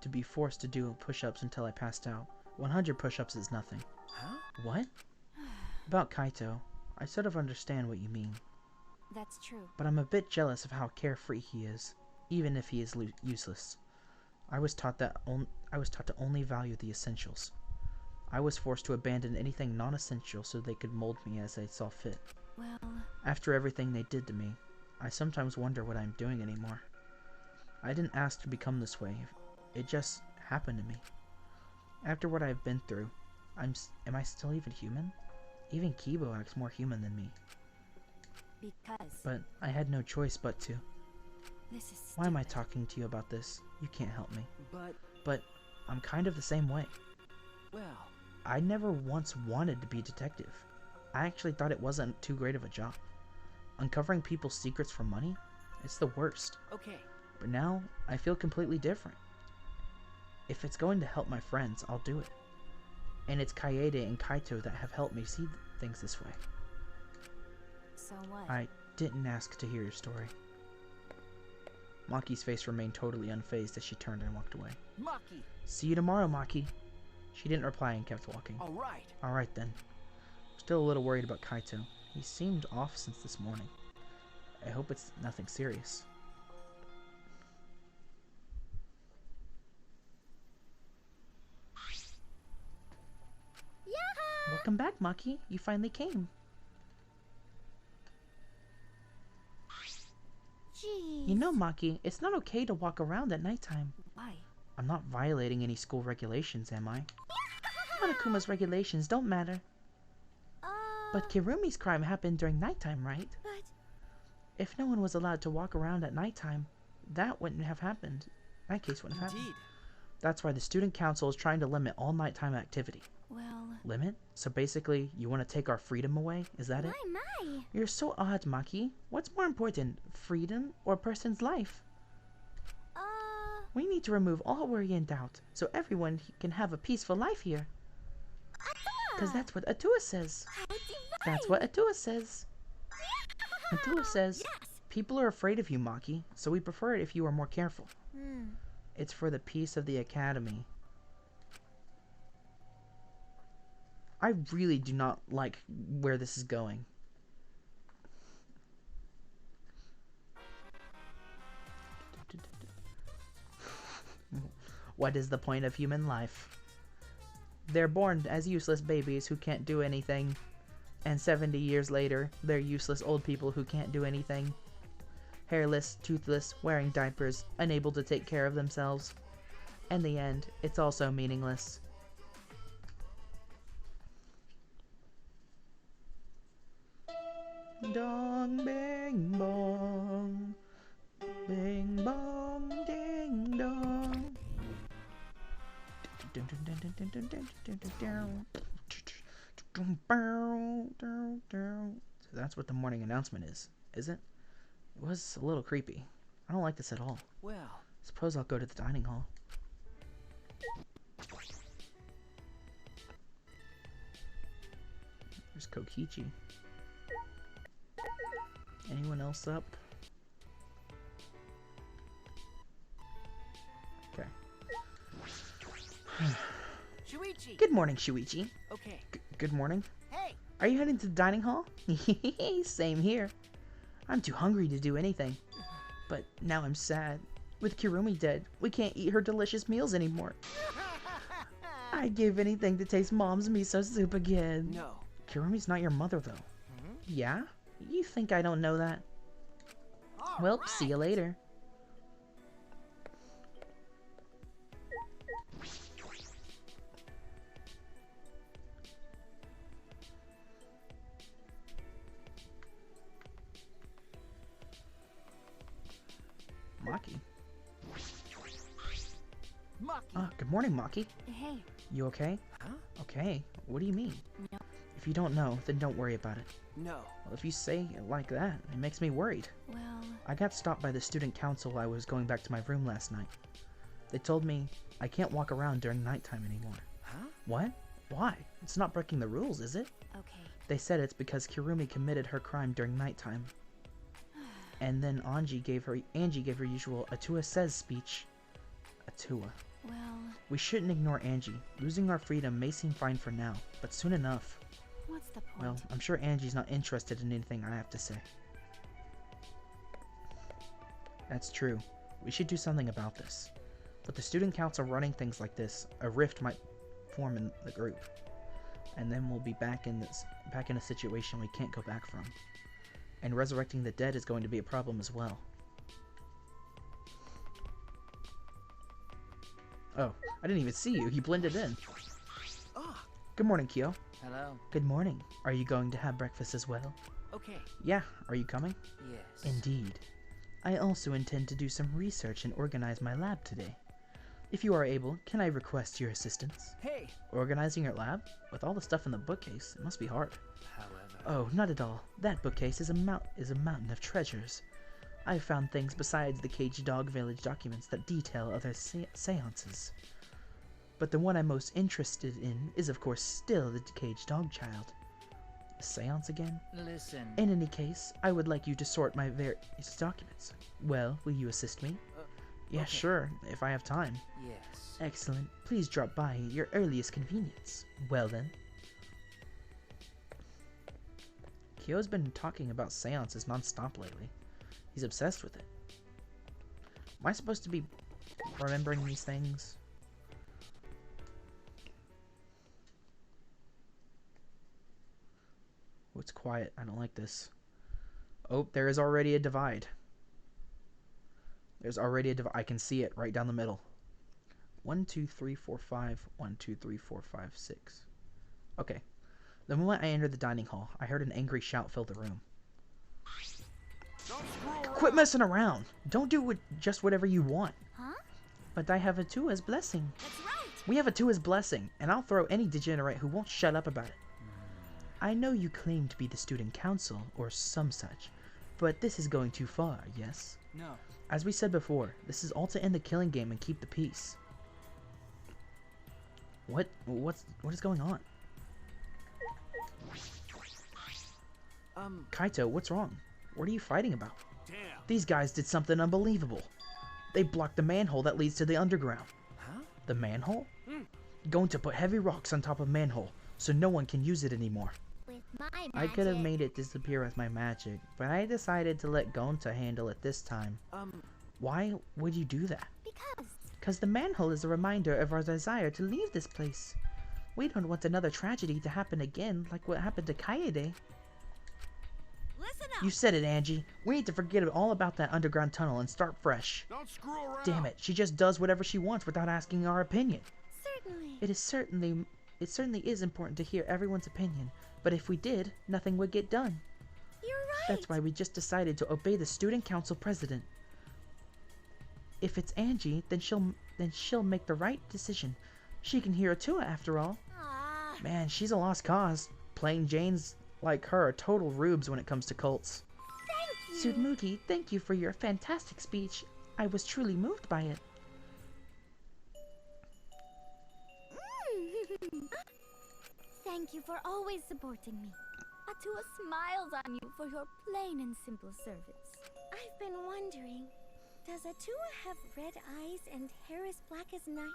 to be forced to do push-ups until I passed out. 100 push-ups is nothing. Huh? What? About Kaito, I sort of understand what you mean. That's true. But I'm a bit jealous of how carefree he is, even if he is useless. I was taught to only value the essentials. I was forced to abandon anything non-essential so they could mold me as they saw fit. Well... After everything they did to me, I sometimes wonder what I'm doing anymore. I didn't ask to become this way. It just happened to me. After what I've been through, am I still even human? Even Kibo acts more human than me. Because... But I had no choice but to. This is Why am I stupid. talking to you about this? You can't help me. But, I'm kind of the same way. well, I never once wanted to be a detective. I actually thought it wasn't too great of a job. Uncovering people's secrets for money? It's the worst. okay. But now, I feel completely different. If it's going to help my friends, I'll do it. And it's Kaede and Kaito that have helped me see things this way. So what? I didn't ask to hear your story. Maki's face remained totally unfazed as she turned and walked away. Maki! See you tomorrow, Maki. She didn't reply and kept walking. Alright. Alright then. Still a little worried about Kaito. He seemed off since this morning. I hope it's nothing serious. Yaha! Welcome back, Maki. You finally came. Jeez. You know, Maki, it's not okay to walk around at nighttime. Why? I'm not violating any school regulations, am I? Monokuma's regulations don't matter. But Kirumi's crime happened during nighttime, right? But... If no one was allowed to walk around at nighttime, that wouldn't have happened. That case wouldn't have happened. Indeed. That's why the student council is trying to limit all nighttime activity. Well... Limit? So basically, you want to take our freedom away? Is that it? My. You're so odd, Maki. What's more important, freedom or a person's life? We need to remove all worry and doubt, so everyone can have a peaceful life here. Because that's what Atua says. How divine. That's what Atua says. Atua says, Yes. people are afraid of you, Maki, so we prefer it if you are more careful. Hmm. It's for the peace of the academy. I really do not like where this is going. What is the point of human life? They're born as useless babies who can't do anything, and 70 years later, they're useless old people who can't do anything. Hairless, toothless, wearing diapers, unable to take care of themselves. In the end, it's also meaningless. Dong bing bong, bing bong ding dong. So that's what the morning announcement is it? It was a little creepy. I don't like this at all. Well, Suppose I'll go to the dining hall. There's Kokichi. Anyone else up? Okay. Shuichi! Good morning, Shuichi. Okay. Good morning. Hey! Are you heading to the dining hall? Same here. I'm too hungry to do anything. But now I'm sad. With Kirumi dead, we can't eat her delicious meals anymore. I'd give anything to taste Mom's miso soup again. No. Kirumi's not your mother, though. Yeah? You think I don't know that? Well, see you later. Maki. Maki! Good morning, Maki. Hey. You okay? Huh? Okay. What do you mean? No. If you don't know, then don't worry about it. No. Well, if you say it like that, it makes me worried. Well... I got stopped by the student council while I was going back to my room last night. They told me I can't walk around during nighttime anymore. Huh? What? Why? It's not breaking the rules, is it? Okay. They said it's because Kirumi committed her crime during nighttime. And then Angie gave her usual Atua Says speech. Atua. Well, We shouldn't ignore Angie. Losing our freedom may seem fine for now, but soon enough. what's the point? Well, I'm sure Angie's not interested in anything I have to say. That's true. We should do something about this. With the student council running things like this, a rift might form in the group. And then we'll be back in a situation we can't go back from. And resurrecting the dead is going to be a problem as well. Oh, I didn't even see you. You blended in. Ah, Good morning, Kyo. hello. Good morning. Are you going to have breakfast as well? Okay. Yeah, are you coming? Yes. Indeed. I also intend to do some research and organize my lab today. If you are able, can I request your assistance? Hey. Organizing your lab? With all the stuff in the bookcase, it must be hard. However. Oh, not at all. That bookcase is a mountain of treasures. I've found things besides the Caged Dog Village documents that detail other seances. But the one I'm most interested in is of course still the Caged Dog Child. A seance again? Listen. In any case, I would like you to sort my various documents. Well, will you assist me? Yeah, okay. sure, if I have time. Yes. Excellent. Please drop by at your earliest convenience. Well then. Kyo's been talking about seances non-stop lately. He's obsessed with it. Am I supposed to be remembering these things? Oh, it's quiet. I don't like this. Oh, there is already a divide. There's already a divide. I can see it right down the middle. 1, 2, 3, 4, 5. 1, 2, 3, 4, 5, 6. Okay. The moment I entered the dining hall, I heard an angry shout fill the room. Quit messing around! Don't do just whatever you want. Huh? But I have Atua's blessing. That's right. We have Atua's blessing, and I'll throw any degenerate who won't shut up about it. I know you claim to be the student council, or some such, but this is going too far, yes? No. As we said before, this is all to end the killing game and keep the peace. What is going on? Kaito, what's wrong? What are you fighting about? Damn. These guys did something unbelievable. They blocked the manhole that leads to the underground. Huh? The manhole? Going to put heavy rocks on top of manhole, so no one can use it anymore. With my magic. I could have made it disappear with my magic, but I decided to let Gonta handle it this time. Why would you do that? Because the manhole is a reminder of our desire to leave this place. We don't want another tragedy to happen again, like what happened to Kaede. Listen up. You said it, Angie. We need to forget all about that underground tunnel and start fresh. Don't screw around. Damn it, she just does whatever she wants without asking our opinion. Certainly. It certainly is important to hear everyone's opinion, but if we did, nothing would get done. You're right. That's why we just decided to obey the student council president. If it's Angie, then she'll make the right decision. She can hear Atua after all. Ah, Man, she's a lost cause. Plain Janes like her are total rubes when it comes to cults. thank you. Tsumugi, thank you for your fantastic speech. I was truly moved by it. Thank you for always supporting me. Atua smiles on you for your plain and simple service. I've been wondering, does Atua have red eyes and hair as black as night?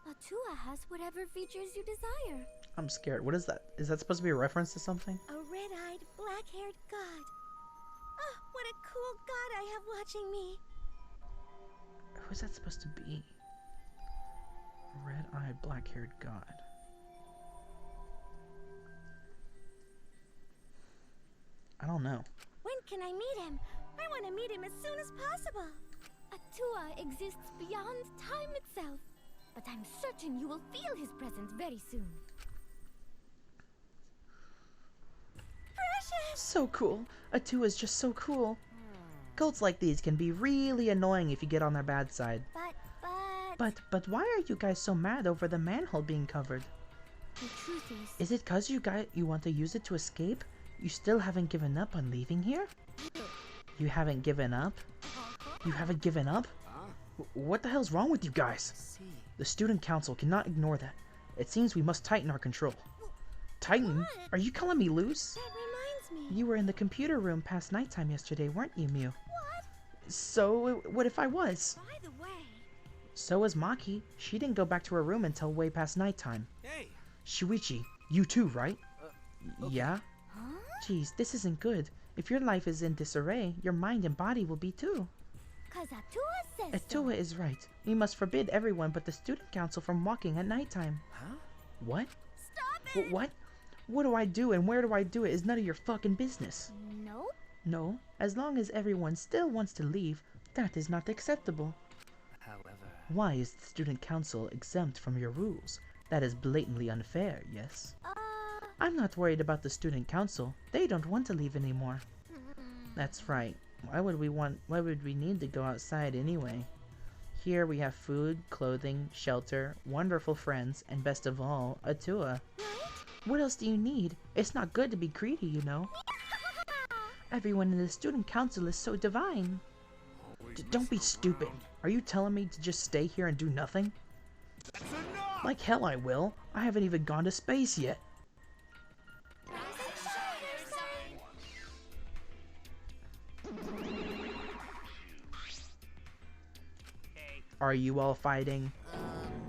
Atua has whatever features you desire. I'm scared. What is that? Is that supposed to be a reference to something? A red-eyed, black-haired god. Oh, what a cool god I have watching me. Who's that supposed to be? Red-eyed, black-haired god. I don't know. When can I meet him? I want to meet him as soon as possible. Atua exists beyond time itself, but I'm certain you will feel his presence very soon. Precious! So cool. Atua's just so cool. Cults like these can be really annoying if you get on their bad side. But why are you guys so mad over the manhole being covered? The truth is, Is it cause you want to use it to escape? You still haven't given up on leaving here? You haven't given up? You haven't given up? What the hell's wrong with you guys? The student council cannot ignore that. It seems we must tighten our control. Tighten? Are you calling me loose? that reminds me. You were in the computer room past nighttime yesterday, weren't you, Mew? What? So, what if I was? By the way, So is Maki. She didn't go back to her room until way past nighttime. Hey! Shuichi, you too, right? Okay. Yeah? Huh? Geez, this isn't good. If your life is in disarray, your mind and body will be too. 'Cause Atua says so. Atua is right. We must forbid everyone but the student council from walking at nighttime. Huh? What? Stop it! What? What do I do and where do I do it is none of your fucking business. Nope. No, as long as everyone still wants to leave, that is not acceptable. However... Why is the student council exempt from your rules? That is blatantly unfair, yes? I'm not worried about the student council. They don't want to leave anymore. That's right. Why would we need to go outside anyway? Here we have food, clothing, shelter, wonderful friends, and best of all, Atua. What else do you need? It's not good to be greedy, you know. Everyone in the student council is so divine. Don't be stupid. Are you telling me to just stay here and do nothing? That's enough! Like hell I will. I haven't even gone to space yet. Are you all fighting?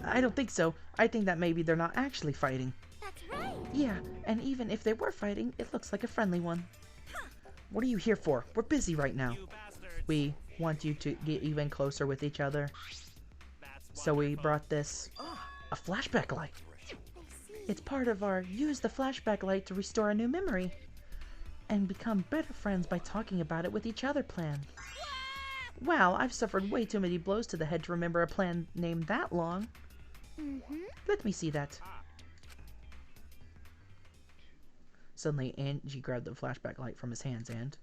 I don't think so. I think that maybe they're not actually fighting. That's right. Yeah, and even if they were fighting, it looks like a friendly one. What are you here for? We're busy right now. You bastards. We want you to get even closer with each other. That's So we wonderful. brought this, a flashback light. It's part of our use the flashback light to restore a new memory. And become better friends by talking about it with each other plan. Wow, I've suffered way too many blows to the head to remember a plan named that long. Let me see that. Suddenly, Angie grabbed the flashback light from his hands and...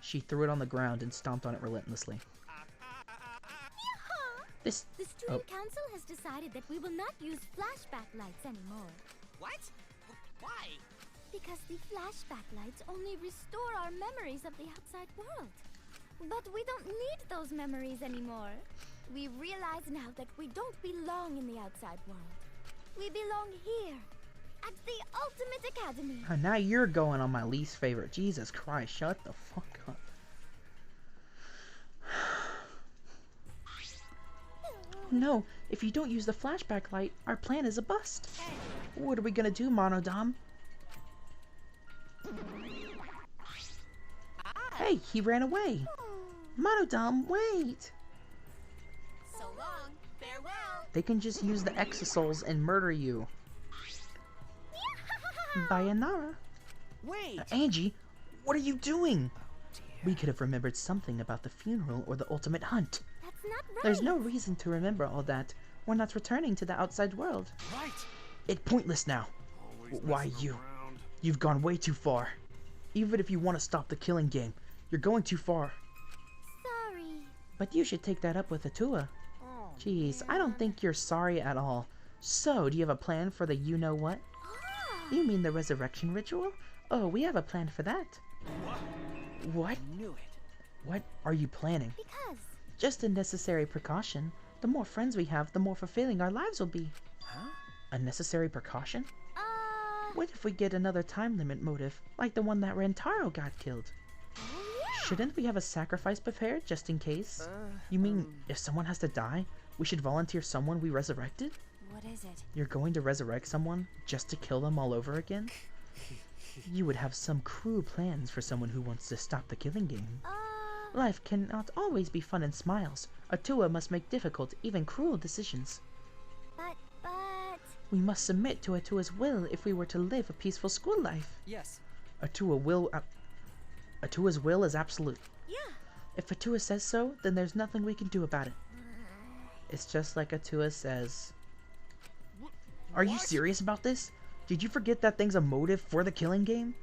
she threw it on the ground and stomped on it relentlessly. This... The student council has decided that we will not use flashback lights anymore. What? Why? Because the flashback lights only restore our memories of the outside world. But we don't need those memories anymore. We realize now that we don't belong in the outside world. We belong here, at the Ultimate Academy. Now you're going on my least favorite. Jesus Christ, shut the fuck up. No, if you don't use the flashback light, our plan is a bust. What are we gonna do, Monodam? Hey, he ran away. Monodam, wait. So long. Farewell. They can just use the exosouls and murder you. Bayanara. Wait! Angie, what are you doing? We could have remembered something about the funeral or the ultimate hunt. That's not right. There's no reason to remember all that. We're not returning to the outside world. Right! It's pointless now. Always Why messing you? around. You've gone way too far. Even if you want to stop the killing game, you're going too far. Sorry. But you should take that up with Atua. Jeez, I don't think you're sorry at all. So, do you have a plan for the you-know-what? You mean the resurrection ritual? Oh, we have a plan for that. What? Knew it. What are you planning? Because. Just a necessary precaution. The more friends we have, the more fulfilling our lives will be. Huh? A necessary precaution? What if we get another time limit motive, like the one that Rentaro got killed? Shouldn't we have a sacrifice prepared, just in case? You mean, if someone has to die, we should volunteer someone we resurrected? What is it? You're going to resurrect someone, just to kill them all over again? You would have some cruel plans for someone who wants to stop the killing game. Life cannot always be fun and smiles. Atua must make difficult, even cruel decisions. But... We must submit to Atua's will if we were to live a peaceful school life. Yes. Atua's will is absolute. Yeah. If Atua says so, then there's nothing we can do about it. It's just like Atua says. Are you serious about this? Did you forget that thing's a motive for the killing game?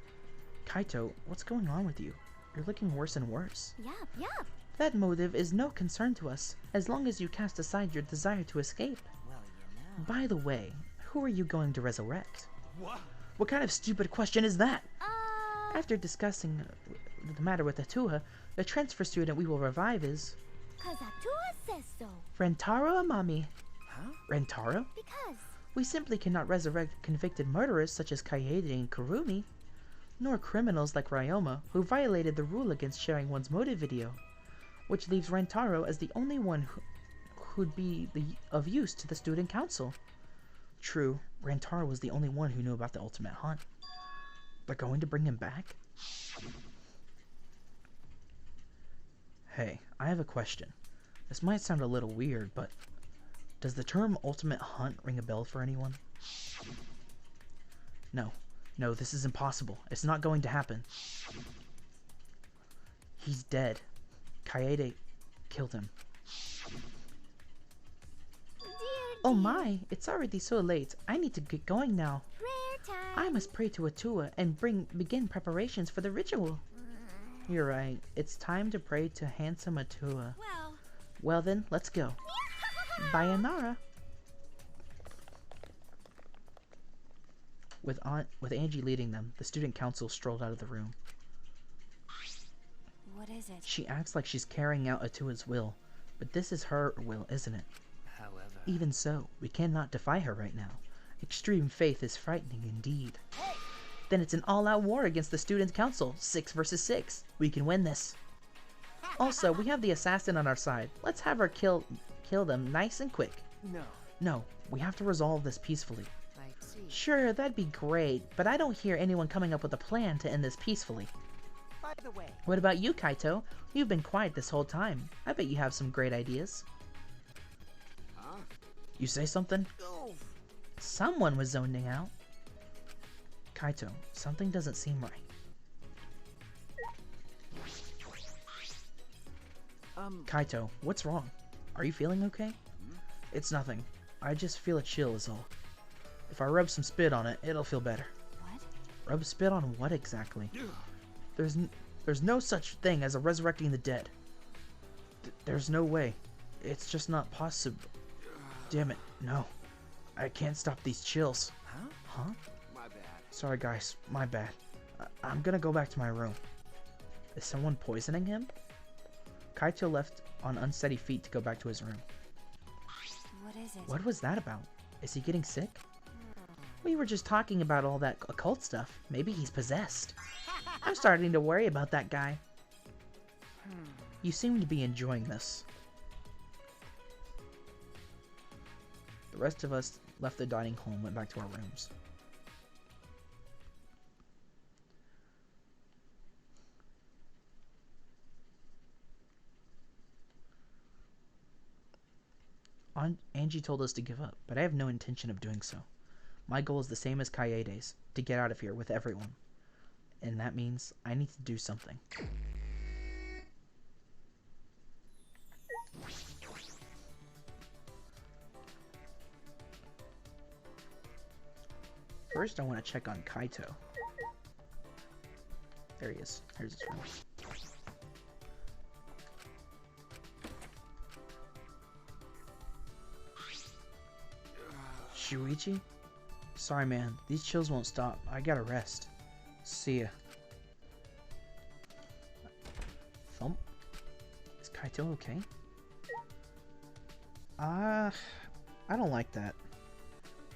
Kaito, what's going on with you? You're looking worse and worse. Yup. That motive is no concern to us, as long as you cast aside your desire to escape. Well, you know. By the way, who are you going to resurrect? What? What kind of stupid question is that? After discussing the matter with Atua, the transfer student we will revive is... 'Cause Atua says so. Rentaro Amami. Huh? Rentaro? Because. We simply cannot resurrect convicted murderers such as Kaede and Kurumi, nor criminals like Ryoma, who violated the rule against sharing one's motive video. which leaves Rentaro as the only one who'd be of use to the student council. True, Rentaro was the only one who knew about the ultimate hunt. They're going to bring him back? Hey, I have a question. This might sound a little weird, but does the term ultimate hunt ring a bell for anyone? No, this is impossible. It's not going to happen. He's dead. Kaede killed him. Oh my, it's already so late. I need to get going now. Prayer time. I must pray to Atua and begin preparations for the ritual. You're right. It's time to pray to handsome Atua. Well then, let's go. Bayanara. With Angie leading them, the student council strolled out of the room. What is it? She acts like she's carrying out Atua's will, but this is her will, isn't it? However... Even so, we cannot defy her right now. Extreme faith is frightening indeed. Hey. Then it's an all-out war against the student council, 6 versus 6. We can win this. Also, we have the assassin on our side. Let's have her kill them nice and quick. No, we have to resolve this peacefully. Sure, that'd be great, but I don't hear anyone coming up with a plan to end this peacefully. By the way, What about you, Kaito? You've been quiet this whole time. I bet you have some great ideas. Huh? You say something? Someone was zoning out. Kaito, something doesn't seem right. Kaito, what's wrong? Are you feeling okay? It's nothing. I just feel a chill is all. If I rub some spit on it, it'll feel better. What? Rub spit on what exactly? There's no such thing as a resurrecting the dead. There's no way. It's just not possible. Damn it, no. I can't stop these chills. Huh? My bad. Sorry guys, my bad. I'm gonna go back to my room. Is someone poisoning him? Kaito left on unsteady feet to go back to his room. What is it? What was that about? Is he getting sick? We were just talking about all that occult stuff. Maybe he's possessed. I'm starting to worry about that guy. You seem to be enjoying this. The rest of us left the dining hall and went back to our rooms. Angie told us to give up, but I have no intention of doing so. My goal is the same as Kaede's, to get out of here with everyone. And that means I need to do something. First, I want to check on Kaito. There he is. Here's his room. Shuichi? Sorry, man. These chills won't stop. I gotta rest. See ya. Thump? Is Kaito okay? I don't like that.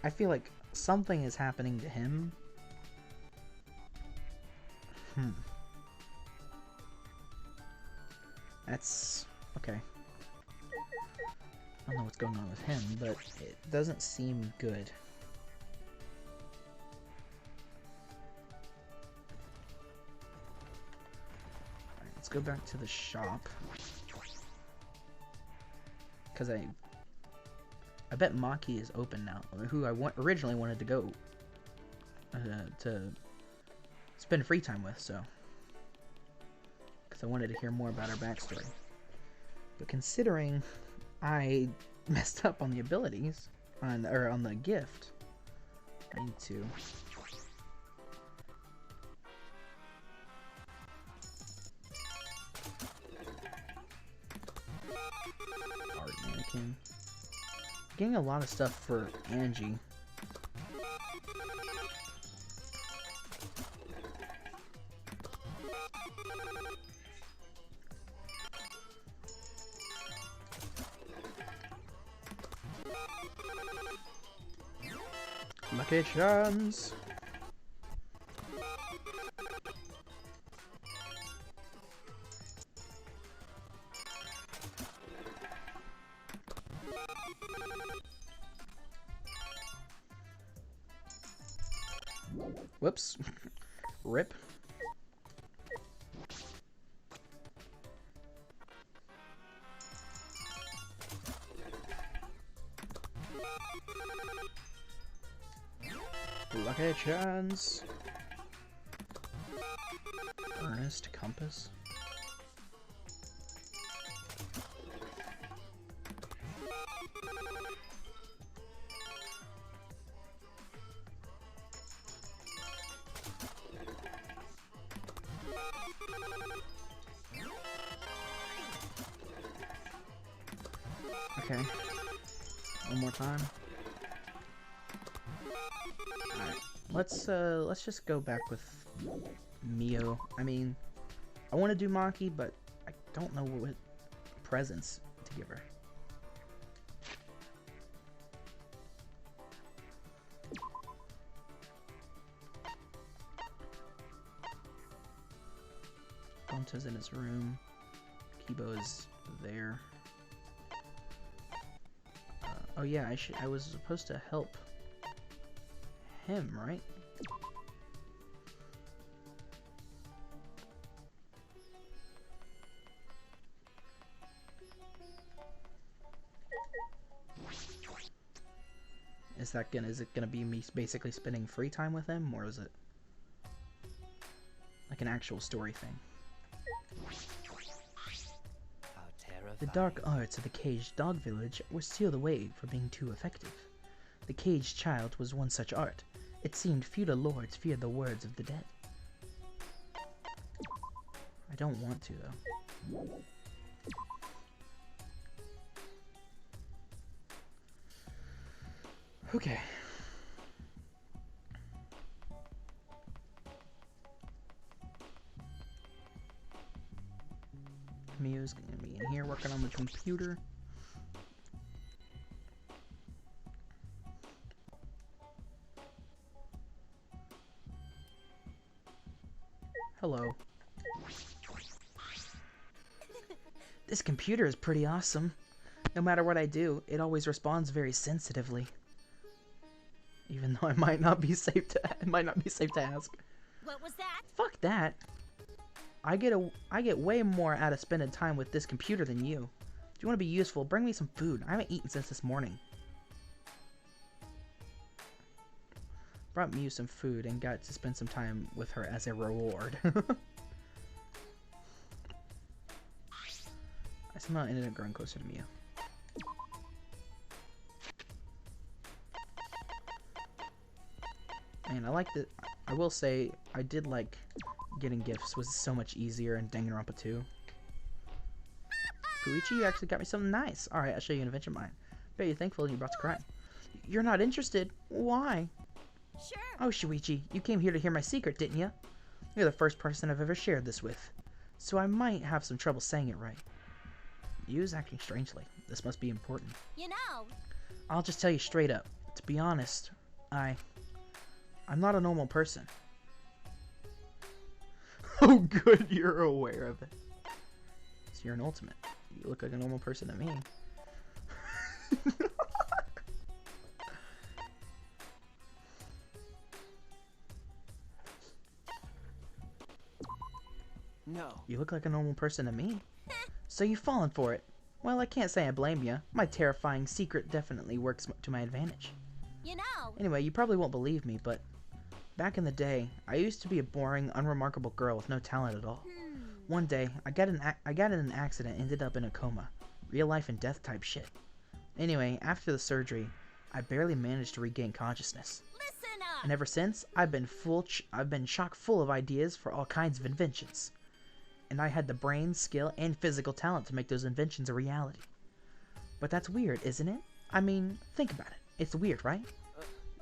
I feel like something is happening to him. That's... okay. I don't know what's going on with him, but it doesn't seem good. Alright, let's go back to the shop. Because I bet Maki is open now, who I originally wanted to go to spend free time with, so. Because I wanted to hear more about her backstory. But considering I messed up on the abilities, on the gift, I need to. Art mannequin. Getting a lot of stuff for Angie. Lucky chance. Whoops. Rip. Lucky chance. Ernest compass. Okay. One more time. Alright. Let's just go back with Mio. I mean, I want to do Maki, but I don't know what presents to give her. Gonta's in his room. Kibo is there. Oh yeah, I was supposed to help him, right? Is it gonna be me basically spending free time with him, or is it like an actual story thing? The dark arts of the caged dog village were sealed away for being too effective. The caged child was one such art. It seemed feudal lords feared the words of the dead. I don't want to, though. Okay. Mio's gonna be in here working on the computer. Hello. This computer is pretty awesome. No matter what I do, it always responds very sensitively. Even though it might not be safe to ask. What was that? Fuck that. I get way more out of spending time with this computer than you. If you want to be useful, bring me some food. I haven't eaten since this morning. Brought Mew some food and got to spend some time with her as a reward. I somehow ended up growing closer to Mew. Man, I will say, I did like getting gifts was so much easier in Danganronpa 2. Puichi, you actually got me something nice. Alright, I'll show you an adventure of mine. Bet you're thankful you're about to cry. You're not interested? Why? Sure. Oh, Shuichi, you came here to hear my secret, didn't you? You're the first person I've ever shared this with. So I might have some trouble saying it right. Yu's acting strangely. This must be important. You know. I'll just tell you straight up. To be honest, I'm not a normal person. Oh good, you're aware of it. So you're an ultimate. You look like a normal person to me. No. You look like a normal person to me. So you've fallen for it. Well, I can't say I blame you. My terrifying secret definitely works to my advantage. You know. Anyway, you probably won't believe me, but back in the day, I used to be a boring, unremarkable girl with no talent at all. One day, I got in an accident and ended up in a coma. Real life and death type shit. Anyway, after the surgery, I barely managed to regain consciousness. Listen up. And ever since, I've been chock full of ideas for all kinds of inventions. And I had the brain, skill, and physical talent to make those inventions a reality. But that's weird, isn't it? I mean, think about it. It's weird, right?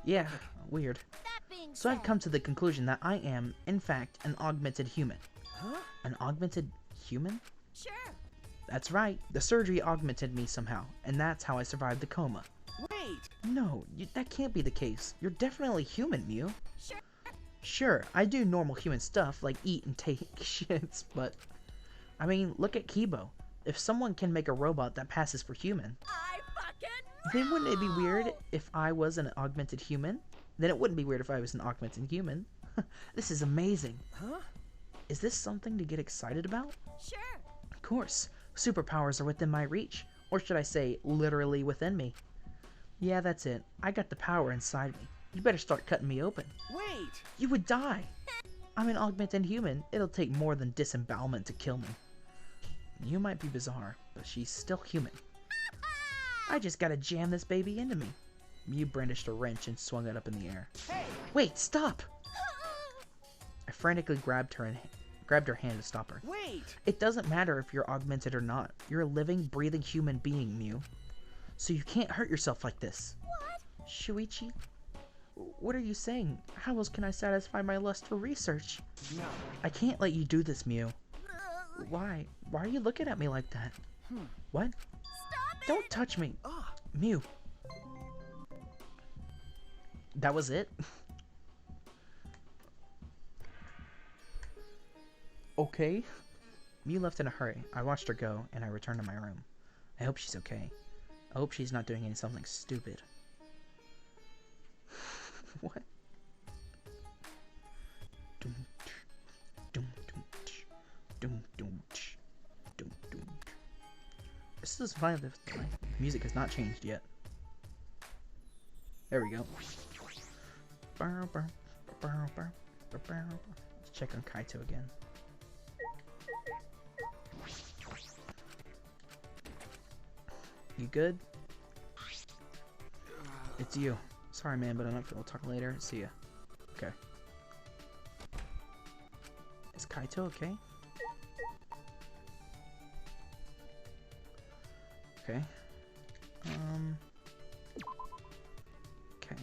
Yeah, weird. That being So said, I've come to the conclusion that I am, in fact, an augmented human. Huh? An augmented human? sure. That's right. The surgery augmented me somehow, and that's how I survived the coma. Wait! No, that can't be the case. You're definitely human, Mew. Sure. Sure, I do normal human stuff like eat and take shits, but I mean, look at Kibo. If someone can make a robot that passes for human, I fucking Then wouldn't it be weird if I was an augmented human? Then it wouldn't be weird if I was an augmented human. This is amazing. Huh? Is this something to get excited about? Sure. Of course. Superpowers are within my reach. Or should I say, literally within me. Yeah, that's it. I got the power inside me. You better start cutting me open. Wait! You would die. I'm an augmented human. It'll take more than disembowelment to kill me. You might be bizarre, but she's still human. I just gotta jam this baby into me. Mew brandished a wrench and swung it up in the air. Hey! Wait, stop! I frantically grabbed her hand to stop her. Wait! It doesn't matter if you're augmented or not. You're a living, breathing human being, Mew. So you can't hurt yourself like this. What? Shuichi? What are you saying? How else can I satisfy my lust for research? No. I can't let you do this, Mew. Why? Why are you looking at me like that? What? Stop it! Don't touch me! Ah! Mew. That was it? Okay. Mew left in a hurry. I watched her go, and I returned to my room. I hope she's okay. I hope she's not doing something stupid. What? This is fine. The music has not changed yet. There we go. Let's check on Kaito again. You good? It's you. Sorry, man, but I'm not. We'll talk later. See ya. Okay. Is Kaito okay? Okay. Okay.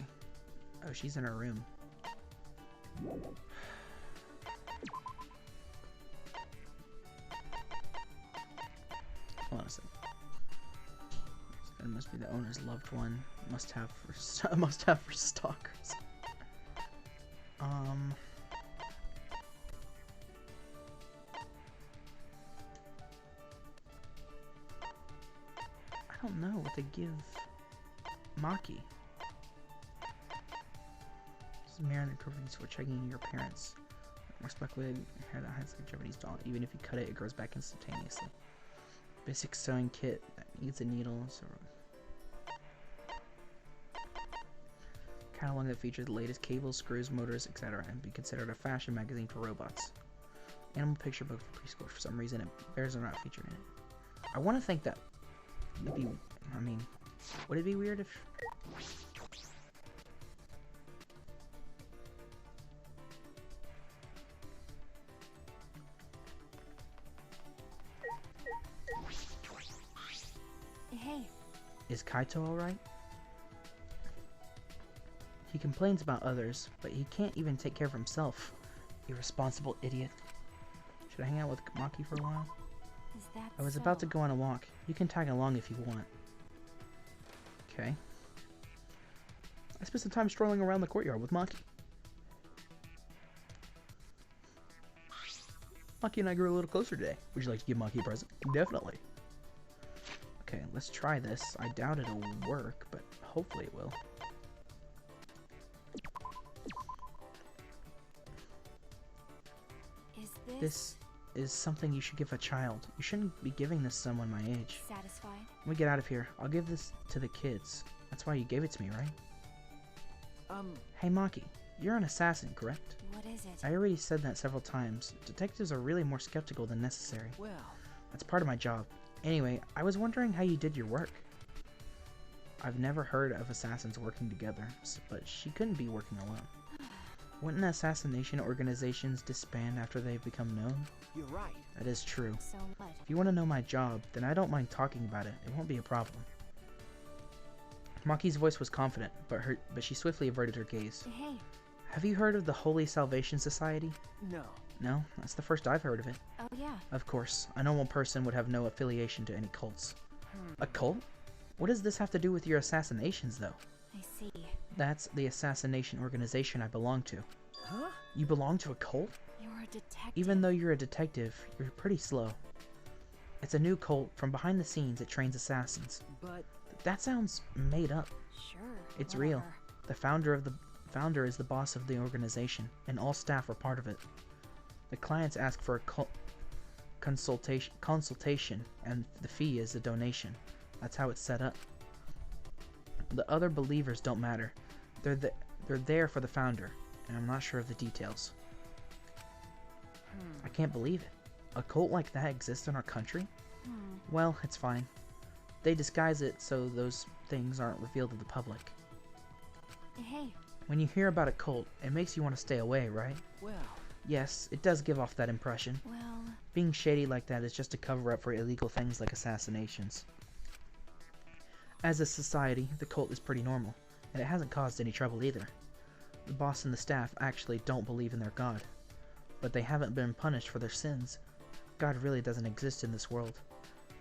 Oh, she's in her room. Hold on a second. That must be the owner's loved one. Must have for stalkers. I don't know what to give Maki. This is mirror and improving for checking your appearance. Respectfully, hair that hides like Japanese doll. Even if you cut it, it grows back instantaneously. Basic sewing kit that needs a needle. So catalog that features the latest cables, screws, motors, etc., and be considered a fashion magazine for robots. Animal picture book for preschool. For some reason, bears are not featured in it. I want to think that it'd be. I mean, would it be weird if? Hey. Is Kaito alright? He complains about others, but he can't even take care of himself. Irresponsible idiot. Should I hang out with Maki for a while? Is that I was so? about to go on a walk. You can tag along if you want. Okay. I spent some time strolling around the courtyard with Maki. Maki and I grew a little closer today. Would you like to give Maki a present? Definitely. Okay, let's try this. I doubt it'll work, but hopefully it will. This is something you should give a child. You shouldn't be giving this to someone my age. Satisfied? Let me get out of here. I'll give this to the kids. That's why you gave it to me, right? Hey Maki, you're an assassin, correct? What is it? I already said that several times. Detectives are really more skeptical than necessary. Well, That's part of my job. Anyway, I was wondering how you did your work. I've never heard of assassins working together, but she couldn't be working alone. Wouldn't assassination organizations disband after they've become known? you're right. That is true. So what? If you want to know my job, then I don't mind talking about it. It won't be a problem. Maki's voice was confident, but she swiftly averted her gaze. Hey. Have you heard of the Holy Salvation Society? No. No? That's the first I've heard of it. Oh yeah. Of course, a normal person would have no affiliation to any cults. A cult? What does this have to do with your assassinations, though? I see. That's the assassination organization I belong to. Huh? You belong to a cult? You're a detective. Even though you're a detective, you're pretty slow. It's a new cult. From behind the scenes, it trains assassins. But The That sounds made up. Sure. It's whatever. real. The founder is the boss of the organization, and all staff are part of it. The clients ask for a consultation, and the fee is a donation. That's how it's set up. The other believers don't matter. They're there for the founder, and I'm not sure of the details. I can't believe it. A cult like that exists in our country? Well, it's fine. They disguise it so those things aren't revealed to the public. Hey. When you hear about a cult, it makes you want to stay away, right? Well, Yes, it does give off that impression. Well. Being shady like that is just a cover-up for illegal things like assassinations. As a society, the cult is pretty normal, and it hasn't caused any trouble either. The boss and the staff actually don't believe in their god, but they haven't been punished for their sins. God really doesn't exist in this world.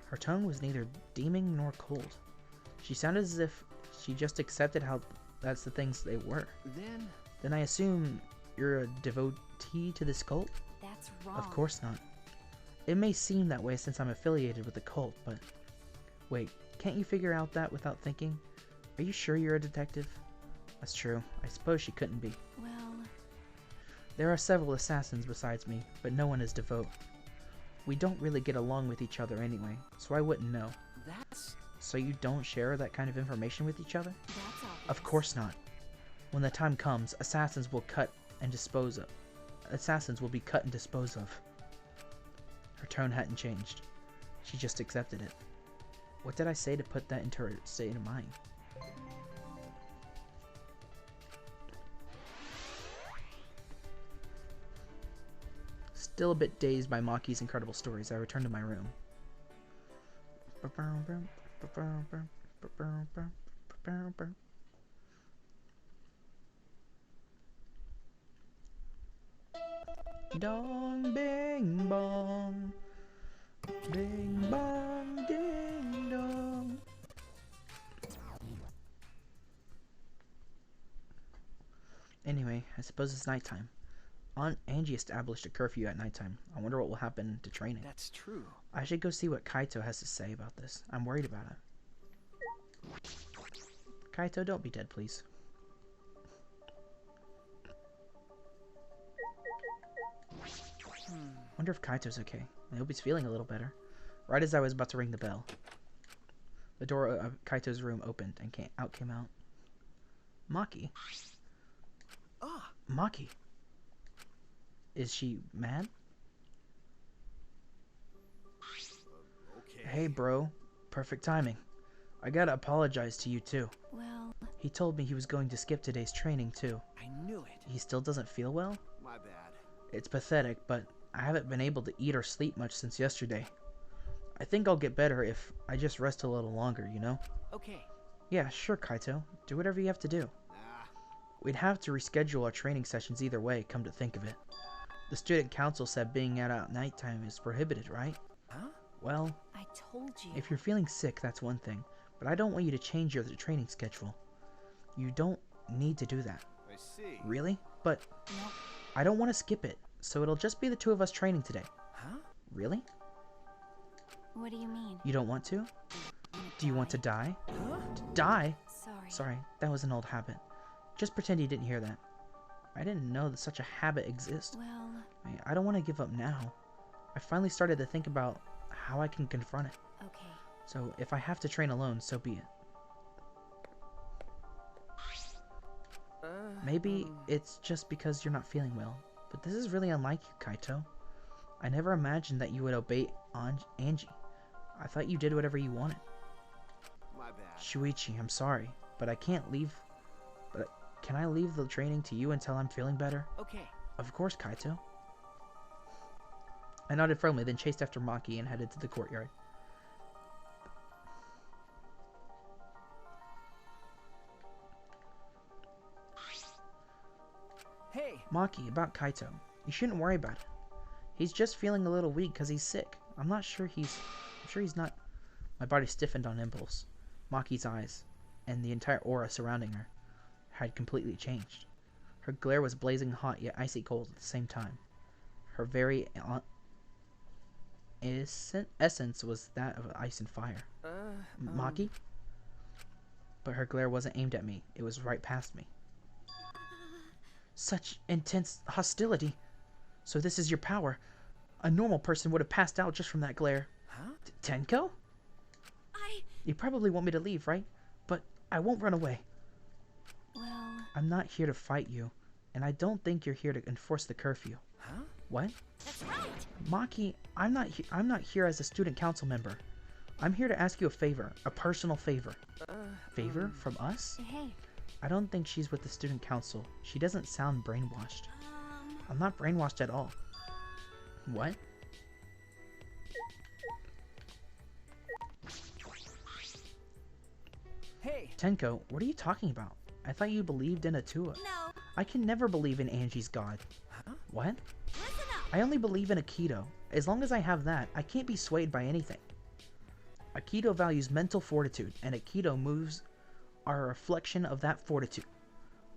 Her tone was neither deeming nor cold. She sounded as if she just accepted how that's the things they were. Then I assume you're a devotee to this cult? That's wrong. Of course not. It may seem that way since I'm affiliated with the cult, but... Wait, can't you figure out that without thinking? Are you sure you're a detective? That's true. I suppose she couldn't be. Well... There are several assassins besides me, but no one is devout. We don't really get along with each other anyway, so I wouldn't know. that's... So you don't share that kind of information with each other? That's obvious. Of course not. When the time comes, assassins will be cut and dispose of. Her tone hadn't changed. She just accepted it. What did I say to put that into her state of mind? Still a bit dazed by Maki's incredible stories, I returned to my room. Dong bing bong, bing bong ding dong. Anyway, I suppose it's nighttime. Aunt Angie established a curfew at nighttime. I wonder what will happen to training. That's true. I should go see what Kaito has to say about this. I'm worried about it. Kaito, don't be dead, please. Wonder if Kaito's okay. I hope he's feeling a little better. Right as I was about to ring the bell, the door of Kaito's room opened and out came Maki. Ah, Maki. Is she mad? Okay. Hey, bro. Perfect timing. I gotta apologize to you, too. Well... He told me he was going to skip today's training, too. I knew it. He still doesn't feel well? My bad. It's pathetic, but I haven't been able to eat or sleep much since yesterday. I think I'll get better if I just rest a little longer, you know? Okay. Yeah, sure, Kaito. Do whatever you have to do. Ah, We'd have to reschedule our training sessions either way, come to think of it. The student council said being out at nighttime is prohibited, right? Huh? Well, I told you. if you're feeling sick, that's one thing. But I don't want you to change your training schedule. You don't need to do that. I see. Really? But Nope. I don't want to skip it, so it'll just be the two of us training today. Huh? Really? What do you mean? You don't want to? Do you want to die? Huh? Die? Sorry. Sorry, that was an old habit. Just pretend you didn't hear that. I didn't know that such a habit exists. Well... I don't want to give up now. I finally started to think about how I can confront it. Okay. So if I have to train alone, so be it. Maybe it's just because you're not feeling well, but this is really unlike you, Kaito. I never imagined that you would obey Angie. I thought you did whatever you wanted. My bad. Shuichi, I'm sorry, but I can't leave. But can I leave the training to you until I'm feeling better? Okay. Of course, Kaito. I nodded firmly, then chased after Maki and headed to the courtyard. Hey. Maki, about Kaito. You shouldn't worry about it. He's just feeling a little weak because he's sick. I'm sure he's not. My body stiffened on impulse. Maki's eyes, and the entire aura surrounding her, had completely changed. Her glare was blazing hot yet icy cold at the same time. Her very essence was that of ice and fire. Maki? but her glare wasn't aimed at me. It was right past me. Such intense hostility. So this is your power. A normal person would have passed out just from that glare. Huh? Tenko? You probably want me to leave, right? But I won't run away. Well... I'm not here to fight you, and I don't think you're here to enforce the curfew. Huh? What? That's right! Maki, I'm not here as a student council member. I'm here to ask you a favor, a personal favor. Favor from us? Hey. I don't think she's with the student council. She doesn't sound brainwashed. I'm not brainwashed at all. What? Hey! Tenko, what are you talking about? I thought you believed in Atua. No. I can never believe in Angie's god. Huh? What? Listen up! I only believe in Aikido. As long as I have that, I can't be swayed by anything. Aikido values mental fortitude, and Aikido moves are a reflection of that fortitude.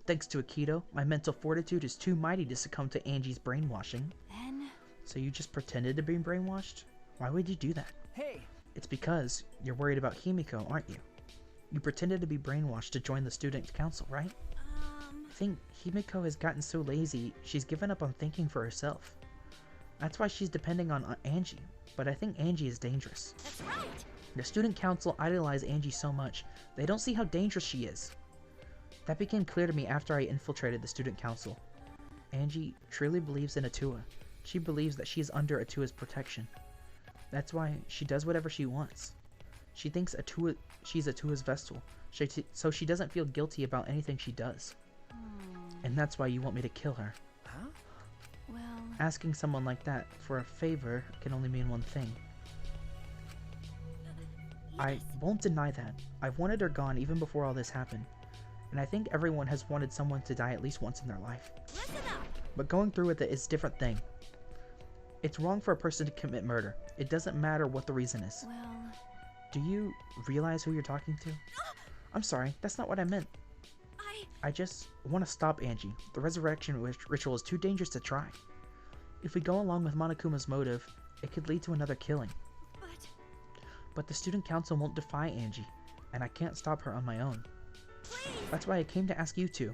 Thanks to Aikido, my mental fortitude is too mighty to succumb to Angie's brainwashing. Then... So you just pretended to be brainwashed? Why would you do that? Hey! It's because you're worried about Himiko, aren't you? You pretended to be brainwashed to join the student council, right? I think Himiko has gotten so lazy, she's given up on thinking for herself. That's why she's depending on Angie, but I think Angie is dangerous. That's right! The student council idolize Angie so much, they don't see how dangerous she is. That became clear to me after I infiltrated the student council. Angie truly believes in Atua. She believes that she is under Atua's protection. That's why she does whatever she wants. She thinks she's Atua's vessel, so she doesn't feel guilty about anything she does. And that's why you want me to kill her. Huh? Well... Asking someone like that for a favor can only mean one thing. I won't deny that. I've wanted her gone even before all this happened. And I think everyone has wanted someone to die at least once in their life. Listen up! But going through with it is a different thing. It's wrong for a person to commit murder. It doesn't matter what the reason is. Well... Do you realize who you're talking to? I'm sorry, that's not what I meant. I just want to stop Angie. The resurrection ritual is too dangerous to try. If we go along with Monokuma's motive, it could lead to another killing. But the student council won't defy Angie, and I can't stop her on my own. Please! That's why I came to ask you two.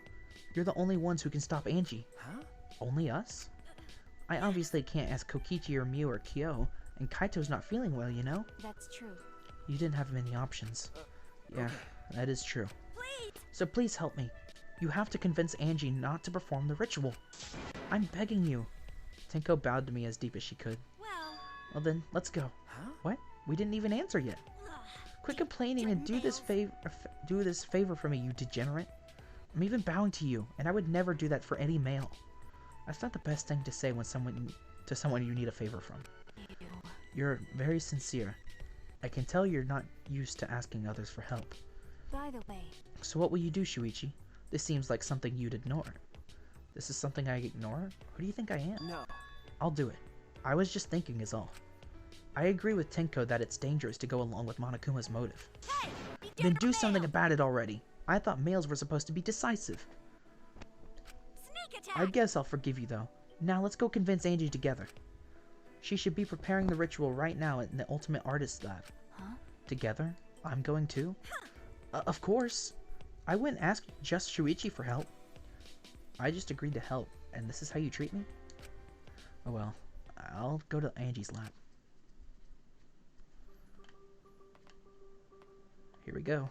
You're the only ones who can stop Angie. Huh? Only us? I obviously can't ask Kokichi or Mew or Kyo, and Kaito's not feeling well, you know? That's true. You didn't have many options. Yeah, that is true. Please! So please help me. You have to convince Angie not to perform the ritual. I'm begging you. Tenko bowed to me as deep as she could. Well then, let's go. Huh? What? We didn't even answer yet. Quit complaining and do this favor for me, you degenerate. I'm even bowing to you, and I would never do that for any male. That's not the best thing to say when someone you need a favor from. Ew. You're very sincere. I can tell you're not used to asking others for help. By the way... So what will you do, Shuichi? This seems like something you'd ignore. This is something I ignore? Who do you think I am? No. I'll do it. I was just thinking is all. I agree with Tenko that it's dangerous to go along with Monokuma's motive. Hey! Then do something about it already. I thought males were supposed to be decisive. Sneak attack! I guess I'll forgive you though. Now let's go convince Angie together. She should be preparing the ritual right now in the Ultimate Artist Lab. Huh? Together? I'm going too? Of course. I wouldn't ask just Shuichi for help. I just agreed to help, and this is how you treat me? Oh well, I'll go to Angie's lab. Here we go.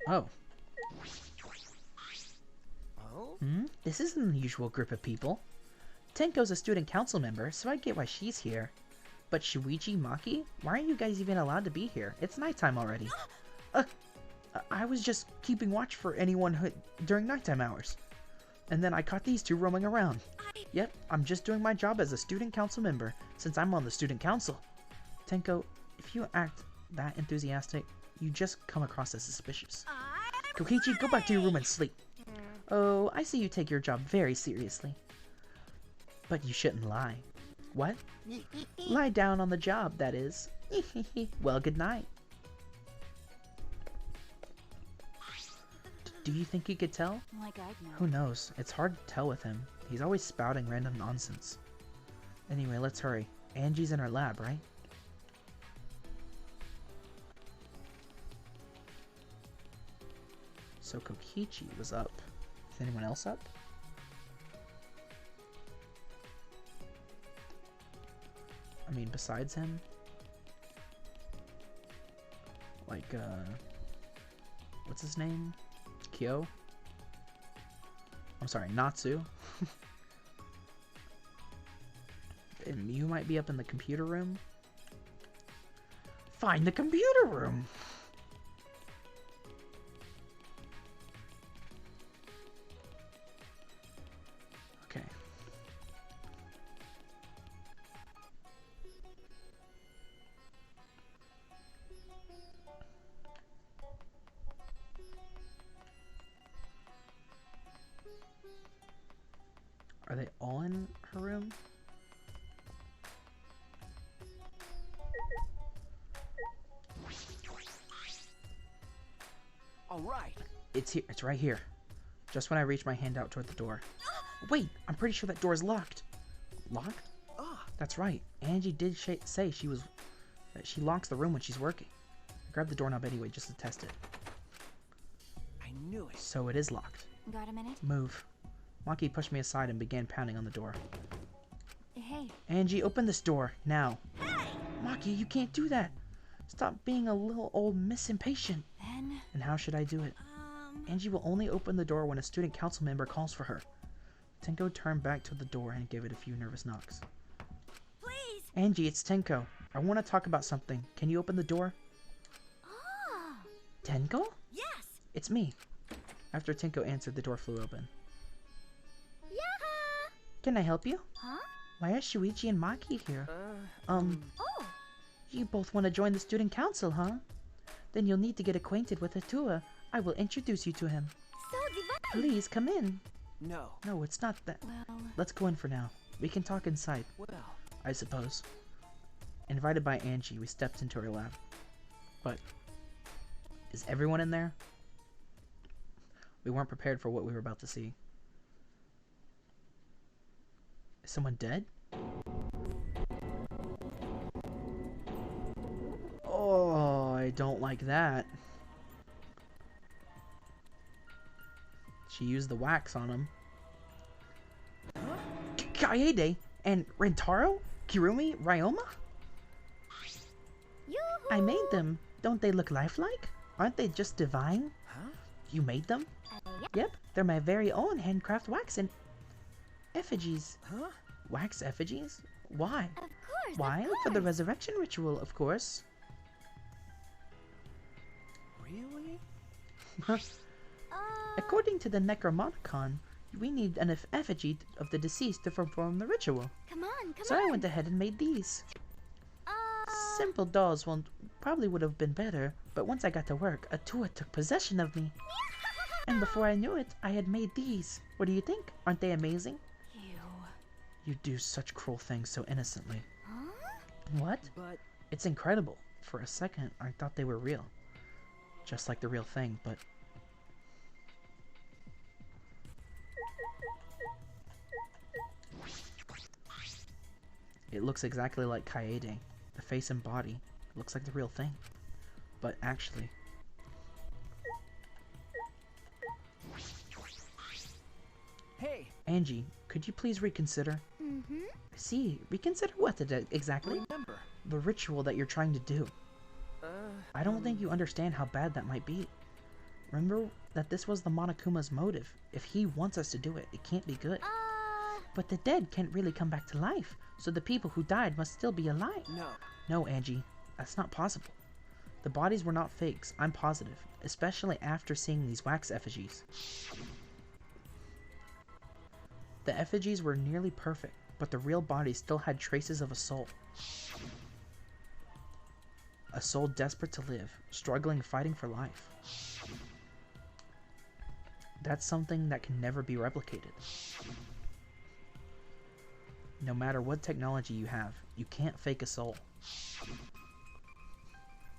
Oh. Oh? This isn't an unusual group of people. Tenko's a student council member, so I get why she's here. But Shuichi, Maki? Why aren't you guys even allowed to be here? It's nighttime already. I was just keeping watch for anyone during nighttime hours. And then I caught these two roaming around. Yep, I'm just doing my job as a student council member, since I'm on the student council. Tenko, if you act that enthusiastic, you just come across as suspicious. Kokichi, go back to your room and sleep. Oh, I see you take your job very seriously. But you shouldn't lie. What? Lie down on the job, that is. Well, good night. Do you think he could tell? Like I'd know. Who knows? It's hard to tell with him. He's always spouting random nonsense. Anyway, let's hurry. Angie's in her lab, right? So Kokichi was up. Is anyone else up? I mean, besides him? Like, what's his name? Kyo? I'm sorry, Natsu. And you might be up in the computer room? Find the computer room! Okay. Are they all in her room? All right. It's here. It's right here. Just when I reach my hand out toward the door. Wait, I'm pretty sure that door is locked. Locked? Ah, That's right. Angie did say that she locks the room when she's working. I grabbed the doorknob anyway just to test it. I knew it. So it is locked. Got a minute? Move. Maki pushed me aside and began pounding on the door. Hey. Angie, open this door, now. Maki, you can't do that. Stop being a little old Miss Impatient. Then, And how should I do it? Angie will only open the door when a student council member calls for her. Tenko turned back to the door and gave it a few nervous knocks. please. Angie, it's Tenko. I want to talk about something. Can you open the door? Ah. Tenko? Yes. It's me. After Tenko answered, the door flew open. Yeah. Can I help you? Huh? Why are Shuichi and Maki here? Oh. You both want to join the student council, huh? Then you'll need to get acquainted with Atua. I will introduce you to him. So divine. Please, come in. No. No, it's not that. Well. Let's go in for now. We can talk inside, Well. I suppose. Invited by Angie, we stepped into her lab. But, is everyone in there? We weren't prepared for what we were about to see. Is someone dead? Oh, I don't like that. She used the wax on him. Kaede and Rentaro? Kirumi? Ryoma? Yoo-hoo. I made them. Don't they look lifelike? Aren't they just divine? Huh? You made them? Yep. Yep, they're my very own handcraft wax and effigies. Huh? Wax effigies? Why? Of course. Why? Of For the course. resurrection ritual, of course. Really? According to the Necromonicon, we need an effigy of the deceased to perform the ritual. Come on. Come So on. I went ahead and made these. Simple dolls probably would have been better, but once I got to work, Atua took possession of me. And before I knew it, I had made these. What do you think? Aren't they amazing? You. You do such cruel things so innocently. Huh? What? But It's incredible. For a second, I thought they were real. Just like the real thing, but... It looks exactly like Kaede. The face and body. Looks like the real thing. But actually... hey, Angie, could you please reconsider? Mm-hmm. See, reconsider what exactly? remember. The ritual that you're trying to do. I don't think you understand how bad that might be. Remember that this was the Monokuma's motive. If he wants us to do it, it can't be good. But the dead can't really come back to life, so the people who died must still be alive. No. No, Angie, that's not possible. The bodies were not fakes, I'm positive, especially after seeing these wax effigies. The effigies were nearly perfect, but the real bodies still had traces of a soul. A soul desperate to live, struggling, fighting for life. That's something that can never be replicated. No matter what technology you have, you can't fake a soul.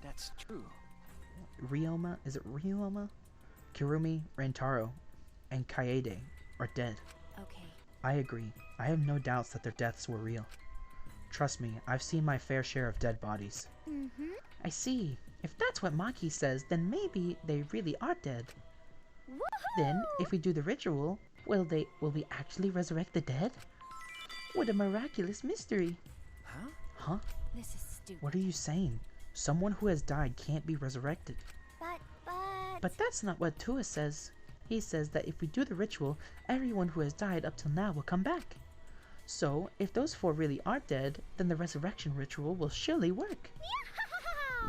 That's true. Ryoma, is it Ryoma? Kirumi, Rentaro, and Kaede are dead. Okay. I agree. I have no doubts that their deaths were real. Trust me, I've seen my fair share of dead bodies. Mm-hmm. I see. If that's what Maki says, then maybe they really are dead. Then, if we do the ritual, will we actually resurrect the dead? What a miraculous mystery. Huh? Huh? This is stupid. What are you saying? Someone who has died can't be resurrected. But that's not what Tua says. He says that if we do the ritual, everyone who has died up till now will come back. So, if those 4 really are dead, then the resurrection ritual will surely work.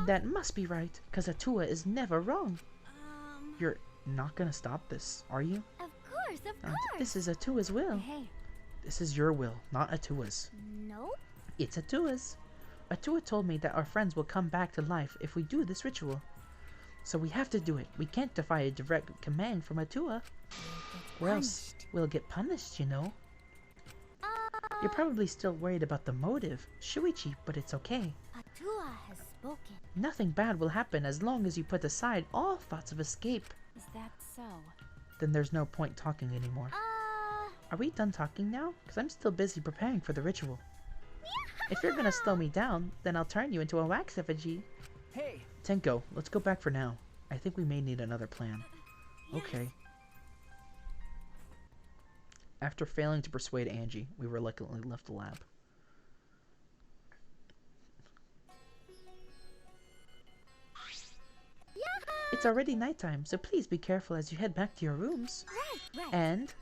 That must be right, because Atua is never wrong. You're not gonna stop this, are you? Of course, of course. This is Atua's will. Hey, This is your will, not Atua's. nope. It's Atua's. Atua told me that our friends will come back to life if we do this ritual. So we have to do it. We can't defy a direct command from Atua. Or else we'll get punished, you know. You're probably still worried about the motive, Shuichi, but it's okay. Atua has spoken. Nothing bad will happen as long as you put aside all thoughts of escape. Is that so? Then there's no point talking anymore. Are we done talking now? Because I'm still busy preparing for the ritual. If you're gonna slow me down, then I'll turn you into a wax effigy. Hey! Tenko, let's go back for now. I think we may need another plan. Okay. After failing to persuade Angie, we reluctantly left the lab. It's already nighttime, so please be careful as you head back to your rooms. Right. And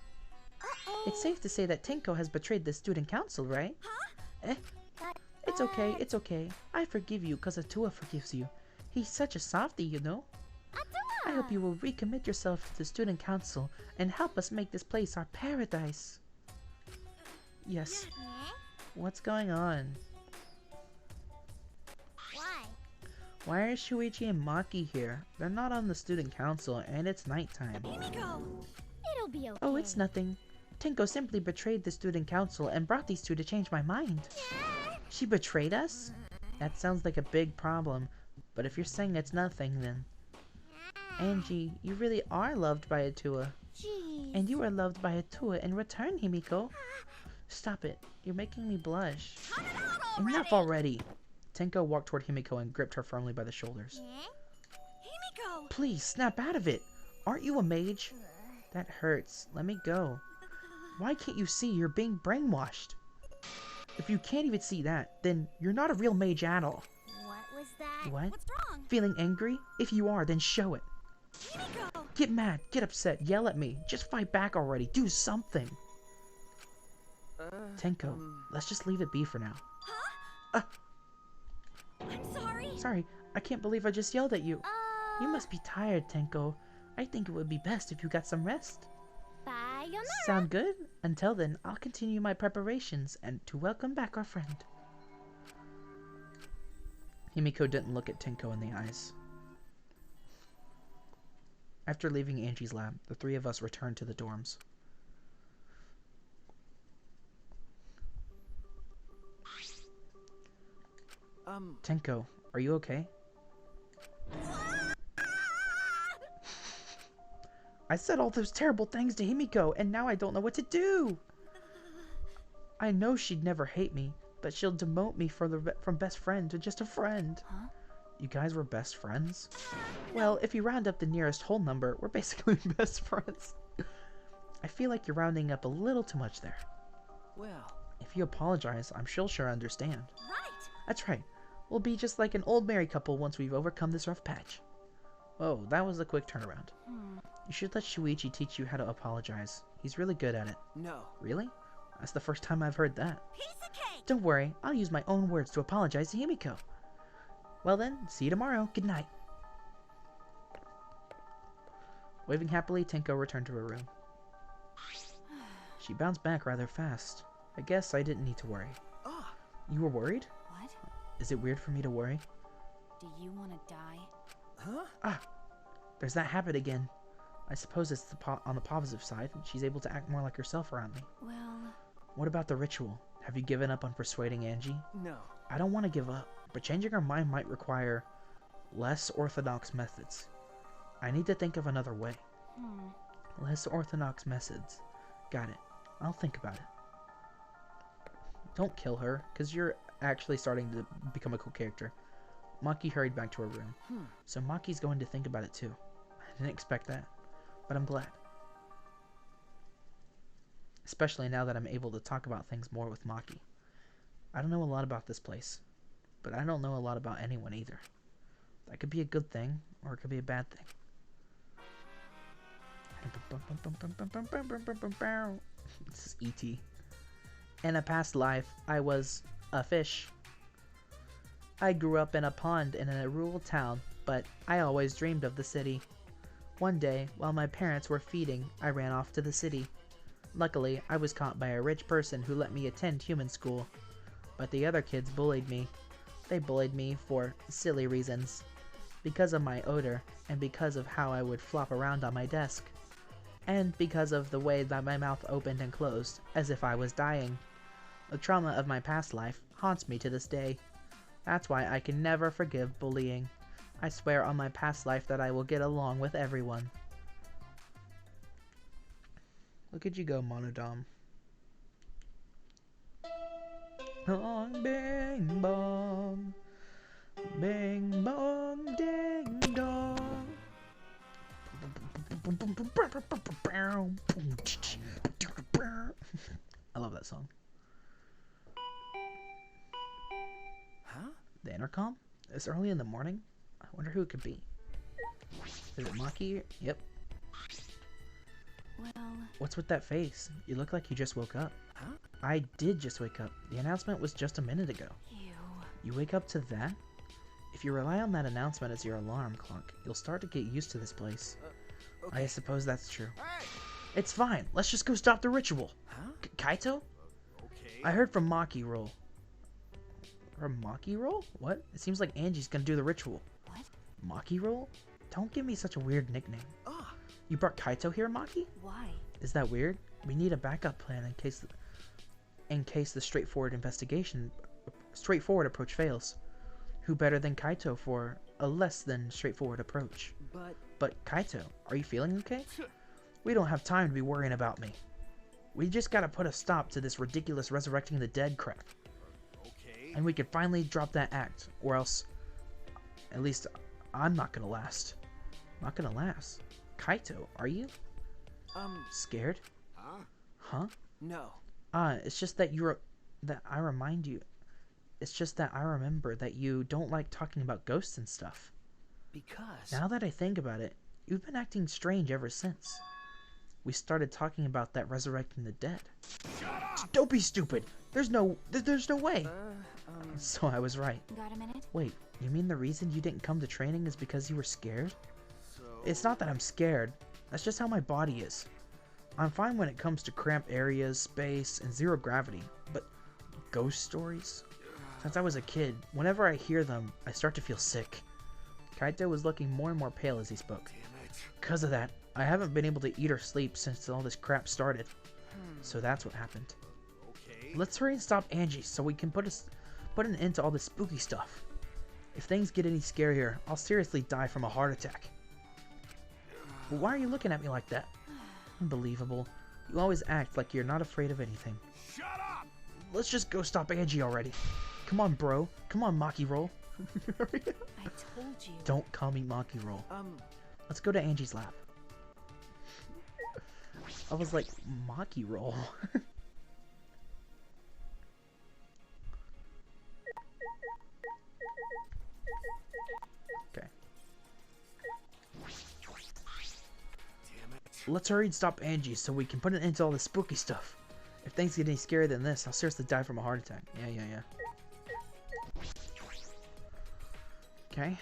it's safe to say that Tenko has betrayed the student council, right? It's okay, it's okay. I forgive you because Atua forgives you. He's such a softie, you know? I hope you will recommit yourself to the student council and help us make this place our paradise. Yes. What's going on? Why? Why are Shuichi and Maki here? They're not on the student council and it's nighttime. Himiko! It'll be okay. Oh, it's nothing. Tenko simply betrayed the student council and brought these two to change my mind. She betrayed us? That sounds like a big problem, but if you're saying it's nothing, then... Angie, you really are loved by Atua. Jeez. And you are loved by Atua in return, Himiko. Stop it. You're making me blush. Enough already! Tenko walked toward Himiko and gripped her firmly by the shoulders. Himiko! Please, snap out of it! Aren't you a mage? That hurts. Let me go. Why can't you see you're being brainwashed? If you can't even see that, then you're not a real mage at all. What was that? What? What's wrong? Feeling angry? If you are, then show it. Himiko! Get mad, get upset, yell at me. Just fight back already. Do something. Tenko, let's just leave it be for now. I'm sorry. Sorry, I can't believe I just yelled at you. You must be tired, Tenko. I think it would be best if you got some rest. Sayonara. Sound good? Until then, I'll continue my preparations and to welcome back our friend. Himiko didn't look at Tenko in the eyes. After leaving Angie's lab, the 3 of us returned to the dorms. Tenko, are you okay? I said all those terrible things to Himiko, and now I don't know what to do! I know she'd never hate me, but she'll demote me from best friend to just a friend. Huh? You guys were best friends? Well, if you round up the nearest whole number, we're basically best friends. I feel like you're rounding up a little too much there. Well... If you apologize, I'm sure she'll understand. Right. That's right. We'll be just like an old married couple once we've overcome this rough patch. Whoa, that was a quick turnaround. You should let Shuichi teach you how to apologize. He's really good at it. No. Really? That's the first time I've heard that. Piece of cake. Don't worry, I'll use my own words to apologize to Himiko. Well then, see you tomorrow. Good night. Waving happily, Tenko returned to her room. She bounced back rather fast. I guess I didn't need to worry. Ah! You were worried? What? Is it weird for me to worry? Do you want to die? Huh? Ah! There's that habit again. I suppose it's on the positive side. She's able to act more like herself around me. Well... What about the ritual? Have you given up on persuading Angie? No. I don't want to give up, but changing her mind might require less orthodox methods. I need to think of another way. Less orthodox methods. Got it. I'll think about it. Don't kill her, because you're actually starting to become a cool character. Maki hurried back to her room. So Maki's going to think about it too. I didn't expect that, but I'm glad. Especially now that I'm able to talk about things more with Maki. I don't know a lot about this place, but I don't know a lot about anyone either. That could be a good thing, or it could be a bad thing. This is E.T. In a past life, I was a fish. I grew up in a pond in a rural town, but I always dreamed of the city. One day, while my parents were feeding, I ran off to the city. Luckily, I was caught by a rich person who let me attend human school. But the other kids bullied me. They bullied me for silly reasons. Because of my odor, and because of how I would flop around on my desk. And because of the way that my mouth opened and closed, as if I was dying. The trauma of my past life haunts me to this day. That's why I can never forgive bullying. I swear on my past life that I will get along with everyone. Look at you go, Monodom. Bong, bing, bong. Bing, bong, ding, dong. I love that song. Huh? The intercom? It's early in the morning? I wonder who it could be. Is it Maki? Yep. Well... What's with that face? You look like you just woke up. Huh? I did just wake up. The announcement was just a minute ago. Ew. You wake up to that? If you rely on that announcement as your alarm clock, you'll start to get used to this place. Okay. I suppose that's true. Hey! It's fine. Let's just go stop the ritual. Huh? Kaito? Okay. I heard from Maki Roll. From Maki Roll? What? It seems like Angie's gonna do the ritual. What? Maki Roll? Don't give me such a weird nickname. Ah, You brought Kaito here, Maki? Why? Is that weird? We need a backup plan in case the straightforward approach fails. Who better than Kaito for a less than straightforward approach? But Kaito, are you feeling okay? We don't have time to be worrying about me. We just gotta put a stop to this ridiculous resurrecting the dead crap. Okay. And we could finally drop that act, or else, at least, I'm not gonna last. Not gonna last. Kaito, are you? Scared? Huh? Huh? no. It's just that I remember that you don't like talking about ghosts and stuff. Because... Now that I think about it, you've been acting strange ever since. We started talking about that resurrecting the dead. Don't be stupid! There's no way! So I was right. Got a minute? Wait, you mean the reason you didn't come to training is because you were scared? So... It's not that I'm scared. That's just how my body is. I'm fine when it comes to cramped areas, space, and zero gravity, but ghost stories? Since I was a kid, whenever I hear them, I start to feel sick. Kaito was looking more and more pale as he spoke. Damn it. Because of that, I haven't been able to eat or sleep since all this crap started. So that's what happened. Okay. Let's hurry and stop Angie so we can put an end to all this spooky stuff. If things get any scarier, I'll seriously die from a heart attack. But why are you looking at me like that? Unbelievable. You always act like you're not afraid of anything. Shut up! Let's just go stop Angie already. Come on, bro. Come on, Maki Roll. I told you. Don't call me Maki Roll. Let's go to Angie's lab. I was like, Maki Roll. Okay. Damn it. Let's hurry and stop Angie so we can put an end to all this spooky stuff. If things get any scarier than this, I'll seriously die from a heart attack. Yeah. Okay.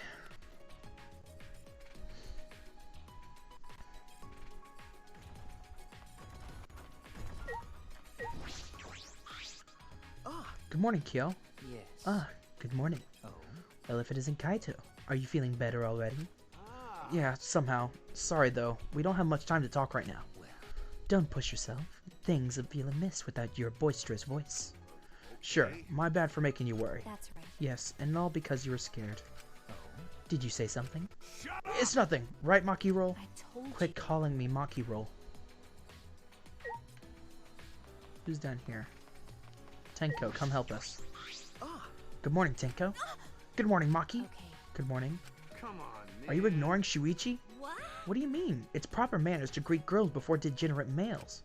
Good morning, Kyo. Yes. Good morning. Oh. Well, if it isn't Kaito, are you feeling better already? Ah. Yeah, somehow. Sorry though, we don't have much time to talk right now. Well. Don't push yourself. Things will feel amiss without your boisterous voice. Sure, my bad for making you worry. That's right. Yes, and all because you were scared. Oh. Did you say something? Shut up! It's nothing, right, Maki Roll? I told Quit calling me Maki Roll. Who's down here? Tenko, come help us. Ah, Good morning, Tenko. Good morning, Maki. Okay. Good morning. Come on, man. Are you ignoring Shuichi? What? What do you mean? It's proper manners to greet girls before degenerate males.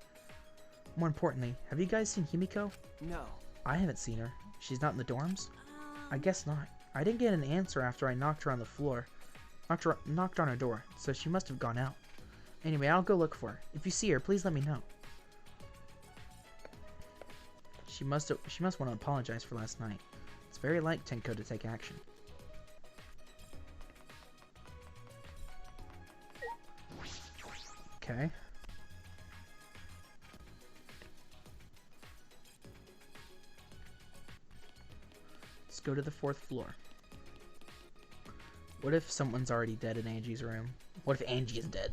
More importantly, have you guys seen Himiko? no. I haven't seen her. She's not in the dorms? I guess not. I didn't get an answer after I knocked her on the floor. Knocked on her door, so she must have gone out. Anyway, I'll go look for her. If you see her, please let me know. She must want to apologize for last night. It's very like Tenko to take action. Okay. Let's go to the 4th floor. What if someone's already dead in Angie's room? What if Angie is dead?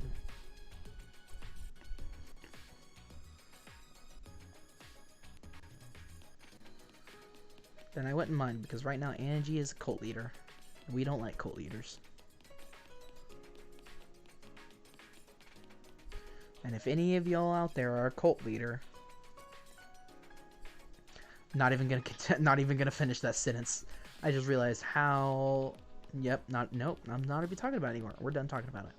Then I wouldn't mind, because right now Angie is a cult leader. We don't like cult leaders. And if any of y'all out there are a cult leader, not even gonna finish that sentence. I just realized how. Yep. Nope. I'm not even talking about it anymore. We're done talking about it.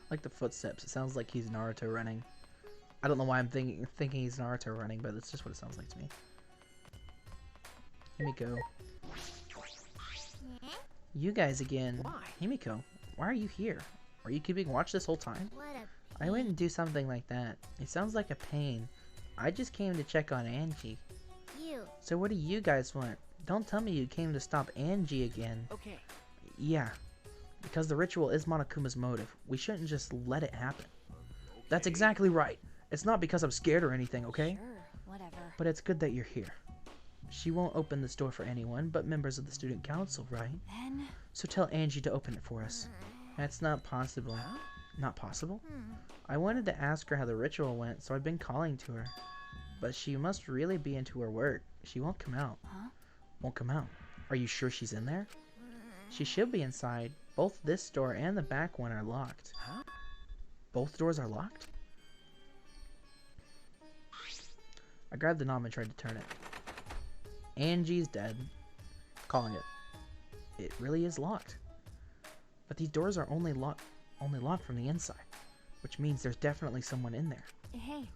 Like the footsteps. It sounds like he's Naruto running. I don't know why I'm thinking he's Naruto running, but that's just what it sounds like to me. Himiko. You guys again. Why? Himiko, why are you here? Were you keeping watch this whole time? What a I wouldn't do something like that. It sounds like a pain. I just came to check on Angie. you. So what do you guys want? Don't tell me you came to stop Angie again. Okay. Yeah. Because the ritual is Monokuma's motive. We shouldn't just let it happen. That's exactly right. It's not because I'm scared or anything, okay? Sure, whatever. But it's good that you're here. She won't open this door for anyone but members of the student council, right? Then So tell Angie to open it for us. That's not possible. Huh? Not possible? I wanted to ask her how the ritual went, so I've been calling to her. But she must really be into her work. She won't come out. Huh? Won't come out. Are you sure she's in there? She should be inside. Both this door and the back one are locked. Huh? Both doors are locked? I grabbed the knob and tried to turn it. Angie's dead. Calling it. It really is locked. But these doors are only locked from the inside, which means there's definitely someone in there. Hey,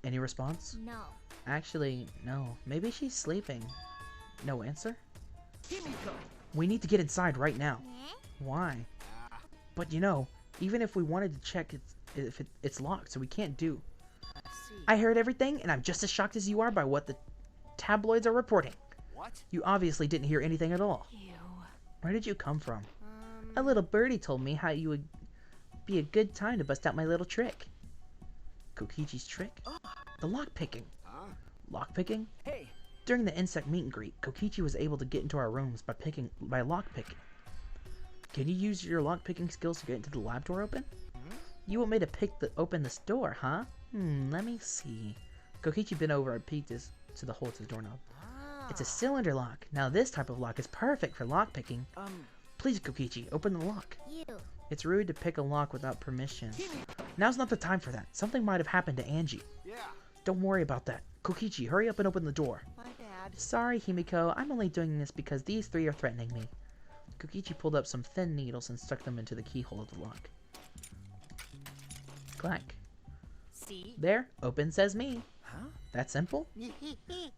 Any response? no. Actually, no. Maybe she's sleeping. No answer? Himiko! We need to get inside right now. Why? But you know, even if we wanted to check it's locked, so we can't do. See. I heard everything, and I'm just as shocked as you are by what the tabloids are reporting. What? You obviously didn't hear anything at all. You. Where did you come from? A little birdie told me how you would be a good time to bust out my little trick. Kokichi's trick? The lockpicking. Huh? Lockpicking? Hey, During the insect meet and greet, Kokichi was able to get into our rooms by lockpicking. Can you use your lockpicking skills to get into the lab door open? You want me to open this door, huh? Let me see. Kokichi bent over and peeked to the hole to the doorknob. It's a cylinder lock. Now this type of lock is perfect for lockpicking. Please, Kokichi, open the lock. You. It's rude to pick a lock without permission. Now's not the time for that. Something might have happened to Angie. Yeah. Don't worry about that. Kokichi, hurry up and open the door. my bad. Sorry, Himiko. I'm only doing this because these three are threatening me. Kokichi pulled up some thin needles and stuck them into the keyhole of the lock. Clank. See? There, open says me. Huh? That simple?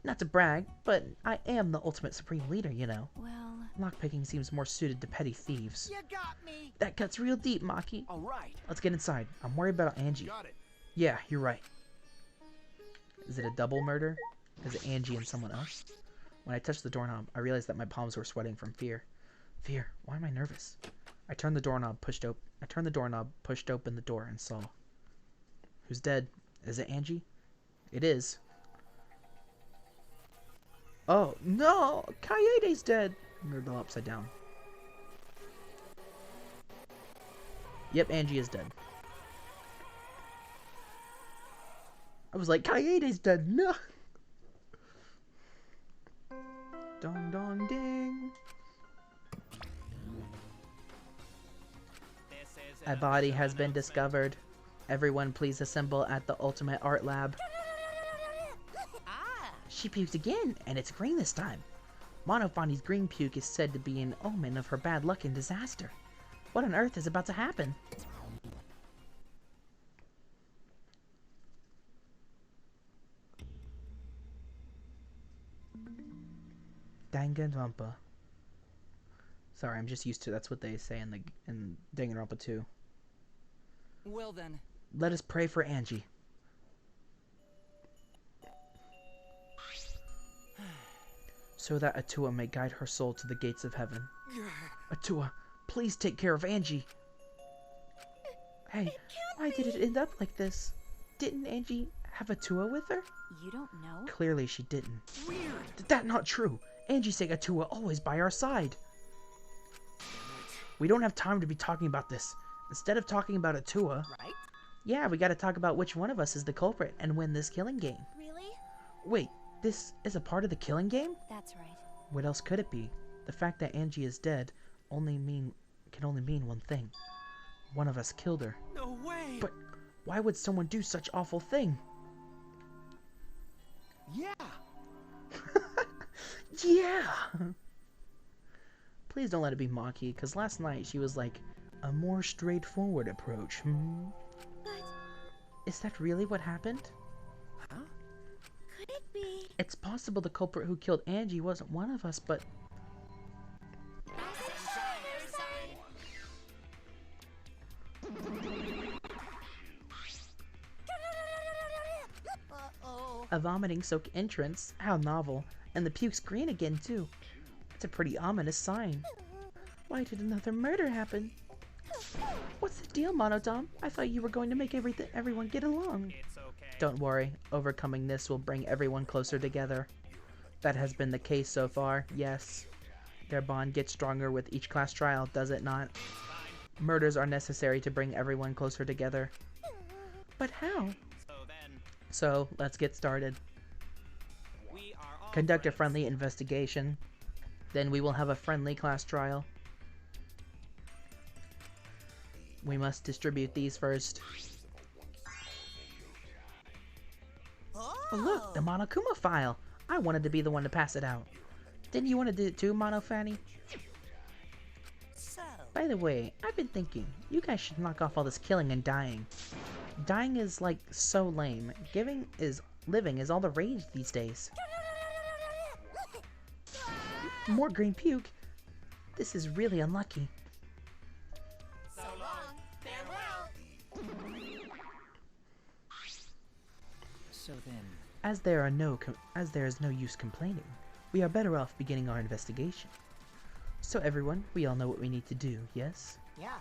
Not to brag, but I am the ultimate supreme leader, you know. Well, Lockpicking seems more suited to petty thieves. You got me! That cuts real deep, Maki. Alright. Let's get inside. I'm worried about Angie. Got it. Yeah, you're right. Is it a double murder? Is it Angie and someone else? When I touched the doorknob, I realized that my palms were sweating from fear. Fear? Why am I nervous? I turned the doorknob, pushed open the door, and saw. Who's dead? Is it Angie? It is. Oh, no! Kaede's dead! Mirrored upside down. Yep, Angie is dead. I was like, Kaede's dead! No! Dong dong ding! A body has been discovered. Everyone please assemble at the Ultimate Art Lab. Ah, She puked again, and it's green this time. Monofani's green puke is said to be an omen of her bad luck and disaster. What on earth is about to happen? Danganronpa. Sorry, I'm just used to that's what they say in Danganronpa 2. Well then. Let us pray for Angie. So that Atua may guide her soul to the gates of heaven. Atua, please take care of Angie. Hey, why did it end up like this? Didn't Angie have Atua with her? You don't know? Clearly she didn't. Weird. That's not true. Angie's saying Atua always by our side. We don't have time to be talking about this. Instead of talking about Atua, right? yeah, we gotta talk about which one of us is the culprit and win this killing game. Really? Wait, this is a part of the killing game? That's right. What else could it be? The fact that Angie is dead can only mean one thing. One of us killed her. No way. But why would someone do such awful thing? Yeah. Yeah! Please don't let it be Maki, because last night she was like, a more straightforward approach, hmm? But Is that really what happened? Huh? could it be? It's possible the culprit who killed Angie wasn't one of us, but... Uh-oh. A vomiting-soaked entrance? How novel. And the puke's green again, too. It's a pretty ominous sign. Why did another murder happen? What's the deal, Monodom? I thought you were going to make everyone get along. It's okay. Don't worry. Overcoming this will bring everyone closer together. That has been the case so far, yes. Their bond gets stronger with each class trial, does it not? Murders are necessary to bring everyone closer together. But how? So then, So, let's get started. we are all Conduct a friends. friendly investigation. Then we will have a friendly class trial. We must distribute these first. Oh, Oh look, the Monokuma file! I wanted to be the one to pass it out. Didn't you want to do it too, Monofanny? So, By the way, I've been thinking, you guys should knock off all this killing and dying. Dying is like so lame. Living is all the rage these days. More green puke? This is really unlucky. so long, farewell. So then, As there is no use complaining, we are better off beginning our investigation. So everyone, we all know what we need to do, yes? Yeah.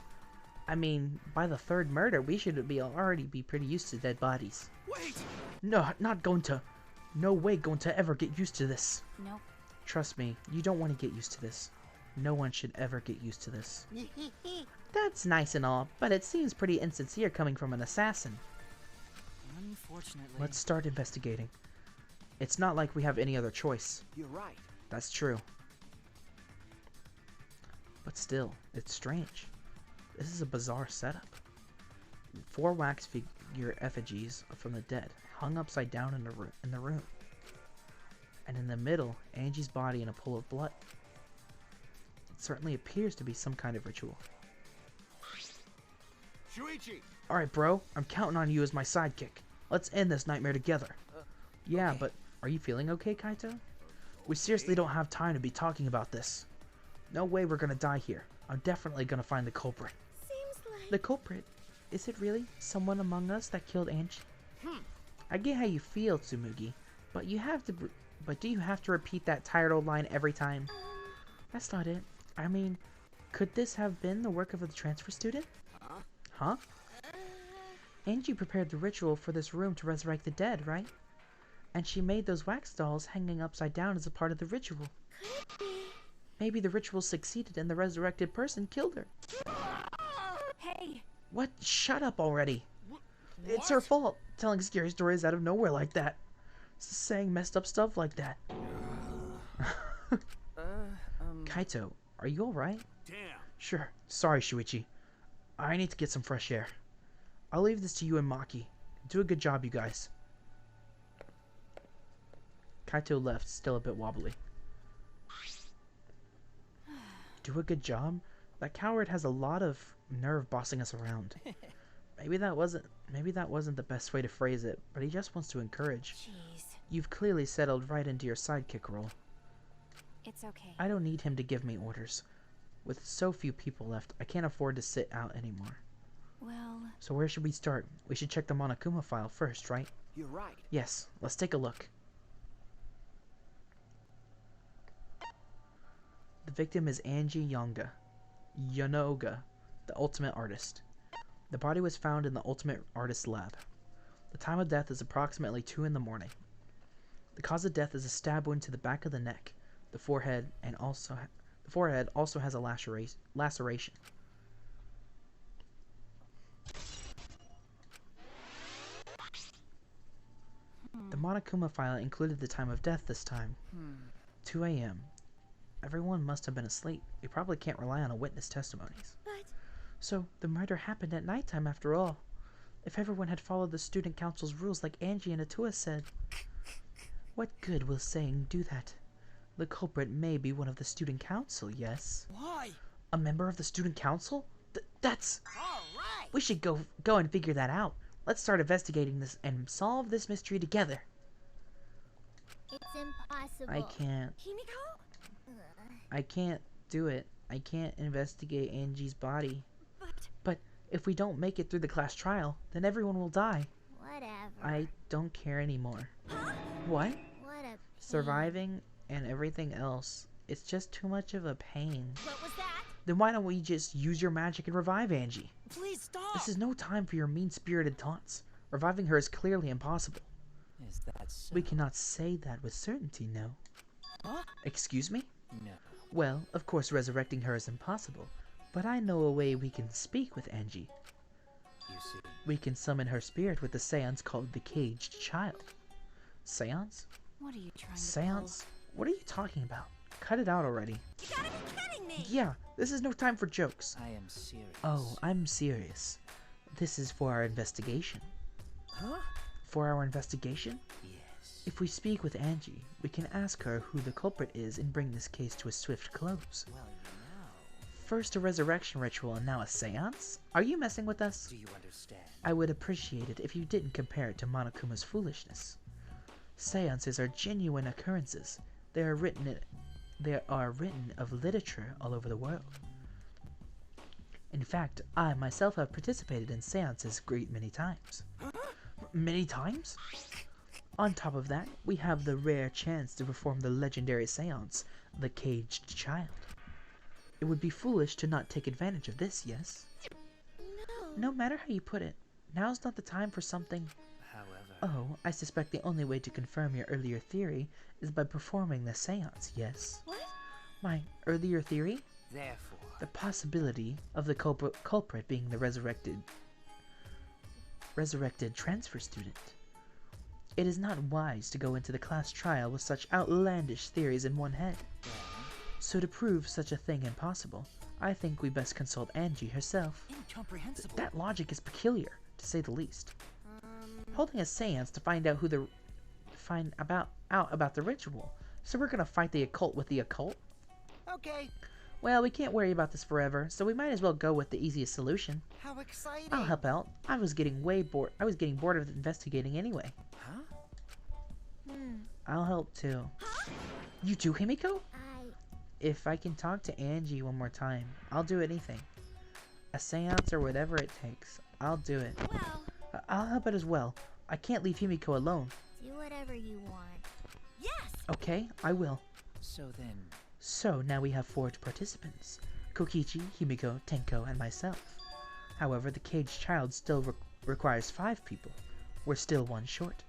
I mean, by the third murder, we should already be pretty used to dead bodies. Wait. No way going to ever get used to this. Nope. Trust me, you don't want to get used to this. No one should ever get used to this. That's nice and all, but it seems pretty insincere coming from an assassin. unfortunately, Let's start investigating. It's not like we have any other choice. You're right. That's true. But still, it's strange. This is a bizarre setup. 4 wax figure effigies from the dead hung upside down in the room. And in the middle, Angie's body in a pool of blood. It certainly appears to be some kind of ritual. Shuichi! Alright, bro, I'm counting on you as my sidekick. Let's end this nightmare together. Yeah, okay. but are you feeling okay, Kaito? We seriously don't have time to be talking about this. No way we're gonna die here. I'm definitely gonna find the culprit. Seems like... The culprit? Is it really someone among us that killed Angie? I get how you feel, Tsumugi, but do you have to repeat that tired old line every time? That's not it. I mean, could this have been the work of the transfer student? Huh? Angie prepared the ritual for this room to resurrect the dead, right? And she made those wax dolls hanging upside down as a part of the ritual. Maybe the ritual succeeded and the resurrected person killed her. Hey! What? Shut up already. It's her fault, telling scary stories out of nowhere like that. Saying messed up stuff like that. Kaito, are you alright? Damn. Sure. Sorry, Shuichi. I need to get some fresh air. I'll leave this to you and Maki. Do a good job, you guys. Kaito left, still a bit wobbly. Do a good job? That coward has a lot of nerve bossing us around. Maybe that wasn't the best way to phrase it, but he just wants to encourage. Jeez. You've clearly settled right into your sidekick role. It's okay. I don't need him to give me orders. With so few people left, I can't afford to sit out anymore. Well... So where should we start? We should check the Monokuma file first, right? You're right. Yes, let's take a look. The victim is Angie Yonoga, the ultimate artist. The body was found in the ultimate artist lab. The time of death is approximately 2 in the morning. The cause of death is a stab wound to the back of the neck, the forehead also has a laceration. The Monokuma file included the time of death this time. 2 a.m. Everyone must have been asleep. We probably can't rely on a witness testimonies. But... So, the murder happened at nighttime after all. If everyone had followed the student council's rules like Angie and Atua said. What good will saying do that? The culprit may be one of the student council, yes? Why? A member of the student council? That's... All right. We should go and figure that out. Let's start investigating this and solve this mystery together. It's impossible. I can't. Himiko? I can't do it. I can't investigate Angie's body. But... But if we don't make it through the class trial, then everyone will die. Whatever. I don't care anymore. Huh? What? What a pain. Surviving and everything else. It's just too much of a pain. What was that? Then why don't we just use your magic and revive Angie? Please stop. This is no time for your mean-spirited taunts. Reviving her is clearly impossible. Is that so? We cannot say that with certainty, no. Huh? Excuse me? No. Well, of course resurrecting her is impossible, but I know a way we can speak with Angie. You see. We can summon her spirit with the seance called the Caged Child. Seance? What are you trying to Seance? What are you talking about? Cut it out already. You gotta be kidding me! Yeah, this is no time for jokes. I am serious. Oh, I'm serious. This is for our investigation. Huh? For our investigation? Yes. If we speak with Angie, we can ask her who the culprit is and bring this case to a swift close. Well, you know. First a resurrection ritual and now a seance? Are you messing with us? Do you understand? I would appreciate it if you didn't compare it to Monokuma's foolishness. Seances are genuine occurrences. They are written of literature all over the world. In fact, I myself have participated in seances a great many times. Many times? On top of that, we have the rare chance to perform the legendary seance, the Caged Child. It would be foolish to not take advantage of this, yes? No matter how you put it, now's not the time for something... However... Oh, I suspect the only way to confirm your earlier theory is by performing the seance, yes? What? My earlier theory? Therefore... The possibility of the culprit being the resurrected transfer student. It is not wise to go into the class trial with such outlandish theories in one head. So to prove such a thing impossible, I think we best consult Angie herself. Incomprehensible. That logic is peculiar, to say the least. Holding a seance to find out about the ritual. So we're gonna fight the occult with the occult? Okay. Well, we can't worry about this forever, so we might as well go with the easiest solution. How exciting. I'll help out. I was getting bored of investigating anyway. Huh? I'll help too. You too, Himiko? If I can talk to Angie one more time, I'll do anything. A seance or whatever it takes. I'll do it. Well, I'll help it as well. I can't leave Himiko alone. do whatever you want. Yes! Okay, I will. So then... So now we have 4 participants. Kokichi, Himiko, Tenko, and myself. However, the Caged Child still requires 5 people. We're still 1 short.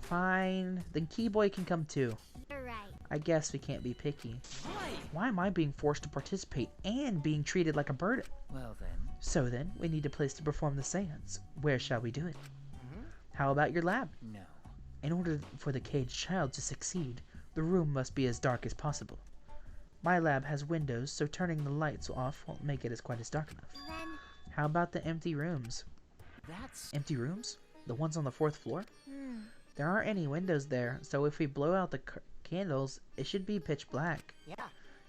Fine, then Keyboy can come too. You're right. I guess we can't be picky. Why? Why am I being forced to participate and being treated like a burden? Well then... So then, we need a place to perform the seance. Where shall we do it? How about your lab? No. In order for the Caged Child to succeed, the room must be as dark as possible. My lab has windows, so turning the lights off won't make it quite as dark enough. Then, How about the empty rooms? That's... Empty rooms? The ones on the 4th floor? Hmm. There aren't any windows there, so if we blow out the candles, it should be pitch black. Yeah.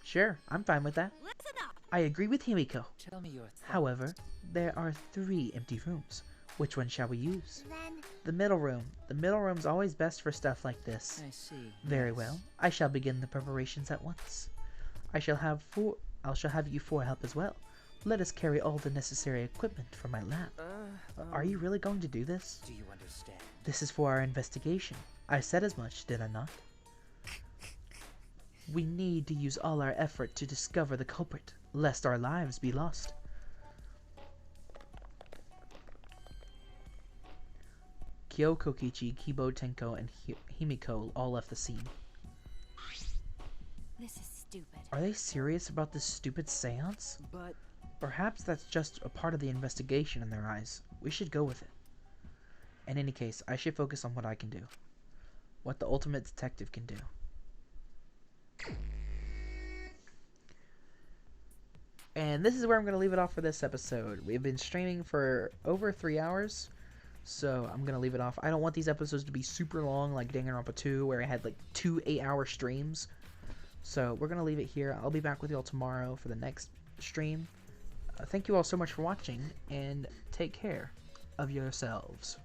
Sure, I'm fine with that. Listen up. I agree with Himiko. Tell me your thoughts. However, there are 3 empty rooms. Which one shall we use? Then The middle room. The middle room's always best for stuff like this. I see. Very yes. well. I shall begin the preparations at once. I shall have you 4 help as well. Let us carry all the necessary equipment for my lab. Are you really going to do this? Do you understand? This is for our investigation. I said as much, did I not? We need to use all our effort to discover the culprit, lest our lives be lost. Kyo, Kokichi, Kibo, Tenko, and Himiko all left the scene. this is stupid. Are they serious about this stupid seance? But Perhaps that's just a part of the investigation in their eyes. We should go with it. In any case, I should focus on what I can do. What the ultimate detective can do. And this is where I'm going to leave it off for this episode. We've been streaming for over 3 hours, so I'm going to leave it off. I don't want these episodes to be super long like Danganronpa 2, where I had like 2 8-hour streams. So we're going to leave it here. I'll be back with y'all tomorrow for the next stream. Thank you all so much for watching, and take care of yourselves.